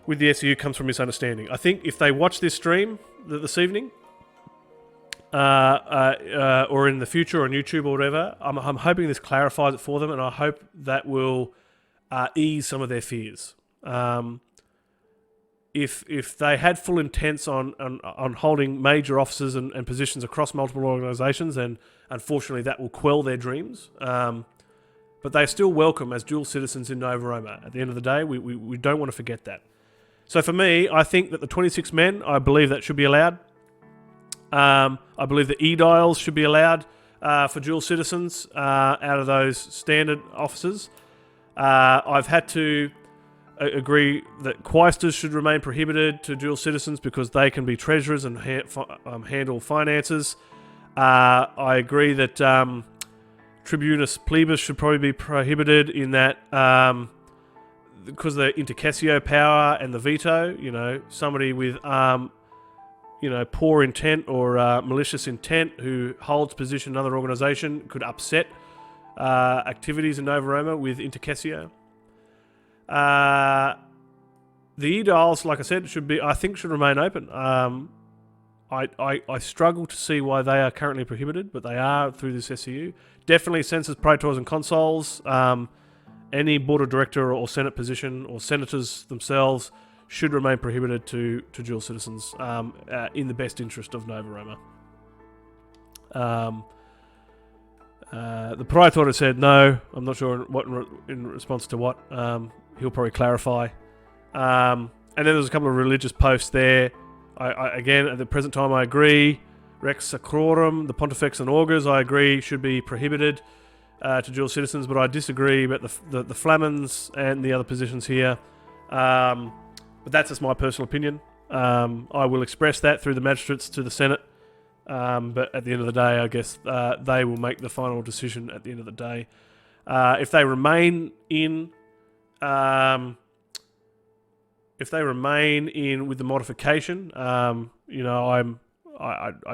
A: with the SEU comes from misunderstanding. I think if they watch this stream this evening, or in the future on YouTube or whatever, I'm hoping this clarifies it for them, and I hope that will ease some of their fears. If they had full intents on holding major offices and positions across multiple organisations, then unfortunately that will quell their dreams. But they are still welcome as dual citizens in Nova Roma. At the end of the day, we don't want to forget that. So for me, I think that the 26 men, I believe that should be allowed. I believe the ediles should be allowed for dual citizens out of those standard offices. I've had to agree that quaestors should remain prohibited to dual citizens because they can be treasurers and handle finances. I agree that Tribunus Plebis should probably be prohibited in that because of the intercessio power and the veto. Somebody with poor intent or malicious intent who holds position in another organisation could upset activities in Nova Roma with intercessio. The ediles, like I said, should remain open. I struggle to see why they are currently prohibited, but they are through this SCU. Definitely censors, praetors, and consuls. Any board of director or senate position or senators themselves should remain prohibited to dual citizens in the best interest of Nova Roma. The praetor has said no. I'm not sure in response to what. He'll probably clarify. And then there's a couple of religious posts there. I again, at the present time, I agree. Rex Sacrorum, the Pontifex and Augurs, I agree, should be prohibited to dual citizens, but I disagree about the Flamens and the other positions here. But that's just my personal opinion. I will express that through the magistrates to the Senate. But at the end of the day, I guess they will make the final decision at the end of the day. If they remain in with the modification, I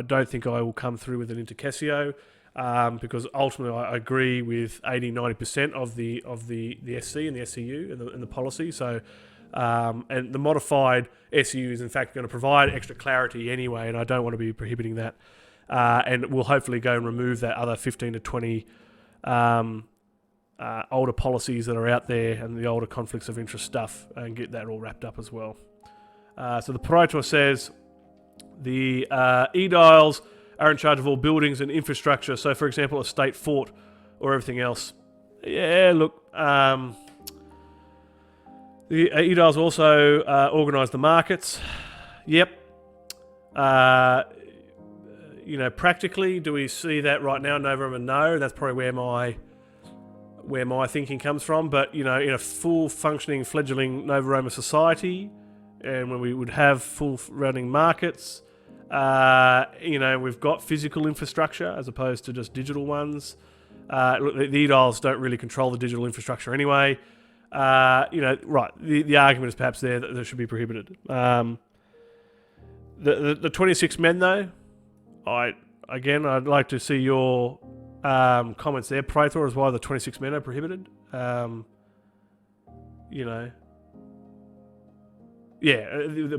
A: don't think I will come through with an intercessio, because ultimately I agree with 80-90% of the SC and the SCU and the policy. So, and the modified SCU is in fact going to provide extra clarity anyway, and I don't want to be prohibiting that. And we'll hopefully go and remove that other 15 to 20 older policies that are out there and the older conflicts of interest stuff, and get that all wrapped up as well. So the praetor says the aediles are in charge of all buildings and infrastructure. So, for example, a state fort or everything else. Yeah, look, the aediles also organise the markets. Yep. Practically, do we see that right now? Nova Roma, no. That's probably where my thinking comes from. But, in a full functioning, fledgling Nova Roma society, and when we would have full running markets, we've got physical infrastructure as opposed to just digital ones. Look, the aediles don't really control the digital infrastructure anyway. Right. The argument is perhaps there that they should be prohibited. The 26 men, though, I'd like to see your comments there. Praetor is why the 26 men are prohibited. The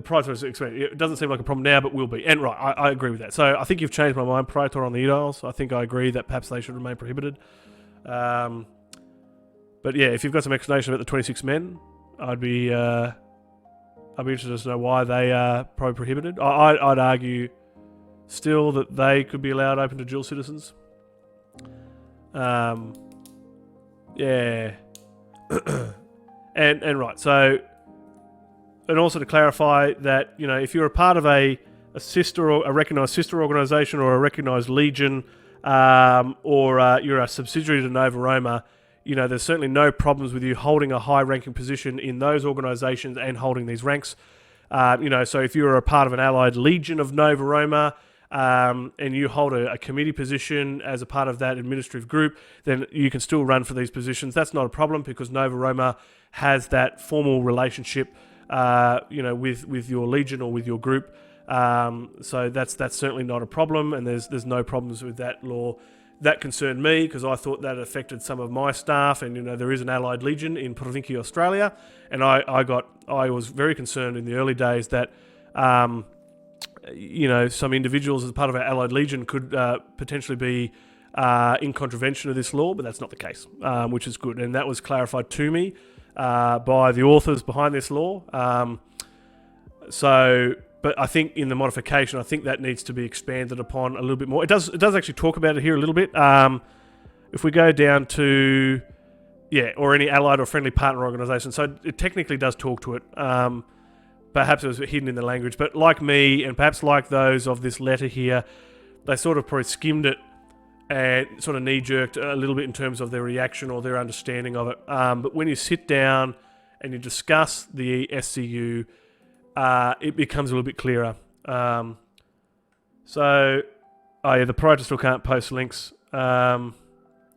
A: Praetor is expected. It doesn't seem like a problem now, but will be. And right, I agree with that. So I think you've changed my mind, Praetor, on the aediles. I think I agree that perhaps they should remain prohibited. But yeah, if you've got some explanation about the 26 men, I'd be interested to know why they are probably prohibited. I'd argue still that they could be allowed open to dual citizens. Yeah. and right, so, and also to clarify that, if you're a part of a sister or a recognised sister organisation or a recognised legion, or you're a subsidiary to Nova Roma, there's certainly no problems with you holding a high-ranking position in those organisations and holding these ranks. So if you're a part of an allied legion of Nova Roma, and you hold a committee position as a part of that administrative group, then you can still run for these positions. That's not a problem because Nova Roma has that formal relationship, with your legion or with your group. So that's certainly not a problem, and there's no problems with that law. That concerned me because I thought that affected some of my staff, and there is an allied legion in Provincia, Australia, and I was very concerned in the early days that some individuals as part of our allied legion could potentially be in contravention of this law, but that's not the case, which is good, and that was clarified to me by the authors behind this law. But I think in the modification, I think that needs to be expanded upon a little bit more. It does actually talk about it here a little bit. If we go down to, or any allied or friendly partner organisation. So it technically does talk to it. Perhaps it was hidden in the language. But like me, and perhaps like those of this letter here, they sort of probably skimmed it and sort of knee-jerked a little bit in terms of their reaction or their understanding of it. But when you sit down and you discuss the SCU, it becomes a little bit clearer. The Praetor still can't post links. I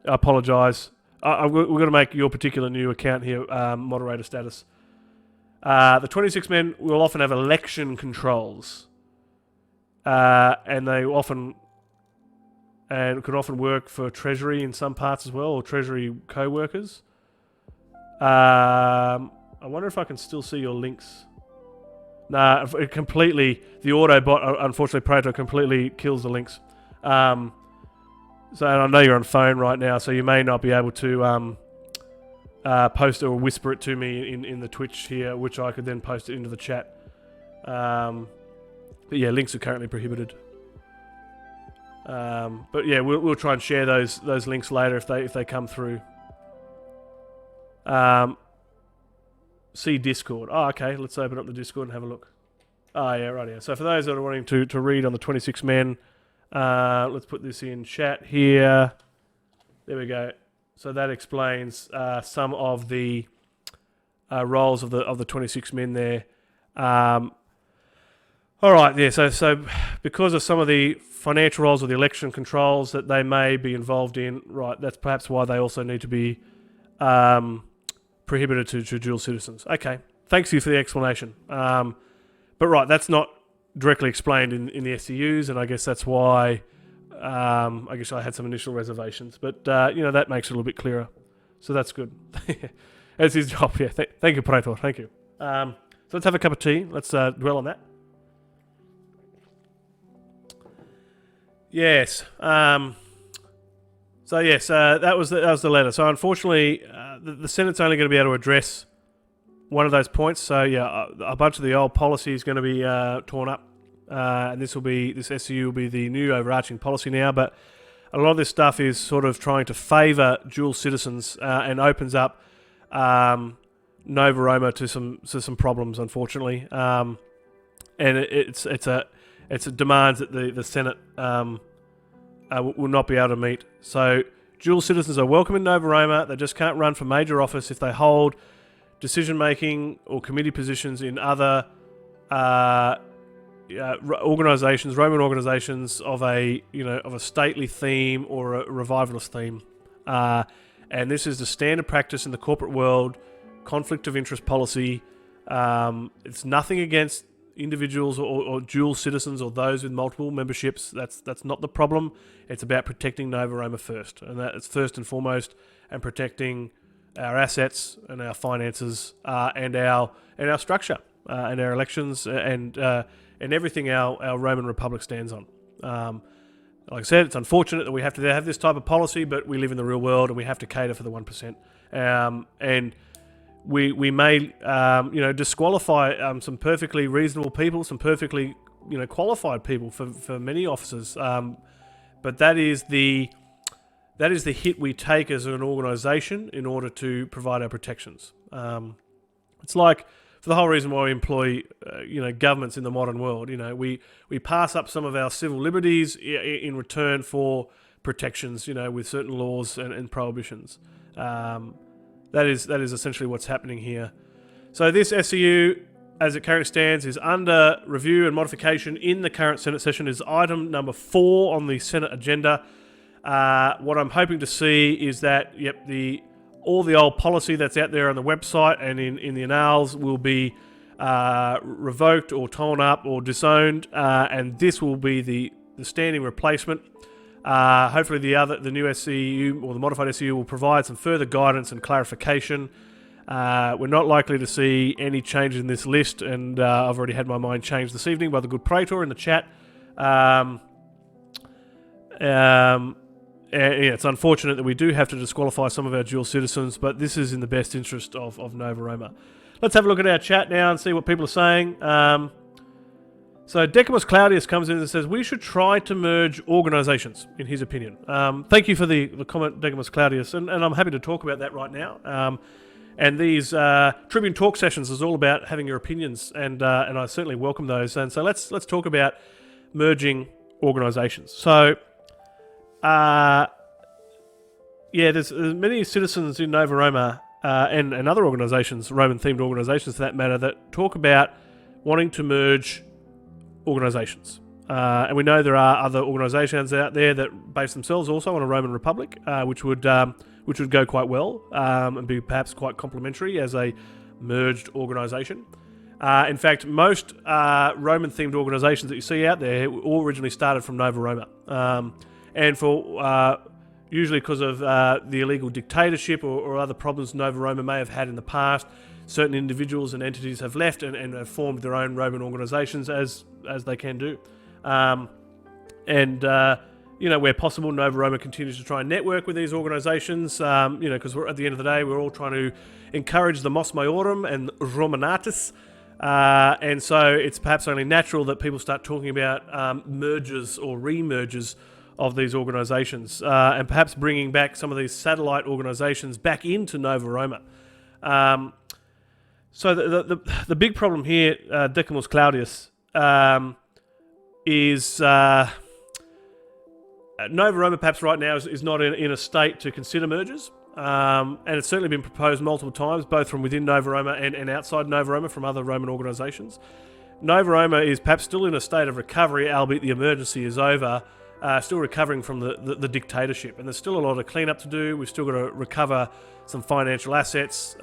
A: apologise. We're going to make your particular new account here moderator status. The 26 men will often have election controls, and they often could often work for Treasury in some parts as well, or Treasury co-workers. I wonder if I can still see your links. Nah, it completely. The Autobot, unfortunately, Proto completely kills the links. So, and I know you're on phone right now, so you may not be able to post it or whisper it to me in the Twitch here, which I could then post it into the chat. But yeah, links are currently prohibited. But yeah, we'll try and share those links later if they come through. See Discord. Oh, okay. Let's open up the Discord and have a look. Oh, yeah, right here. So for those that are wanting to read on the 26 men, let's put this in chat here. There we go. So that explains some of the roles of the 26 men there. All right, yeah. So because of some of the financial roles or the election controls that they may be involved in, right? That's perhaps why they also need to be prohibited to dual citizens. Okay, thanks you for the explanation. But right, that's not directly explained in the SCUs, and I guess that's why I guess I had some initial reservations. But that makes it a little bit clearer, so that's good. That's his job. Yeah, thank you, Praetor. Thank you. So let's have a cup of tea. Let's dwell on that. Yes. So yes, that was the letter. So unfortunately, the Senate's only going to be able to address one of those points. So yeah, a bunch of the old policy is going to be torn up, and this SCU will be the new overarching policy now. But a lot of this stuff is sort of trying to favour dual citizens and opens up Nova Roma to some problems, unfortunately. And it's a demands that the Senate will not be able to meet. So dual citizens are welcome in Nova Roma. They just can't run for major office if they hold decision-making or committee positions in other organisations, Roman organisations of a stately theme or a revivalist theme. And this is the standard practice in the corporate world. Conflict of interest policy. It's nothing against individuals or dual citizens or those with multiple memberships. That's not the problem. It's about protecting Nova Roma first, and that's first and foremost, and protecting our assets and our finances and our structure and our elections and everything our Roman Republic stands on. Like I said, it's unfortunate that we have to have this type of policy, but we live in the real world and we have to cater for the 1%. And we may disqualify some perfectly reasonable people, some perfectly qualified people for many offices. But that is the hit we take as an organisation in order to provide our protections. It's like for the whole reason why we employ governments in the modern world. We pass up some of our civil liberties in return for protections. With certain laws and prohibitions. That is essentially what's happening here. So this SCU, as it currently stands, is under review and modification in the current Senate session. Is item number 4 on the Senate agenda. What I'm hoping to see is that all the old policy that's out there on the website and in the annals will be revoked or torn up or disowned, and this will be the standing replacement. Hopefully the new SCU or the modified SCU will provide some further guidance and clarification. We're not likely to see any changes in this list, and I've already had my mind changed this evening by the good Praetor in the chat. It's unfortunate that we do have to disqualify some of our dual citizens, but this is in the best interest of Nova Roma. Let's have a look at our chat now and see what people are saying. So Decimus Claudius comes in and says, we should try to merge organisations, in his opinion. Thank you for the comment, Decimus Claudius, and I'm happy to talk about that right now. And these Tribune Talk sessions is all about having your opinions, and I certainly welcome those. And so let's talk about merging organisations. So, there's many citizens in Nova Roma and other organisations, Roman-themed organisations for that matter, that talk about wanting to merge organisations. And we know there are other organisations out there that base themselves also on a Roman Republic, which would go quite well and be perhaps quite complementary as a merged organisation. In fact, most Roman-themed organisations that you see out there all originally started from Nova Roma. And for usually because of the illegal dictatorship or other problems Nova Roma may have had in the past. Certain individuals and entities have left and have formed their own Roman organisations as they can do. Where possible, Nova Roma continues to try and network with these organisations, because at the end of the day, we're all trying to encourage the Mos Maiorum and Romanatus. And so it's perhaps only natural that people start talking about mergers or re-mergers of these organisations, and perhaps bringing back some of these satellite organisations back into Nova Roma. So the big problem here, Decimus Claudius, is Nova Roma perhaps right now is not in a state to consider mergers. And it's certainly been proposed multiple times, both from within Nova Roma and outside Nova Roma from other Roman organisations. Nova Roma is perhaps still in a state of recovery, albeit the emergency is over, still recovering from the dictatorship. And there's still a lot of cleanup to do. We've still got to recover some financial assets,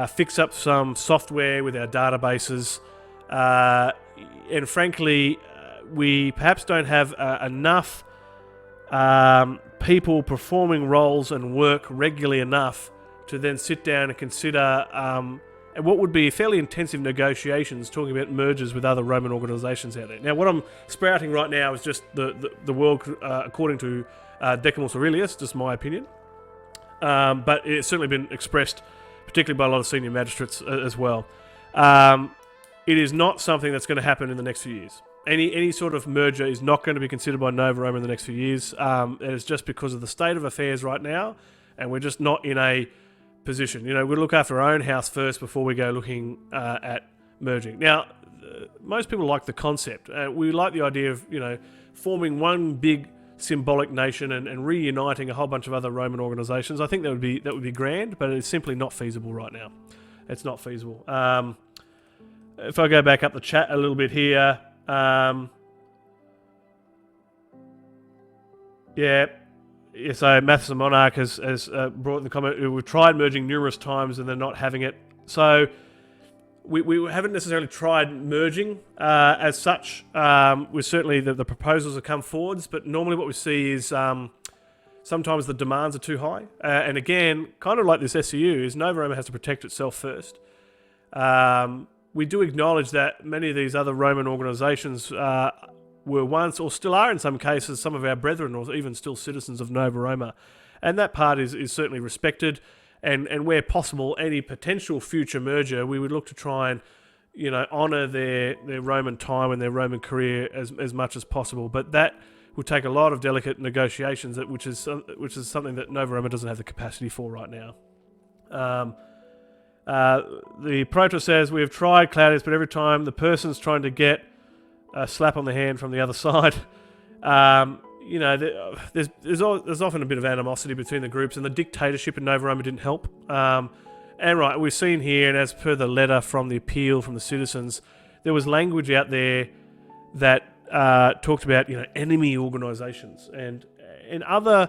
A: fix up some software with our databases, and frankly, we perhaps don't have enough people performing roles and work regularly enough to then sit down and consider what would be fairly intensive negotiations talking about mergers with other Roman organisations out there. Now, what I'm sprouting right now is just the world according to Decimus Aurelius, just my opinion. But it's certainly been expressed, particularly by a lot of senior magistrates as well. It is not something that's going to happen in the next few years. Any sort of merger is not going to be considered by Nova Roma in the next few years. It's just because of the state of affairs right now, and we're just not in a position. We look after our own house first before we go looking at merging. Now, most people like the concept. We like the idea of forming one big symbolic nation and reuniting a whole bunch of other Roman organisations. I think that would be grand, but it's simply not feasible right now. It's not feasible. If I go back up the chat a little bit here. So Mathis and Monarch has brought in the comment, we've tried merging numerous times and they're not having it. So we haven't necessarily tried merging as such. We're certainly, the proposals have come forwards, but normally what we see is sometimes the demands are too high. And again, kind of like this SCU, is Nova Roma has to protect itself first. We do acknowledge that many of these other Roman organisations were once, or still are in some cases, some of our brethren, or even still citizens of Nova Roma. And that part is certainly respected. And where possible, any potential future merger, we would look to try and, honour their Roman time and their Roman career as much as possible. But that would take a lot of delicate negotiations, which is something that Nova Roma doesn't have the capacity for right now. The Proto says, we have tried Claudius, but every time the person's trying to get a slap on the hand from the other side, there's often a bit of animosity between the groups, and the dictatorship in Nova Roma didn't help. And right, we've seen here, and as per the letter from the appeal from the citizens, there was language out there that talked about enemy organisations and other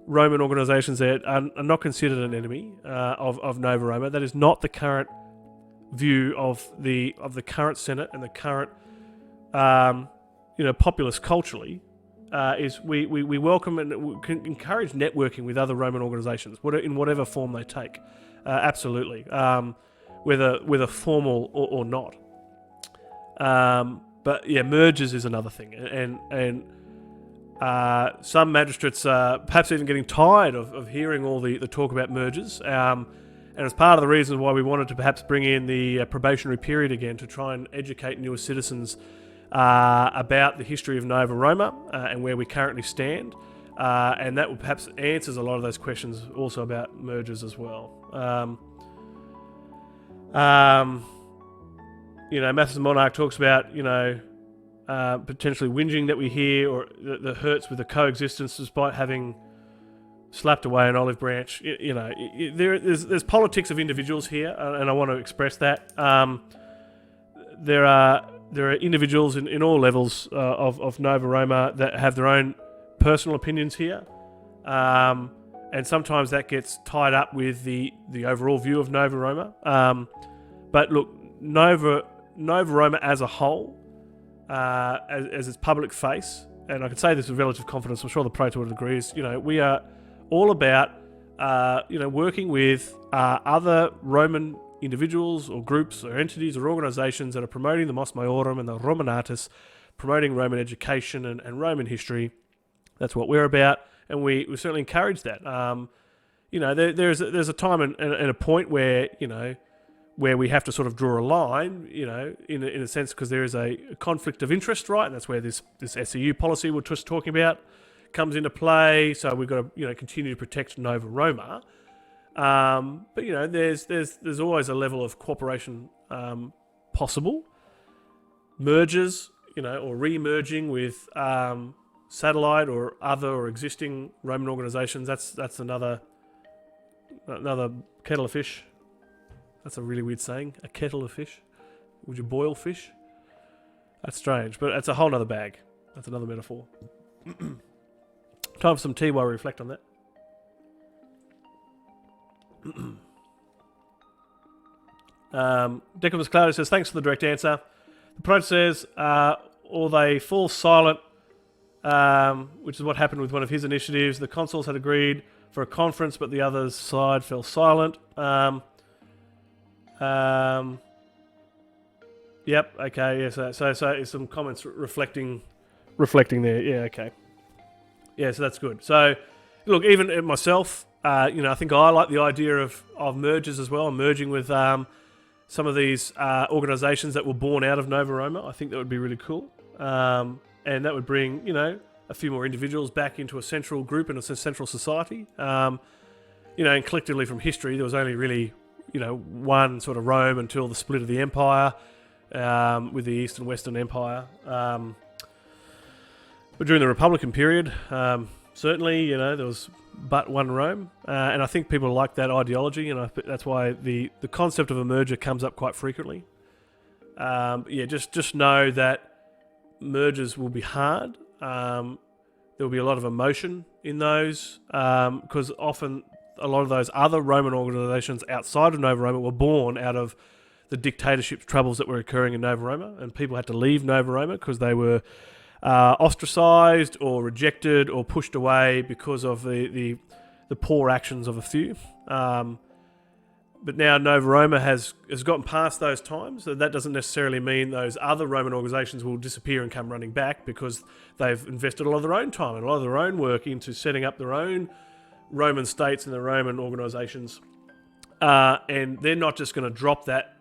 A: Roman organisations that are not considered an enemy of Nova Roma. That is not the current view of the current Senate and the current populace culturally. Is we welcome and we can encourage networking with other Roman organisations, in whatever form they take. Absolutely, whether formal or not. But yeah, mergers is another thing, and some magistrates perhaps even getting tired of hearing all the talk about mergers. And as part of the reason why we wanted to perhaps bring in the probationary period again to try and educate newer citizens about the history of Nova Roma and where we currently stand. And that will perhaps answers a lot of those questions also about mergers as well. Mathis and Monarch talks about, potentially whinging that we hear, or the hurts with the coexistence despite having slapped away an olive branch. There's politics of individuals here, and I want to express that. There are individuals in all levels of Nova Roma that have their own personal opinions here, and sometimes that gets tied up with the overall view of Nova Roma. But look, Nova Roma as a whole, as its public face, and I can say this with relative confidence, I'm sure the Praetor would agree, is, we are all about, working with other Roman individuals or groups or entities or organisations that are promoting the Mos Maiorum and the Romanatus, promoting Roman education and Roman history. That's what we're about, and we certainly encourage that. There's a time and a point where, where we have to sort of draw a line, in a sense, because there is a conflict of interest, right? And that's where this SEU policy we're just talking about comes into play. So we've got to, continue to protect Nova Roma. But there's always a level of cooperation possible. Mergers, or re-merging with satellite or other or existing Roman organisations. That's another kettle of fish. That's a really weird saying. A kettle of fish. Would you boil fish? That's strange, but it's a whole nother bag. That's another metaphor. Time for some tea while we reflect on that. Decimus Claudius says, thanks for the direct answer. The Prote says, or they fall silent, which is what happened with one of his initiatives. The consuls had agreed for a conference, but the other side fell silent. Yep. Okay. Yeah. So some comments reflecting there. Yeah. Okay. Yeah. So that's good. So, look, even myself, I think I like the idea of mergers as well, merging with some of these organisations that were born out of Nova Roma. I think that would be really cool, and that would bring a few more individuals back into a central group and a central society. And collectively from history, there was only really one sort of Rome until the split of the empire, with the East and Western Empire. But during the Republican period, certainly, there was but one Rome, and I think people like that ideology, and that's why the concept of a merger comes up quite frequently. Just know that mergers will be hard. There will be a lot of emotion in those, because often a lot of those other Roman organisations outside of Nova Roma were born out of the dictatorship troubles that were occurring in Nova Roma, and people had to leave Nova Roma because they were ostracised or rejected or pushed away because of the poor actions of a few. But now Nova Roma has gotten past those times, so that doesn't necessarily mean those other Roman organisations will disappear and come running back, because they've invested a lot of their own time and a lot of their own work into setting up their own Roman states and the Roman organisations, and they're not just going to drop that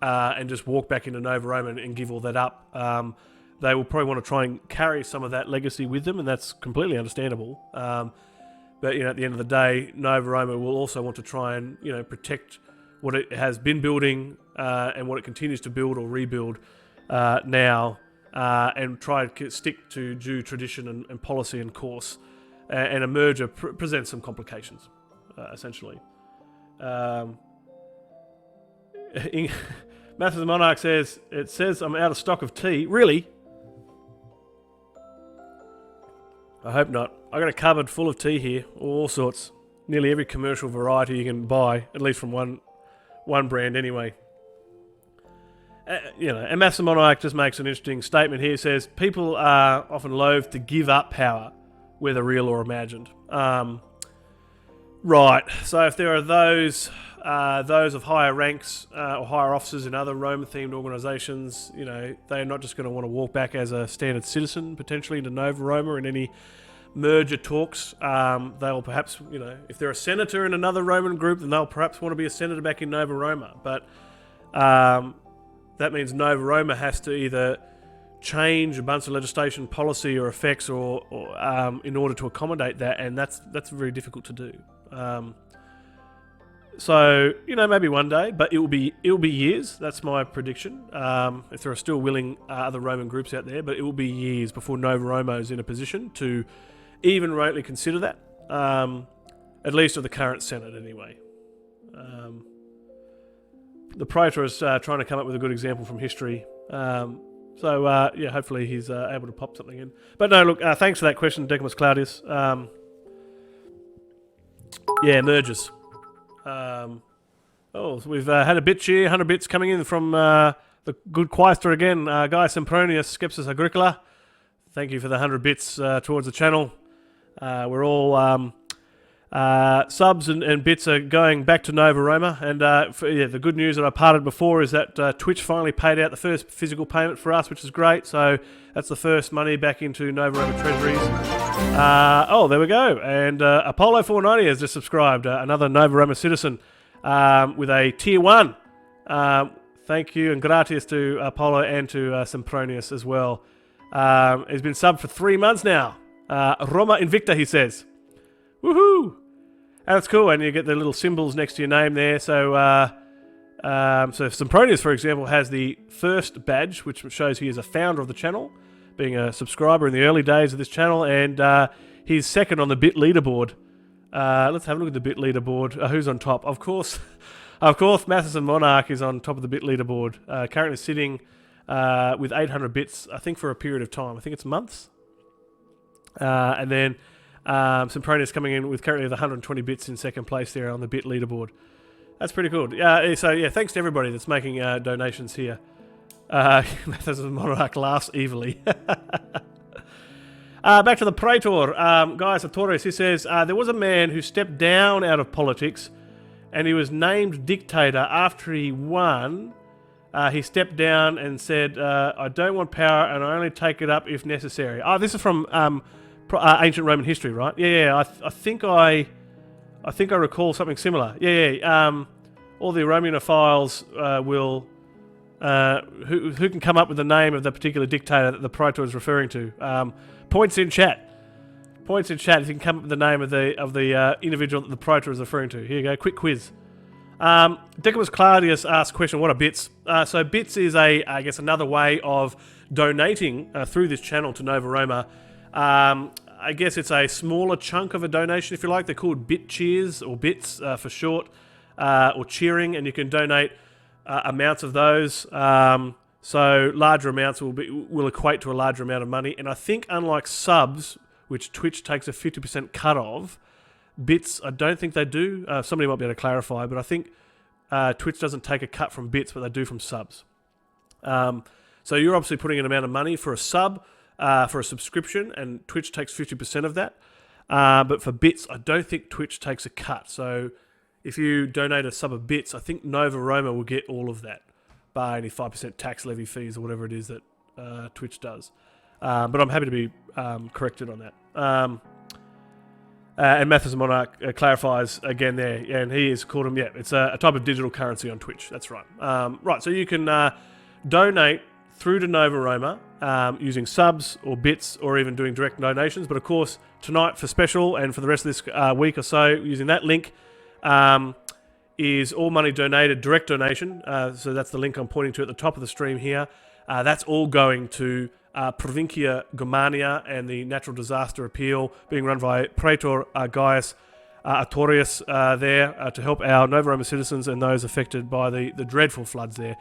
A: and just walk back into Nova Roma and give all that up. They will probably want to try and carry some of that legacy with them, and that's completely understandable. But at the end of the day, Nova Roma will also want to try and protect what it has been building and what it continues to build or rebuild now, and try to stick to due tradition and policy and course. And a merger presents some complications, essentially. Mathis the Monarch says, it says I'm out of stock of tea. Really? I hope not. I got a cupboard full of tea here, all sorts. Nearly every commercial variety you can buy, at least from one brand anyway. And Mathis the Monarch just makes an interesting statement here. He says, people are often loath to give up power, whether real or imagined. Right. So if there are those of higher ranks or higher officers in other Roman-themed organisations, they're not just going to want to walk back as a standard citizen, potentially, into Nova Roma in any merger talks. They'll perhaps, if they're a senator in another Roman group, then they'll perhaps want to be a senator back in Nova Roma. But that means Nova Roma has to either change a bunch of legislation, policy, or effects, or in order to accommodate that, and that's very difficult to do. So maybe one day, but it will be years. That's my prediction. If there are still willing other Roman groups out there, but it will be years before Nova Roma is in a position to even remotely consider that. At least of the current Senate, anyway. The Praetor is trying to come up with a good example from history. So hopefully he's able to pop something in. But no, look, thanks for that question, Decimus Claudius. Mergers. We've had a bit here, 100 bits coming in from the good Quaestor again, Guy Sempronius, Skepsis Agricola. Thank you for the 100 bits towards the channel. We're all subs and bits are going back to Nova Roma. And the good news that I parted before is that Twitch finally paid out the first physical payment for us, which is great. So that's the first money back into Nova Roma treasuries. There we go. And Apollo 490 has just subscribed, another Nova Roma citizen with a tier 1. Thank you and gratias to Apollo and to Sempronius as well. He's been subbed for 3 months now. Roma Invicta, he says. Woohoo! And that's cool, and you get the little symbols next to your name there. So Sempronius, for example, has the first badge, which shows he is a founder of the channel, being a subscriber in the early days of this channel, and he's second on the bit leaderboard. Let's have a look at the bit leaderboard. Who's on top? Of course, Matheson Monarch is on top of the bit leaderboard, currently sitting with 800 bits, I think, for a period of time. I think it's months. And then Sempronius coming in with currently the 120 bits in second place there on the bit leaderboard. That's pretty cool. Thanks to everybody that's making donations here. Matheson Monarch laughs evilly. Back to the Praetor. Gaius Artorius, he says, there was a man who stepped down out of politics and he was named dictator after he won. He stepped down and said, I don't want power and I only take it up if necessary. This is from ancient Roman history, right? Yeah. I think I recall something similar. All the Romanophiles will... who can come up with the name of the particular dictator that the Praetor is referring to? Points in chat. If you can come up with the name of the individual that the Praetor is referring to. Here you go, quick quiz. Decimus Claudius asked a question, what are bits? So bits is I guess another way of donating through this channel to Nova Roma. I guess it's a smaller chunk of a donation, if you like. They're called bit cheers, or bits for short, or cheering, and you can donate amounts of those. So larger amounts will equate to a larger amount of money. And I think unlike subs, which Twitch takes a 50% cut of, bits, I don't think they do. Somebody might be able to clarify, but I think Twitch doesn't take a cut from bits, but they do from subs. So you're obviously putting an amount of money for a sub, for a subscription, and Twitch takes 50% of that. But for bits, I don't think Twitch takes a cut. So if you donate a sub of bits, I think Nova Roma will get all of that, bar any 5% tax levy fees or whatever it is that Twitch does. But I'm happy to be corrected on that. And Matheson Monarch clarifies again there, and he has called him, it's a type of digital currency on Twitch. That's right. So you can donate through to Nova Roma using subs or bits or even doing direct donations. But of course, tonight for special and for the rest of this week or so, using that link, is all money donated, direct donation. So that's the link I'm pointing to at the top of the stream here. That's all going to Provincia Germania and the natural disaster appeal being run by Praetor Gaius Artorius there to help our Nova Roma citizens and those affected by the dreadful floods there.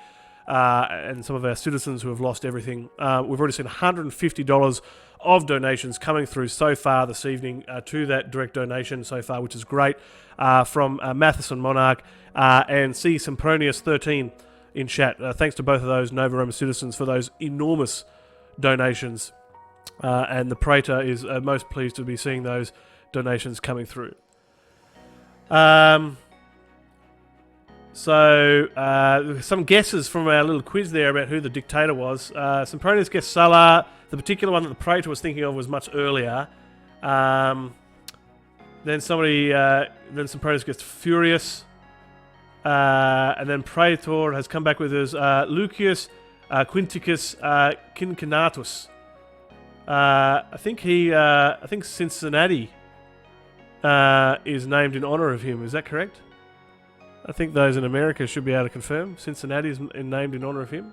A: And some of our citizens who have lost everything. We've already seen $150 of donations coming through so far this evening to that direct donation so far, which is great, from Matheson Monarch and C. Sempronius 13 in chat. Thanks to both of those Nova Roma citizens for those enormous donations. And the Praetor is most pleased to be seeing those donations coming through. So, some guesses from our little quiz there about who the dictator was. Sempronius guessed Sulla. The particular one that the Praetor was thinking of was much earlier. Then Sempronius guessed Furius. And then Praetor has come back with his Lucius Quinticus Cincinnatus. I think Cincinnati is named in honor of him. Is that correct? I think those in America should be able to confirm. Cincinnati is named in honor of him.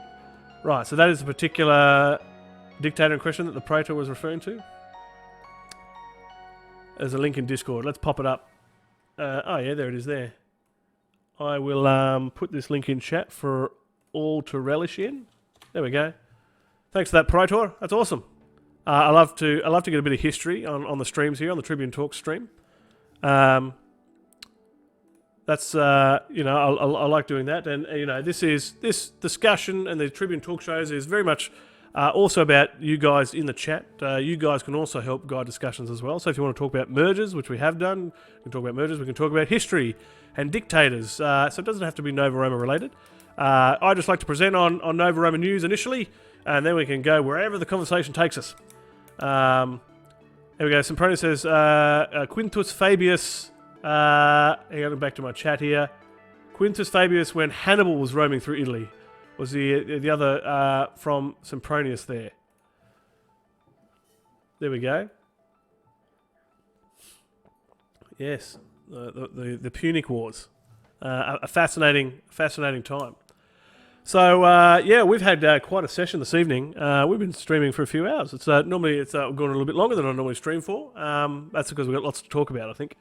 A: Right, so that is the particular dictator in question that the Praetor was referring to. There's a link in Discord. Let's pop it up. There it is there. I will put this link in chat for all to relish in. There we go. Thanks for that, Praetor. That's awesome. I love to get a bit of history on the streams here, on the Tribune Talks stream. That's I like doing that, and this discussion and the Tribune Talk shows is very much Also about you guys in the chat. You guys can also help guide discussions as well. So if you want to talk about mergers, which we have done, we can talk about mergers. We can talk about history and dictators. So it doesn't have to be Nova Roma related. I just like to present on Nova Roma news initially, and then we can go wherever the conversation takes us. Here we go. Sempronius says Quintus Fabius. Hang on, back to my chat here. Quintus Fabius, when Hannibal was roaming through Italy, was the other from Sempronius there. There we go. Yes, the Punic Wars. A fascinating time. So, yeah, we've had quite a session this evening. We've been streaming for a few hours. It's normally it's gone a little bit longer than I normally stream for. That's because we've got lots to talk about, I think.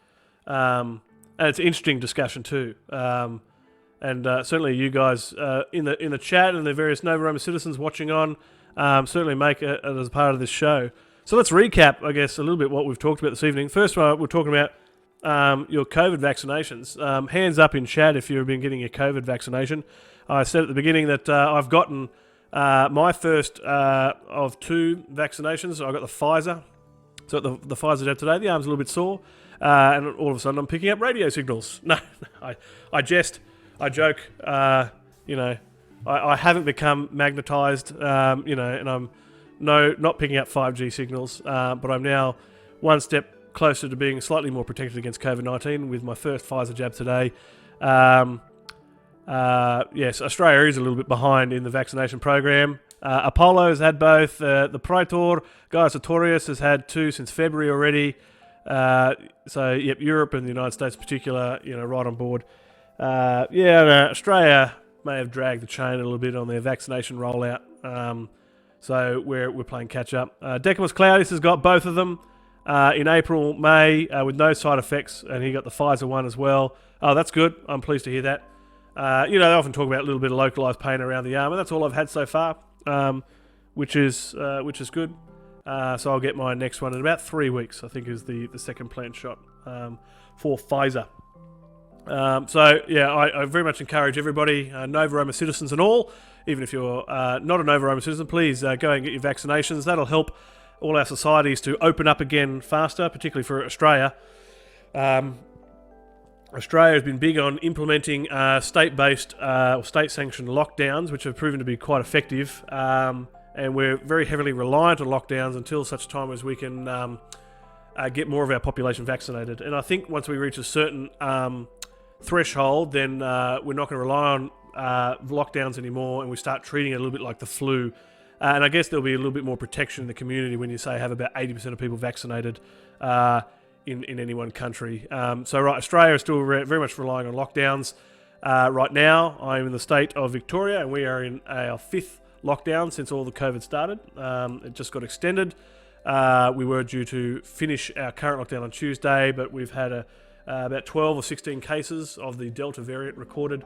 A: And it's an interesting discussion too. And certainly you guys in the chat and the various Nova Roma citizens watching on certainly make it as a part of this show. So let's recap, I guess, a little bit what we've talked about this evening. First, we're talking about your COVID vaccinations. Hands up in chat if you've been getting your COVID vaccination. I said at the beginning that I've gotten my first of 2 vaccinations. I got the Pfizer. So the Pfizer jab today, the arm's a little bit sore. And all of a sudden I'm picking up radio signals. No, I jest. I joke. I haven't become magnetized, and I'm not picking up 5G signals, but I'm now one step closer to being slightly more protected against COVID-19 with my first Pfizer jab today. Yes, Australia is a little bit behind in the vaccination program. Apollo has had both. The Praetor, Gaius Sartorius, has had 2 since February already. So, yep, Europe and the United States in particular, right on board. Australia may have dragged the chain a little bit on their vaccination rollout. So we're playing catch up. Decimus Claudius has got both of them in April, May, with no side effects, and he got the Pfizer one as well. Oh, that's good. I'm pleased to hear that. They often talk about a little bit of localized pain around the arm, and that's all I've had so far, which is good. So I'll get my next one in about 3 weeks, I think is the second planned shot for Pfizer. I very much encourage everybody, Nova Roma citizens and all, even if you're not a Nova Roma citizen, please go and get your vaccinations. That'll help all our societies to open up again faster, particularly for Australia. Australia has been big on implementing state-based or state-sanctioned lockdowns, which have proven to be quite effective. And we're very heavily reliant on lockdowns until such time as we can get more of our population vaccinated. And I think once we reach a certain threshold, then we're not going to rely on lockdowns anymore, and we start treating it a little bit like the flu. And I guess there'll be a little bit more protection in the community when you say have about 80% of people vaccinated in any one country. Australia is still very much relying on lockdowns. Right now, I'm in the state of Victoria, and we are in our 5th lockdown since all the COVID started. It just got extended. We were due to finish our current lockdown on Tuesday, but we've had about 12 or 16 cases of the Delta variant recorded.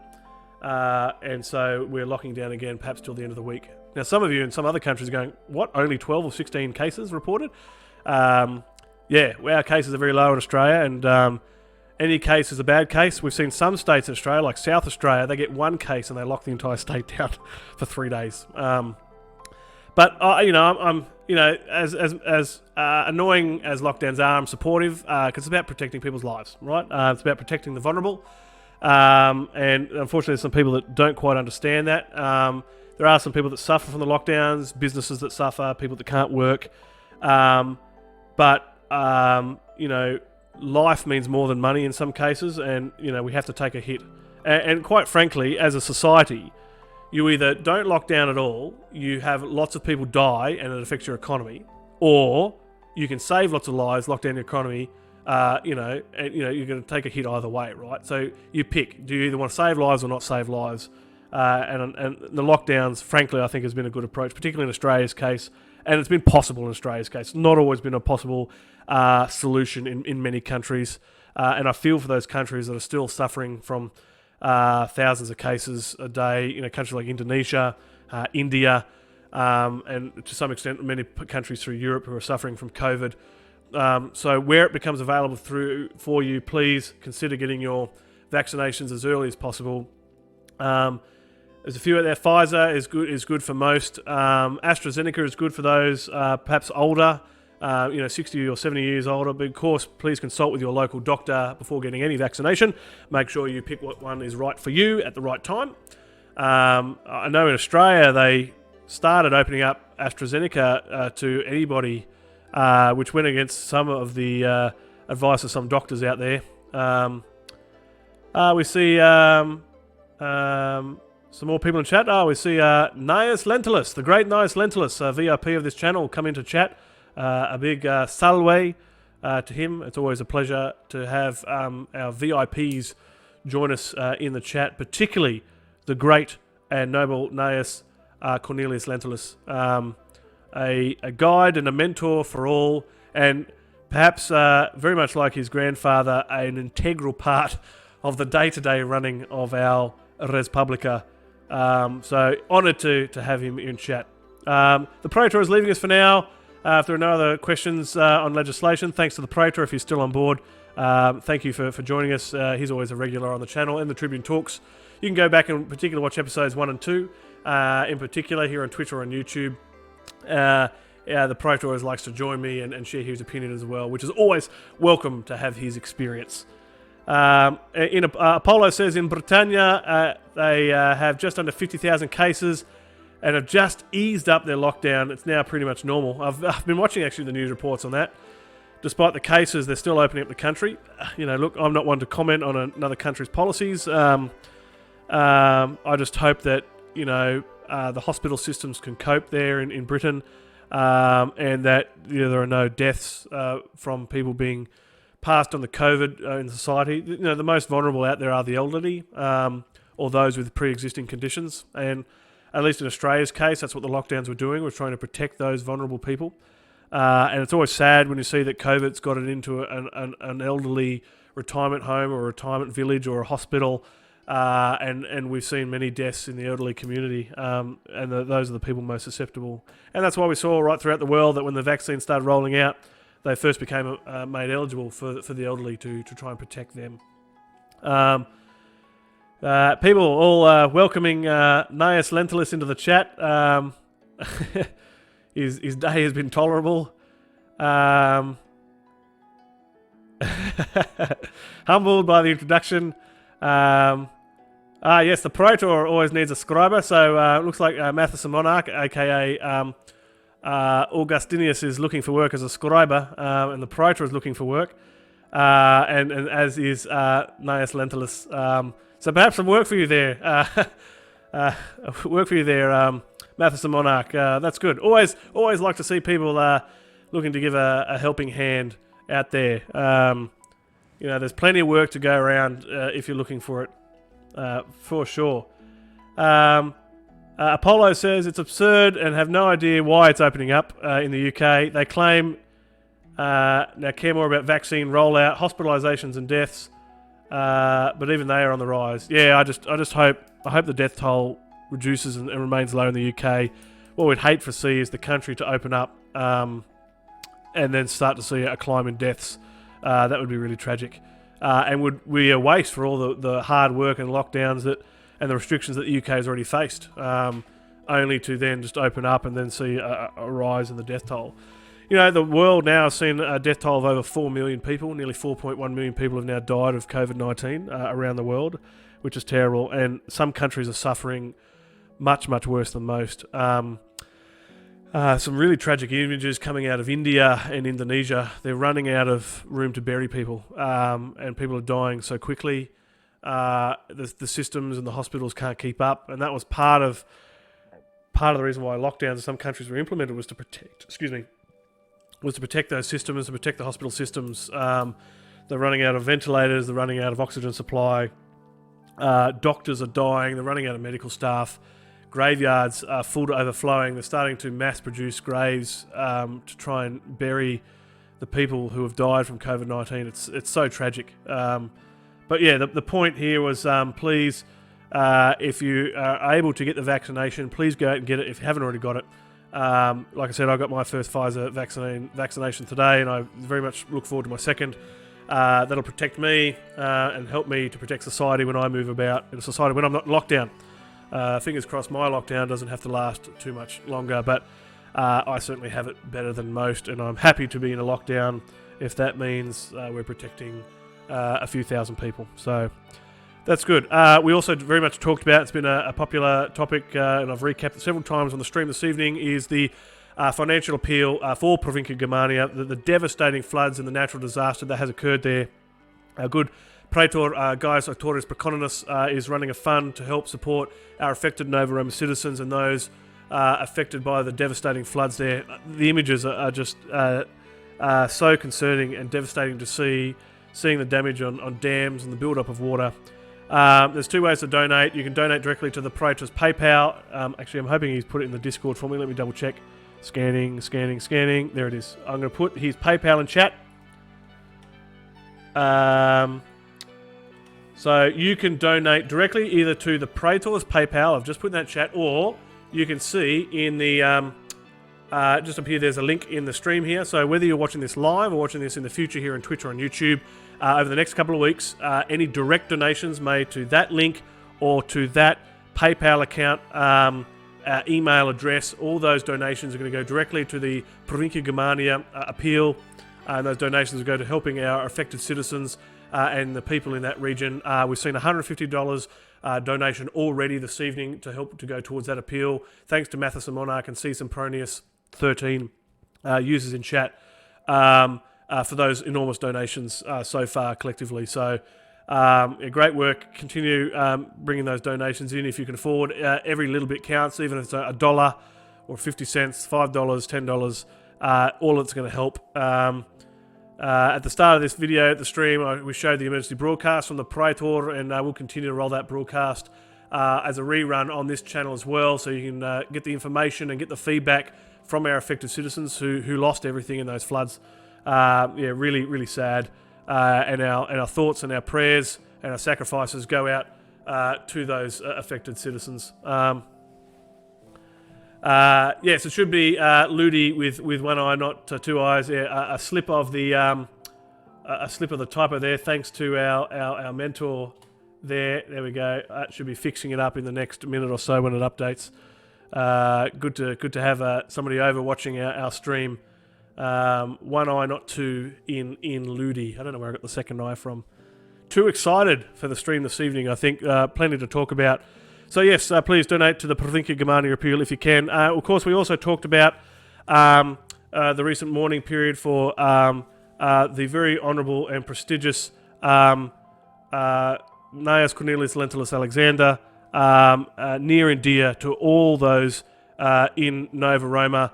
A: And so we're locking down again, perhaps till the end of the week. Now, some of you in some other countries are going, what, only 12 or 16 cases reported? Our cases are very low in Australia, and any case is a bad case. We've seen some states in Australia, like South Australia, they get 1 case and they lock the entire state down for 3 days. I'm as annoying as lockdowns are, I'm supportive because it's about protecting people's lives, right? It's about protecting the vulnerable, and unfortunately, there's some people that don't quite understand that. There are some people that suffer from the lockdowns, businesses that suffer, people that can't work, but life means more than money in some cases, and we have to take a hit. And quite frankly, as a society, you either don't lock down at all, you have lots of people die and it affects your economy, or you can save lots of lives, lock down your economy, and you're going to take a hit either way, right? So you pick. Do you either want to save lives or not save lives? And the lockdowns, frankly, I think has been a good approach, particularly in Australia's case, and it's been possible in Australia's case. Not always been a possible solution in many countries, and I feel for those countries that are still suffering from thousands of cases a day, countries like Indonesia, India, and to some extent many countries through Europe who are suffering from COVID. So where it becomes available for you, please consider getting your vaccinations as early as possible. There's a few out there. Pfizer is good for most. AstraZeneca is good for those perhaps older, 60 or 70 years older. But of course, please consult with your local doctor before getting any vaccination. Make sure you pick what one is right for you at the right time. I know in Australia they started opening up AstraZeneca to anybody, which went against some of the advice of some doctors out there. We see some more people in chat. We see Gnaeus Lentulus, the great Gnaeus Lentulus, VIP of this channel, come into chat. A big salve to him. It's always a pleasure to have our VIPs join us in the chat, particularly the great and noble Gnaeus Cornelius Lentulus, a guide and a mentor for all, and perhaps very much like his grandfather, an integral part of the day-to-day running of our Res Publica. So honoured to have him in chat. The Praetor is leaving us for now. If there are no other questions on legislation, thanks to the Praetor if you're still on board. Thank you for joining us. He's always a regular on the channel and the Tribune Talks. You can go back and in particular watch episodes 1 and 2, in particular here on Twitch or on YouTube. The Praetor always likes to join me and share his opinion as well, which is always welcome to have his experience. Apollo says in Britannia they have just under 50,000 cases and have just eased up their lockdown. It's now pretty much normal. I've been watching actually the news reports on that. Despite the cases, they're still opening up the country. Look, I'm not one to comment on another country's policies. I just hope that the hospital systems can cope there in Britain, and that there are no deaths from people being passed on the COVID in society. The most vulnerable out there are the elderly, or those with pre-existing conditions. And at least in Australia's case, that's what the lockdowns were doing. We're trying to protect those vulnerable people. And it's always sad when you see that COVID's got it into an elderly retirement home or a retirement village or a hospital. And we've seen many deaths in the elderly community. Those are the people most susceptible. And that's why we saw right throughout the world that when the vaccine started rolling out, they first became made eligible for the elderly to try and protect them. People all welcoming Gnaeus Lentulus into the chat. His day has been tolerable. Humbled by the introduction. Yes, the Praetor always needs a scriber, so it looks like Mathis Monarch, aka Augustinius, is looking for work as a scriber, and the Praetor is looking for work, and as is Gnaeus Lentulus. So perhaps some work for you there. Mathis Monarch. That's good. Always like to see people looking to give a helping hand out there. There's plenty of work to go around if you're looking for it, for sure. Apollo says it's absurd and have no idea why it's opening up in the UK. They claim now care more about vaccine rollout, hospitalisations and deaths, but even they are on the rise. Yeah, I just hope the death toll reduces and remains low in the UK. What we'd hate to see is the country to open up and then start to see a climb in deaths. That would be really tragic, and would be a waste for all the hard work and lockdowns and the restrictions that the UK has already faced, only to then just open up and then see a rise in the death toll. The world now has seen a death toll of over 4 million people. Nearly 4.1 million people have now died of COVID-19 around the world, which is terrible, and some countries are suffering much, much worse than most. Some really tragic images coming out of India and Indonesia. They're running out of room to bury people, and people are dying so quickly. The systems and the hospitals can't keep up, and that was part of the reason why lockdowns in some countries were implemented was to protect those systems, to protect the hospital systems. They're running out of ventilators, they're running out of oxygen supply. Doctors are dying, they're running out of medical staff. Graveyards are full to overflowing. They're starting to mass produce graves to try and bury the people who have died from COVID-19. It's so tragic. But yeah, the point here was please, if you are able to get the vaccination, please go out and get it if you haven't already got it. Like I said, I got my first Pfizer vaccination today, and I very much look forward to my second. That'll protect me and help me to protect society when I move about in a society when I'm not locked down. Fingers crossed my lockdown doesn't have to last too much longer, but I certainly have it better than most, and I'm happy to be in a lockdown if that means we're protecting a few thousand people. So that's good. We also very much talked about, it's been a popular topic, and I've recapped it several times on the stream this evening, is the financial appeal for Provincia Germania, the devastating floods and the natural disaster that has occurred there. Our good Praetor Gaius Auctorius Preconinus is running a fund to help support our affected Nova Roma citizens and those affected by the devastating floods there. The images are just so concerning and devastating to seeing the damage on dams and the build-up of water. There's two ways to donate. You can donate directly to the Praetor's PayPal. Actually, I'm hoping he's put it in the Discord for me. Let me double check. Scanning. There it is. I'm going to put his PayPal in chat. So you can donate directly either to the Praetor's PayPal, I've just put in that chat, or you can see in the, just up here, there's a link in the stream here. So whether you're watching this live or watching this in the future here on Twitch or on YouTube, over the next couple of weeks, any direct donations made to that link or to that PayPal account, email address, all those donations are going to go directly to the Provincia Germania appeal, and those donations will go to helping our affected citizens and the people in that region. We've seen $150 donation already this evening to help to go towards that appeal. Thanks to Mathis and Monarch and C. Sempronius 13 users in chat for those enormous donations so far collectively. So great work. Continue bringing those donations in if you can afford. Every little bit counts, even if it's $1 or 50 cents, $5, $10. All of it's going to help. At the start of this video, the stream, we showed the emergency broadcast from the Praetor, and we'll continue to roll that broadcast as a rerun on this channel as well, so you can get the information and get the feedback from our affected citizens who lost everything in those floods. Really, really sad. And our thoughts and our prayers and our sacrifices go out to those affected citizens. Yes, it should be Ludi with one eye, not two eyes. A slip of the typo there, thanks to our mentor there. There we go. Should be fixing it up in the next minute or so when it updates. Good to have somebody over watching our stream. One eye, not two, in Ludi. I don't know where I got the second eye from. Too excited for the stream this evening, I think. Plenty to talk about. So yes, please donate to the Provincia Germania appeal if you can. Of course, we also talked about the recent mourning period for the very honourable and prestigious Gnaeus Cornelius Lentulus Alexander, near and dear to all those in Nova Roma.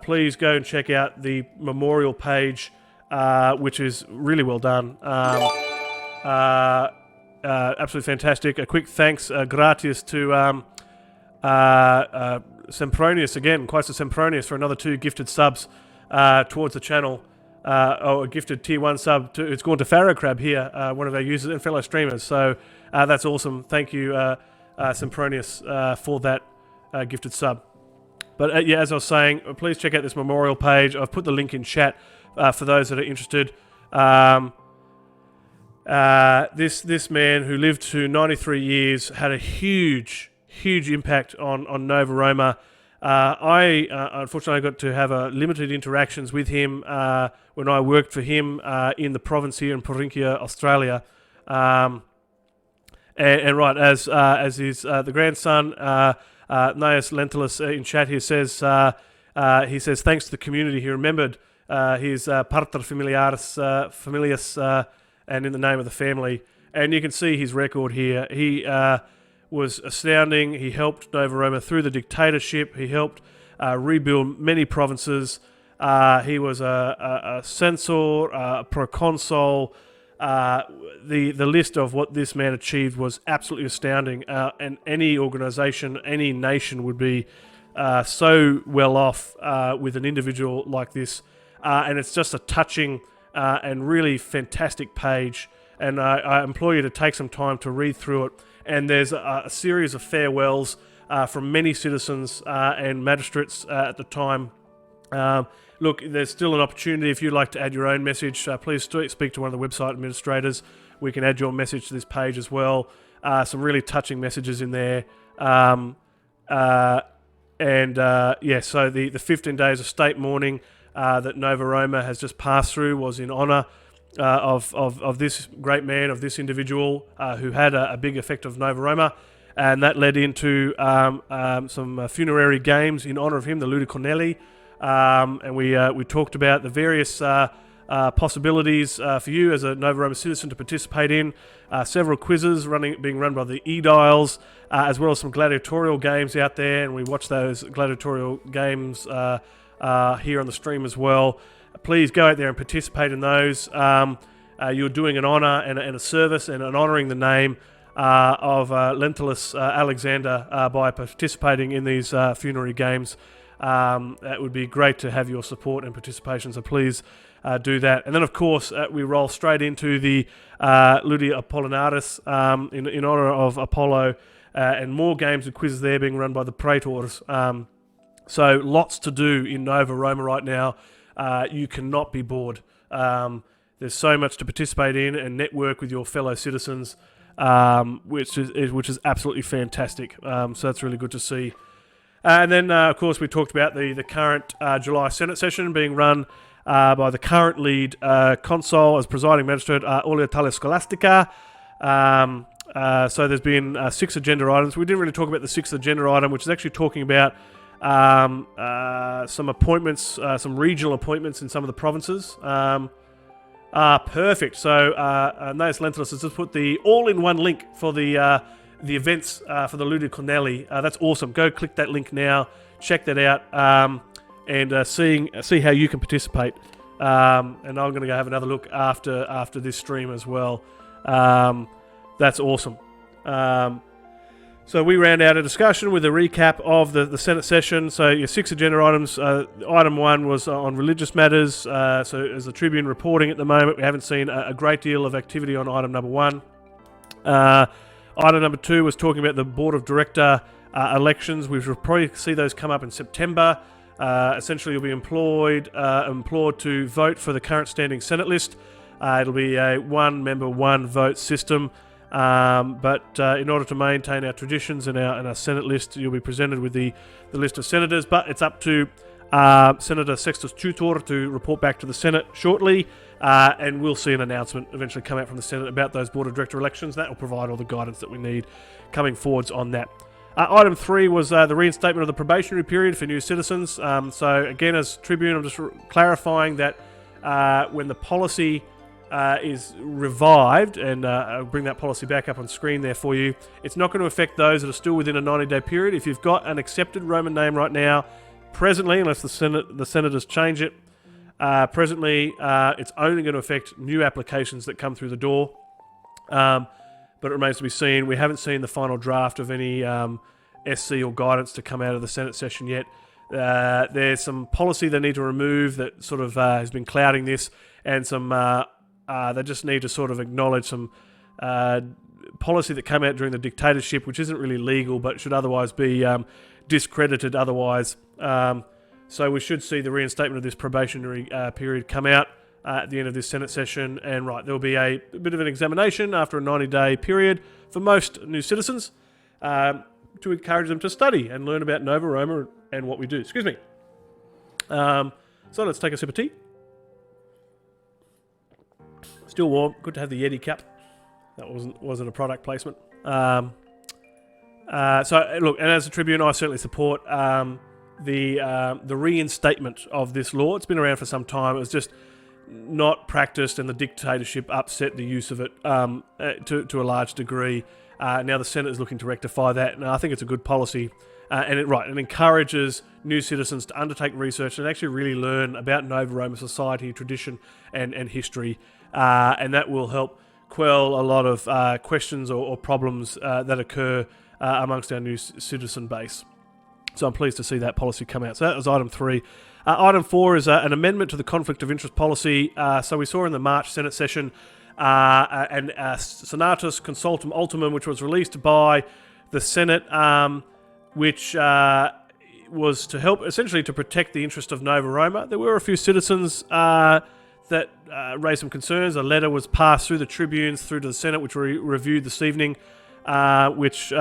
A: Please go and check out the memorial page, which is really well done. Absolutely fantastic. A quick thanks, gratias to Sempronius again, Quaestor Sempronius, for another 2 gifted subs towards the channel. A gifted tier 1 sub. It's gone to Pharaoh Crab here, one of our users and fellow streamers. So that's awesome. Thank you, Sempronius, for that gifted sub. But yeah, as I was saying, please check out this memorial page. I've put the link in chat for those that are interested. This man who lived to 93 years had a huge impact on Nova Roma. I unfortunately got to have limited interactions with him when I worked for him in the province here in Provincia, Australia. And right, as his the grandson, Gnaeus Lentulus in chat here says, thanks to the community, he remembered his pater familias, and in the name of the family. And you can see his record here. He was astounding. He helped Nova Roma through the dictatorship. He helped rebuild many provinces. He was a censor, a proconsul. The list of what this man achieved was absolutely astounding. And any organisation, any nation would be so well off with an individual like this. And it's just a touching and really fantastic page, and I implore you to take some time to read through it. And there's a series of farewells from many citizens and magistrates at the time. Look, there's still an opportunity if you'd like to add your own message. Please speak to one of the website administrators. We can add your message to this page as well. Some really touching messages in there So the 15 days of state mourning that Nova Roma has just passed through was in honour of this great man, of this individual who had a big effect of Nova Roma, and that led into some funerary games in honour of him, the Ludi Cornelii, and we talked about the various possibilities for you as a Nova Roma citizen to participate in, several quizzes being run by the E-Dials, as well as some gladiatorial games out there, and we watched those gladiatorial games here on the stream as well. Please go out there and participate in those. You're doing an honour and a service and an honouring the name of Lentulus Alexander by participating in these funerary games. That would be great to have your support and participation, so please do that. And then, of course, we roll straight into the Ludi Apollinares in honour of Apollo, and more games and quizzes there being run by the Praetors. So lots to do in Nova Roma right now. You cannot be bored. There's so much to participate in and network with your fellow citizens, which is absolutely fantastic. So that's really good to see. And then, of course, we talked about the current July Senate session being run by the current lead consul as presiding magistrate, Aurelius Scholastica. So there's been 6 agenda items. We didn't really talk about the 6th agenda item, which is actually talking about some appointments, some regional appointments in some of the provinces. Perfect. So Gnaeus Lentulus has just put the all-in-one link for the events for the Ludi Cornelii. That's awesome. Go click that link now. Check that out and see how you can participate. And I'm going to go have another look after this stream as well. That's awesome. So we round out a discussion with a recap of the Senate session. So your 6 agenda items. Item 1 was on religious matters. So as the Tribune reporting at the moment, we haven't seen a great deal of activity on item number 1. Item number 2 was talking about the Board of Director elections. We should probably see those come up in September. Essentially, you'll be implored to vote for the current standing Senate list. It'll be a one-member, one-vote system. But in order to maintain our traditions and our Senate list, you'll be presented with the list of senators. But it's up to Senator Sextus Tutor to report back to the Senate shortly. And we'll see an announcement eventually come out from the Senate about those Board of Director elections. That will provide all the guidance that we need coming forwards on that. Item 3 was the reinstatement of the probationary period for new citizens. So again, as Tribune, I'm just clarifying that when the policy is revived, and I'll bring that policy back up on screen there for you, it's not going to affect those that are still within a 90-day period. If you've got an accepted Roman name right now, presently, unless the senators change it, presently it's only going to affect new applications that come through the door. But it remains to be seen. We haven't seen the final draft of any SC or guidance to come out of the Senate session yet. There's some policy they need to remove that sort of has been clouding this, and some they just need to sort of acknowledge some policy that came out during the dictatorship, which isn't really legal but should otherwise be discredited otherwise. So we should see the reinstatement of this probationary period come out at the end of this Senate session, and there'll be a bit of an examination after a 90-day period for most new citizens to encourage them to study and learn about Nova Roma and what we do. Excuse me. So let's take a sip of tea. Still warm. Good to have the Yeti cap. That wasn't a product placement. So look, and as a Tribune, I certainly support the reinstatement of this law. It's been around for some time. It was just not practiced, and the dictatorship upset the use of it to a large degree. Now the Senate is looking to rectify that, and I think it's a good policy. And it encourages new citizens to undertake research and actually really learn about Nova Roma society, tradition, and history, and that will help quell a lot of questions or problems that occur amongst our new citizen base. So I'm pleased to see that policy come out. So that was item 3. Item 4 is an amendment to the conflict of interest policy. So we saw in the March Senate session an Senatus Consultum Ultimum, which was released by the Senate, which was to help essentially to protect the interest of Nova Roma. There were a few citizens that raised some concerns. A letter was passed through the tribunes through to the Senate, which we reviewed this evening, which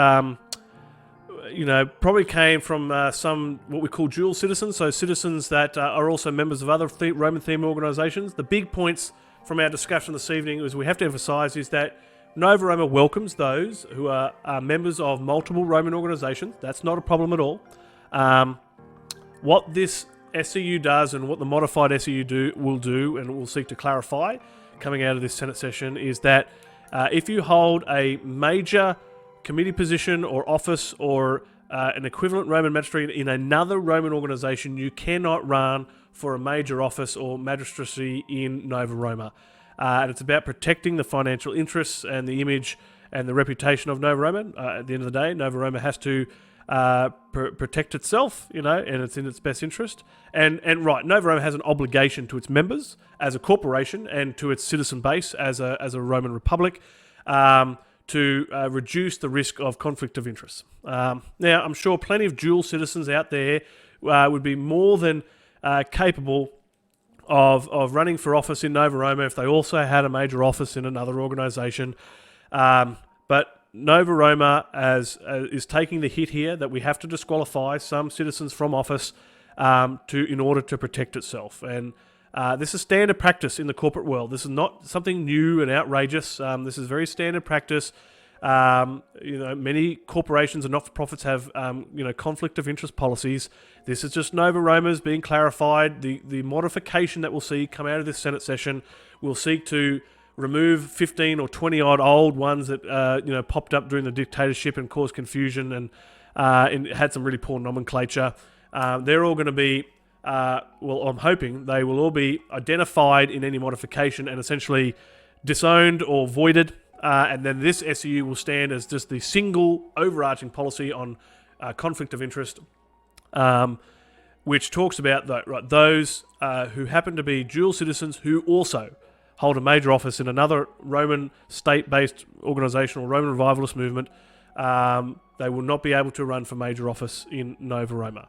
A: probably came from some what we call dual citizens, so citizens that are also members of other Roman-themed organisations. The big points from our discussion this evening is we have to emphasise is that Nova Roma welcomes those who are members of multiple Roman organisations. That's not a problem at all. What this SCU does and what the modified SCU will do, and we'll seek to clarify coming out of this Senate session, is that if you hold a major committee position or office or an equivalent Roman magistrate in another Roman organisation, you cannot run for a major office or magistracy in Nova Roma. And it's about protecting the financial interests and the image and the reputation of Nova Roma. At the end of the day, Nova Roma has to protect itself, and it's in its best interest. And right, Nova Roma has an obligation to its members as a corporation and to its citizen base as a Roman republic to reduce the risk of conflict of interest. Now, I'm sure plenty of dual citizens out there would be more than capable of running for office in Nova Roma if they also had a major office in another organisation. But Nova Roma is taking the hit here that we have to disqualify some citizens from office in order to protect itself. And this is standard practice in the corporate world. This is not something new and outrageous. This is very standard practice. Many corporations and not-for-profits have conflict of interest policies. This is just Nova Roma's being clarified. The modification that we'll see come out of this Senate session will seek to remove 15 or 20 odd old ones that popped up during the dictatorship and caused confusion and had some really poor nomenclature. They're all going to be I'm hoping they will all be identified in any modification and essentially disowned or voided. And then this SEU will stand as just the single overarching policy on conflict of interest, which talks about those who happen to be dual citizens who also hold a major office in another Roman state-based organisation or Roman revivalist movement. They will not be able to run for major office in Nova Roma.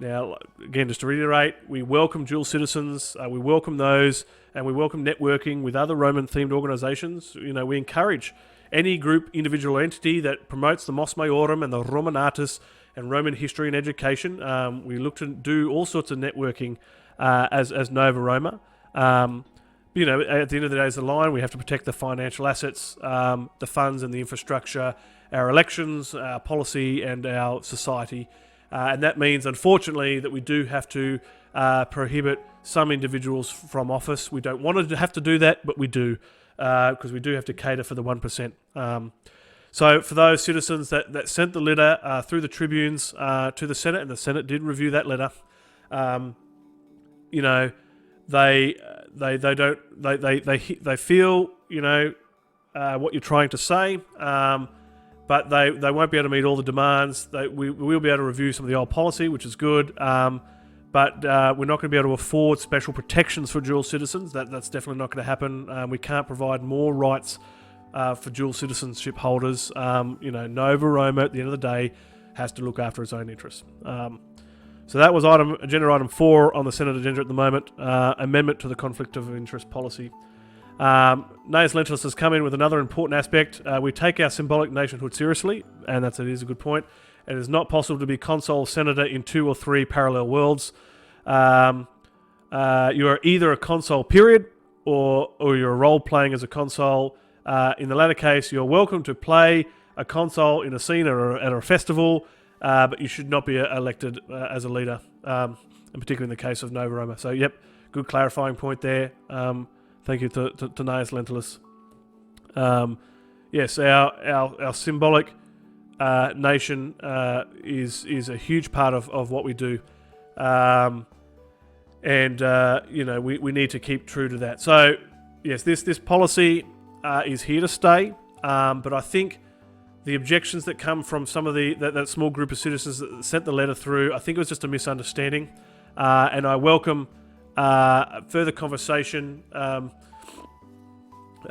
A: Now, again, just to reiterate, we welcome dual citizens, we welcome those, and we welcome networking with other Roman-themed organisations. We encourage any group, individual, or entity that promotes the Mos Maiorum and the Romanatus and Roman history and education. We look to do all sorts of networking as Nova Roma. At the end of the day, as a line, we have to protect the financial assets, the funds and the infrastructure, our elections, our policy, and our society. And that means, unfortunately, that we do have to prohibit some individuals from office. We don't want to have to do that, but we do, because we do have to cater for the 1%. So for those citizens that sent the letter through the tribunes to the Senate, and the Senate did review that letter, they feel what you're trying to say. But they won't be able to meet all the demands. We will be able to review some of the old policy, which is good. But we're not going to be able to afford special protections for dual citizens. That's definitely not going to happen. We can't provide more rights for dual citizenship holders. Nova Roma, at the end of the day, has to look after its own interests. So that was agenda item 4 on the Senate agenda at the moment, amendment to the conflict of interest policy. Gnaeus Lentulus has come in with another important aspect. We take our symbolic nationhood seriously, and it is a good point. It is not possible to be consul senator in 2 or 3 parallel worlds. You are either a consul, period, or you're role-playing as a consul. In the latter case, you're welcome to play a consul in a scene or at a festival, but you should not be elected as a leader, and particularly in the case of Nova Roma. So, yep, good clarifying point there. Thank you to Gnaeus Lentulus. Yes, our symbolic nation is a huge part of what we do, and we need to keep true to that. So yes, this policy is here to stay, but I think the objections that come from some of that small group of citizens that sent the letter through, I think it was just a misunderstanding, and I welcome further conversation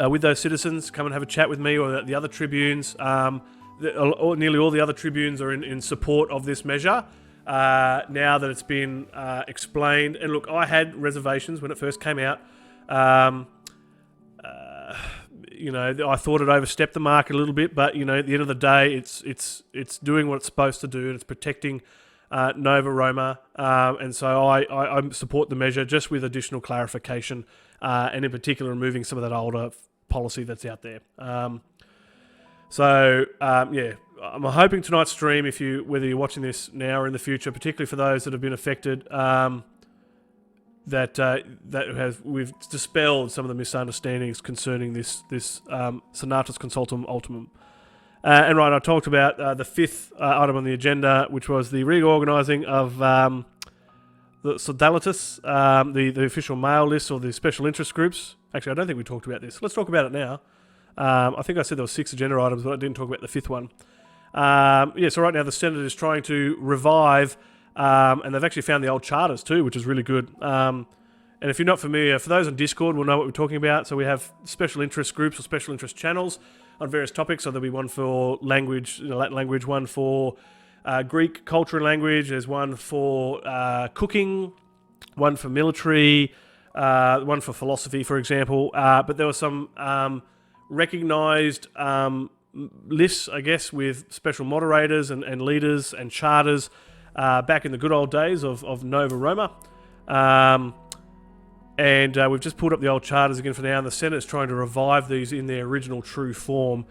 A: with those citizens. Come and have a chat with me or the other tribunes. Nearly all the other tribunes are in support of this measure now that it's been explained. And look, I had reservations when it first came out. I thought it overstepped the mark a little bit, but at the end of the day, it's doing what it's supposed to do, and it's protecting Nova Roma, and so I support the measure, just with additional clarification, and in particular removing some of that older policy that's out there. I'm hoping tonight's stream, whether you're watching this now or in the future, particularly for those that have been affected, we've dispelled some of the misunderstandings concerning this Senatus Consultum Ultimum. And I talked about the fifth item on the agenda, which was the reorganising of the Sodalitas, the official mail list, or the special interest groups. Actually, I don't think we talked about this. Let's talk about it now. I think I said there were 6 agenda items, but I didn't talk about the fifth one. So right now the Senate is trying to revive, and they've actually found the old charters too, which is really good. And if you're not familiar, for those on Discord will know what we're talking about. So we have special interest groups or special interest channels on various topics. So there'll be one for language, Latin language, one for Greek culture and language. There's one for cooking, one for military, one for philosophy, for example. But there were some recognised lists, I guess, with special moderators and leaders and charters back in the good old days of Nova Roma. And we've just pulled up the old charters again for now, and the Senate is trying to revive these in their original true form.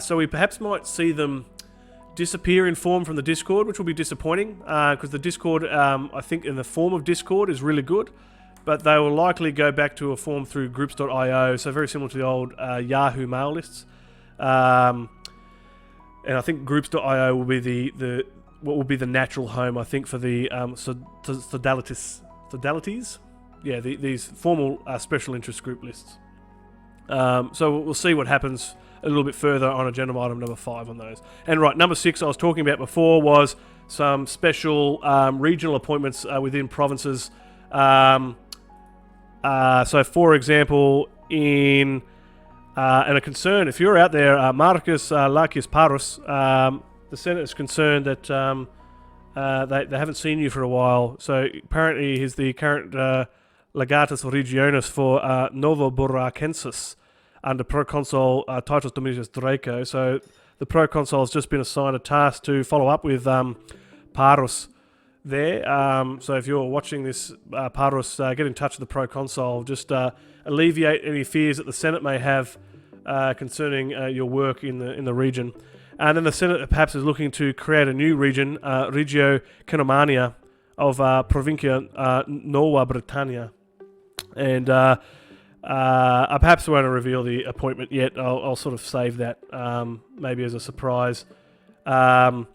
A: So we perhaps might see them disappear in form from the Discord, which will be disappointing, because the Discord, I think in the form of Discord, is really good, but they will likely go back to a form through groups.io, so very similar to the old Yahoo mail lists. And I think groups.io will be what will be the natural home, I think, for the Sodalities. Yeah, these formal special interest group lists. So we'll see what happens a little bit further on agenda item number 5 on those. And number 6 I was talking about before was some special regional appointments within provinces. So for example, and a concern, if you're out there, Marcus Lacius Parus, the Senate is concerned that they haven't seen you for a while. So apparently he's the current Legatus Regionis for Novo Buracensis under Proconsul Titus Domitius Draco. So the Proconsul has just been assigned a task to follow up with Parus there. So if you're watching this, Parus, get in touch with the Proconsul. Just alleviate any fears that the Senate may have concerning your work in the region. And then the Senate perhaps is looking to create a new region, Regio Canomania of Provincia Nova Britannia. And I perhaps won't reveal the appointment yet. I'll sort of save that maybe as a surprise. So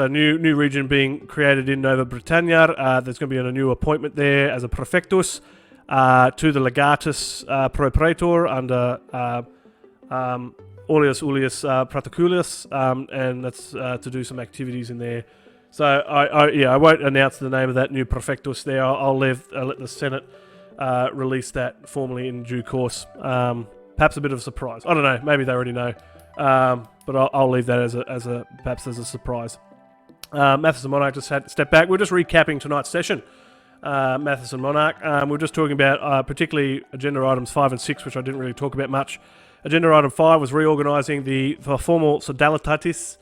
A: new region being created in Nova Britannia. There's going to be a new appointment there as a prefectus to the legatus pro praetor under Aurelius Praticulius, and that's to do some activities in there. So I won't announce the name of that new prefectus there. I'll let the Senate release that formally in due course. Perhaps a bit of a surprise. I don't know. Maybe they already know. But I'll leave that as a surprise. Mathis and Monarch just had to step back. We're just recapping tonight's session. Mathis and Monarch. We're just talking about particularly agenda items 5 and 6, which I didn't really talk about much. Agenda item 5 was reorganising the formal Sodalities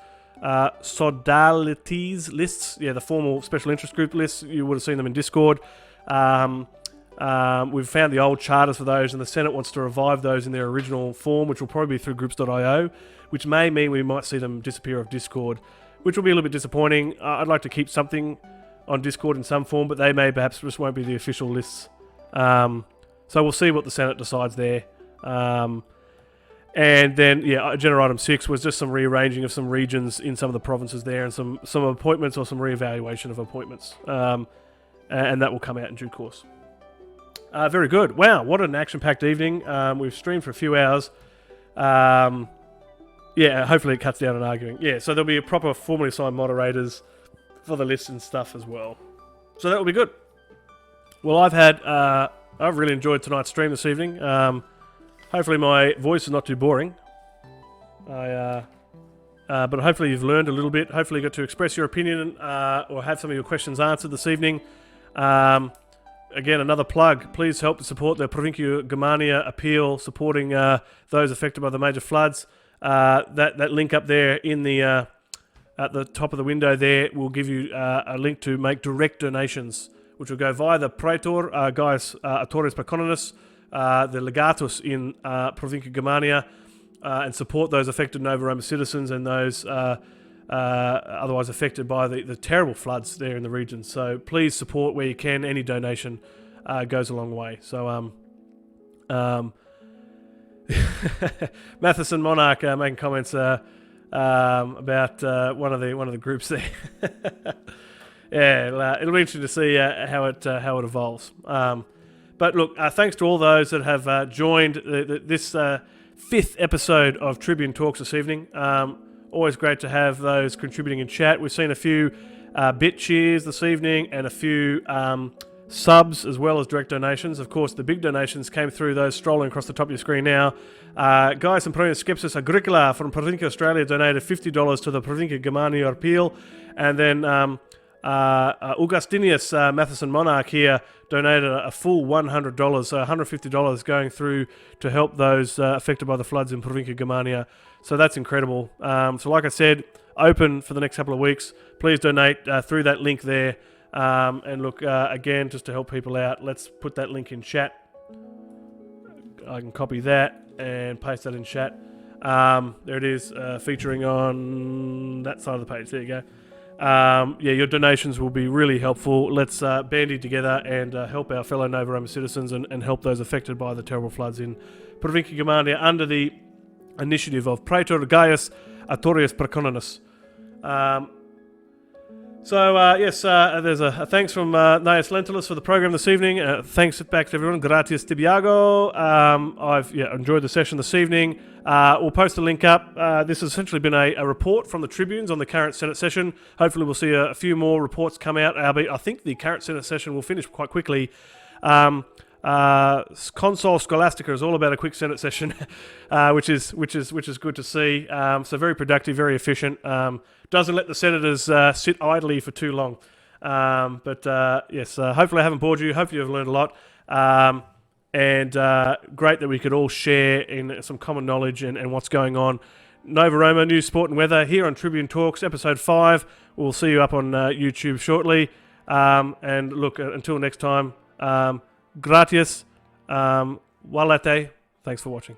A: lists. Yeah, the formal special interest group lists. You would have seen them in Discord. We've found the old charters for those, and the Senate wants to revive those in their original form, which will probably be through groups.io, which may mean we might see them disappear off Discord, which will be a little bit disappointing. I'd like to keep something on Discord in some form, but they may perhaps just won't be the official lists. So we'll see what the Senate decides there. And then, agenda item 6 was just some rearranging of some regions in some of the provinces there, and some appointments or some reevaluation of appointments. And that will come out in due course. Very good. Wow, what an action-packed evening. We've streamed for a few hours. Hopefully it cuts down on arguing. Yeah, so there'll be a proper formally assigned moderators for the list and stuff as well. So that will be good. Well, I've really enjoyed tonight's stream this evening. Hopefully my voice is not too boring. But hopefully you've learned a little bit. Hopefully you got to express your opinion or have some of your questions answered this evening. again, another plug. Please help to support the Provincia Germania appeal, supporting those affected by the major floods. That link up there in the at the top of the window there will give you a link to make direct donations, which will go via the Praetor, Gaius Autoris Paconinus, the Legatus in Provincia Germania, and support those affected Nova Roma citizens and those otherwise affected by the terrible floods there in the region. So please support where you can. Any donation goes a long way. So Matheson Monarch making comments about one of the groups there. Yeah, it'll be interesting to see how it evolves. But look, thanks to all those that have joined this fifth episode of Tribune Talks this evening. Always great to have those contributing in chat. We've seen a few bit cheers this evening and a few subs as well as direct donations. Of course, the big donations came through those strolling across the top of your screen now. Gaius Sempronius Skepsis Agricola from Provincia Australia donated $50 to the Provincia Germania appeal. And then Augustinius Matheson Monarch here donated a full $100, so $150 going through to help those affected by the floods in Provincia Germania. So that's incredible. So like I said, open for the next couple of weeks. Please donate through that link there. And look, again, just to help people out, let's put that link in chat. I can copy that and paste that in chat. There it is, featuring on that side of the page. There you go. Your donations will be really helpful. Let's bandy together and help our fellow Nova Roma citizens and help those affected by the terrible floods in Provincia Germania under the initiative of Praetor Gaius Autoris Paconinus. There's a thanks from Neas Lentulus for the program this evening. Thanks back to everyone. Gratias Tibiago. I've enjoyed the session this evening. We'll post a link up. This has essentially been a report from the Tribunes on the current Senate session. Hopefully we'll see a few more reports come out. Albeit I think the current Senate session will finish quite quickly. Console Scholastica is all about a quick Senate session, which is good to see. So very productive, very efficient. Doesn't let the senators sit idly for too long. Hopefully I haven't bored you. Hopefully you've learned a lot. And great that we could all share in some common knowledge and what's going on. Nova Roma news, sport and weather here on Tribune Talks, episode 5. We'll see you up on YouTube shortly. And look, until next time. Gratias, walate. Thanks for watching.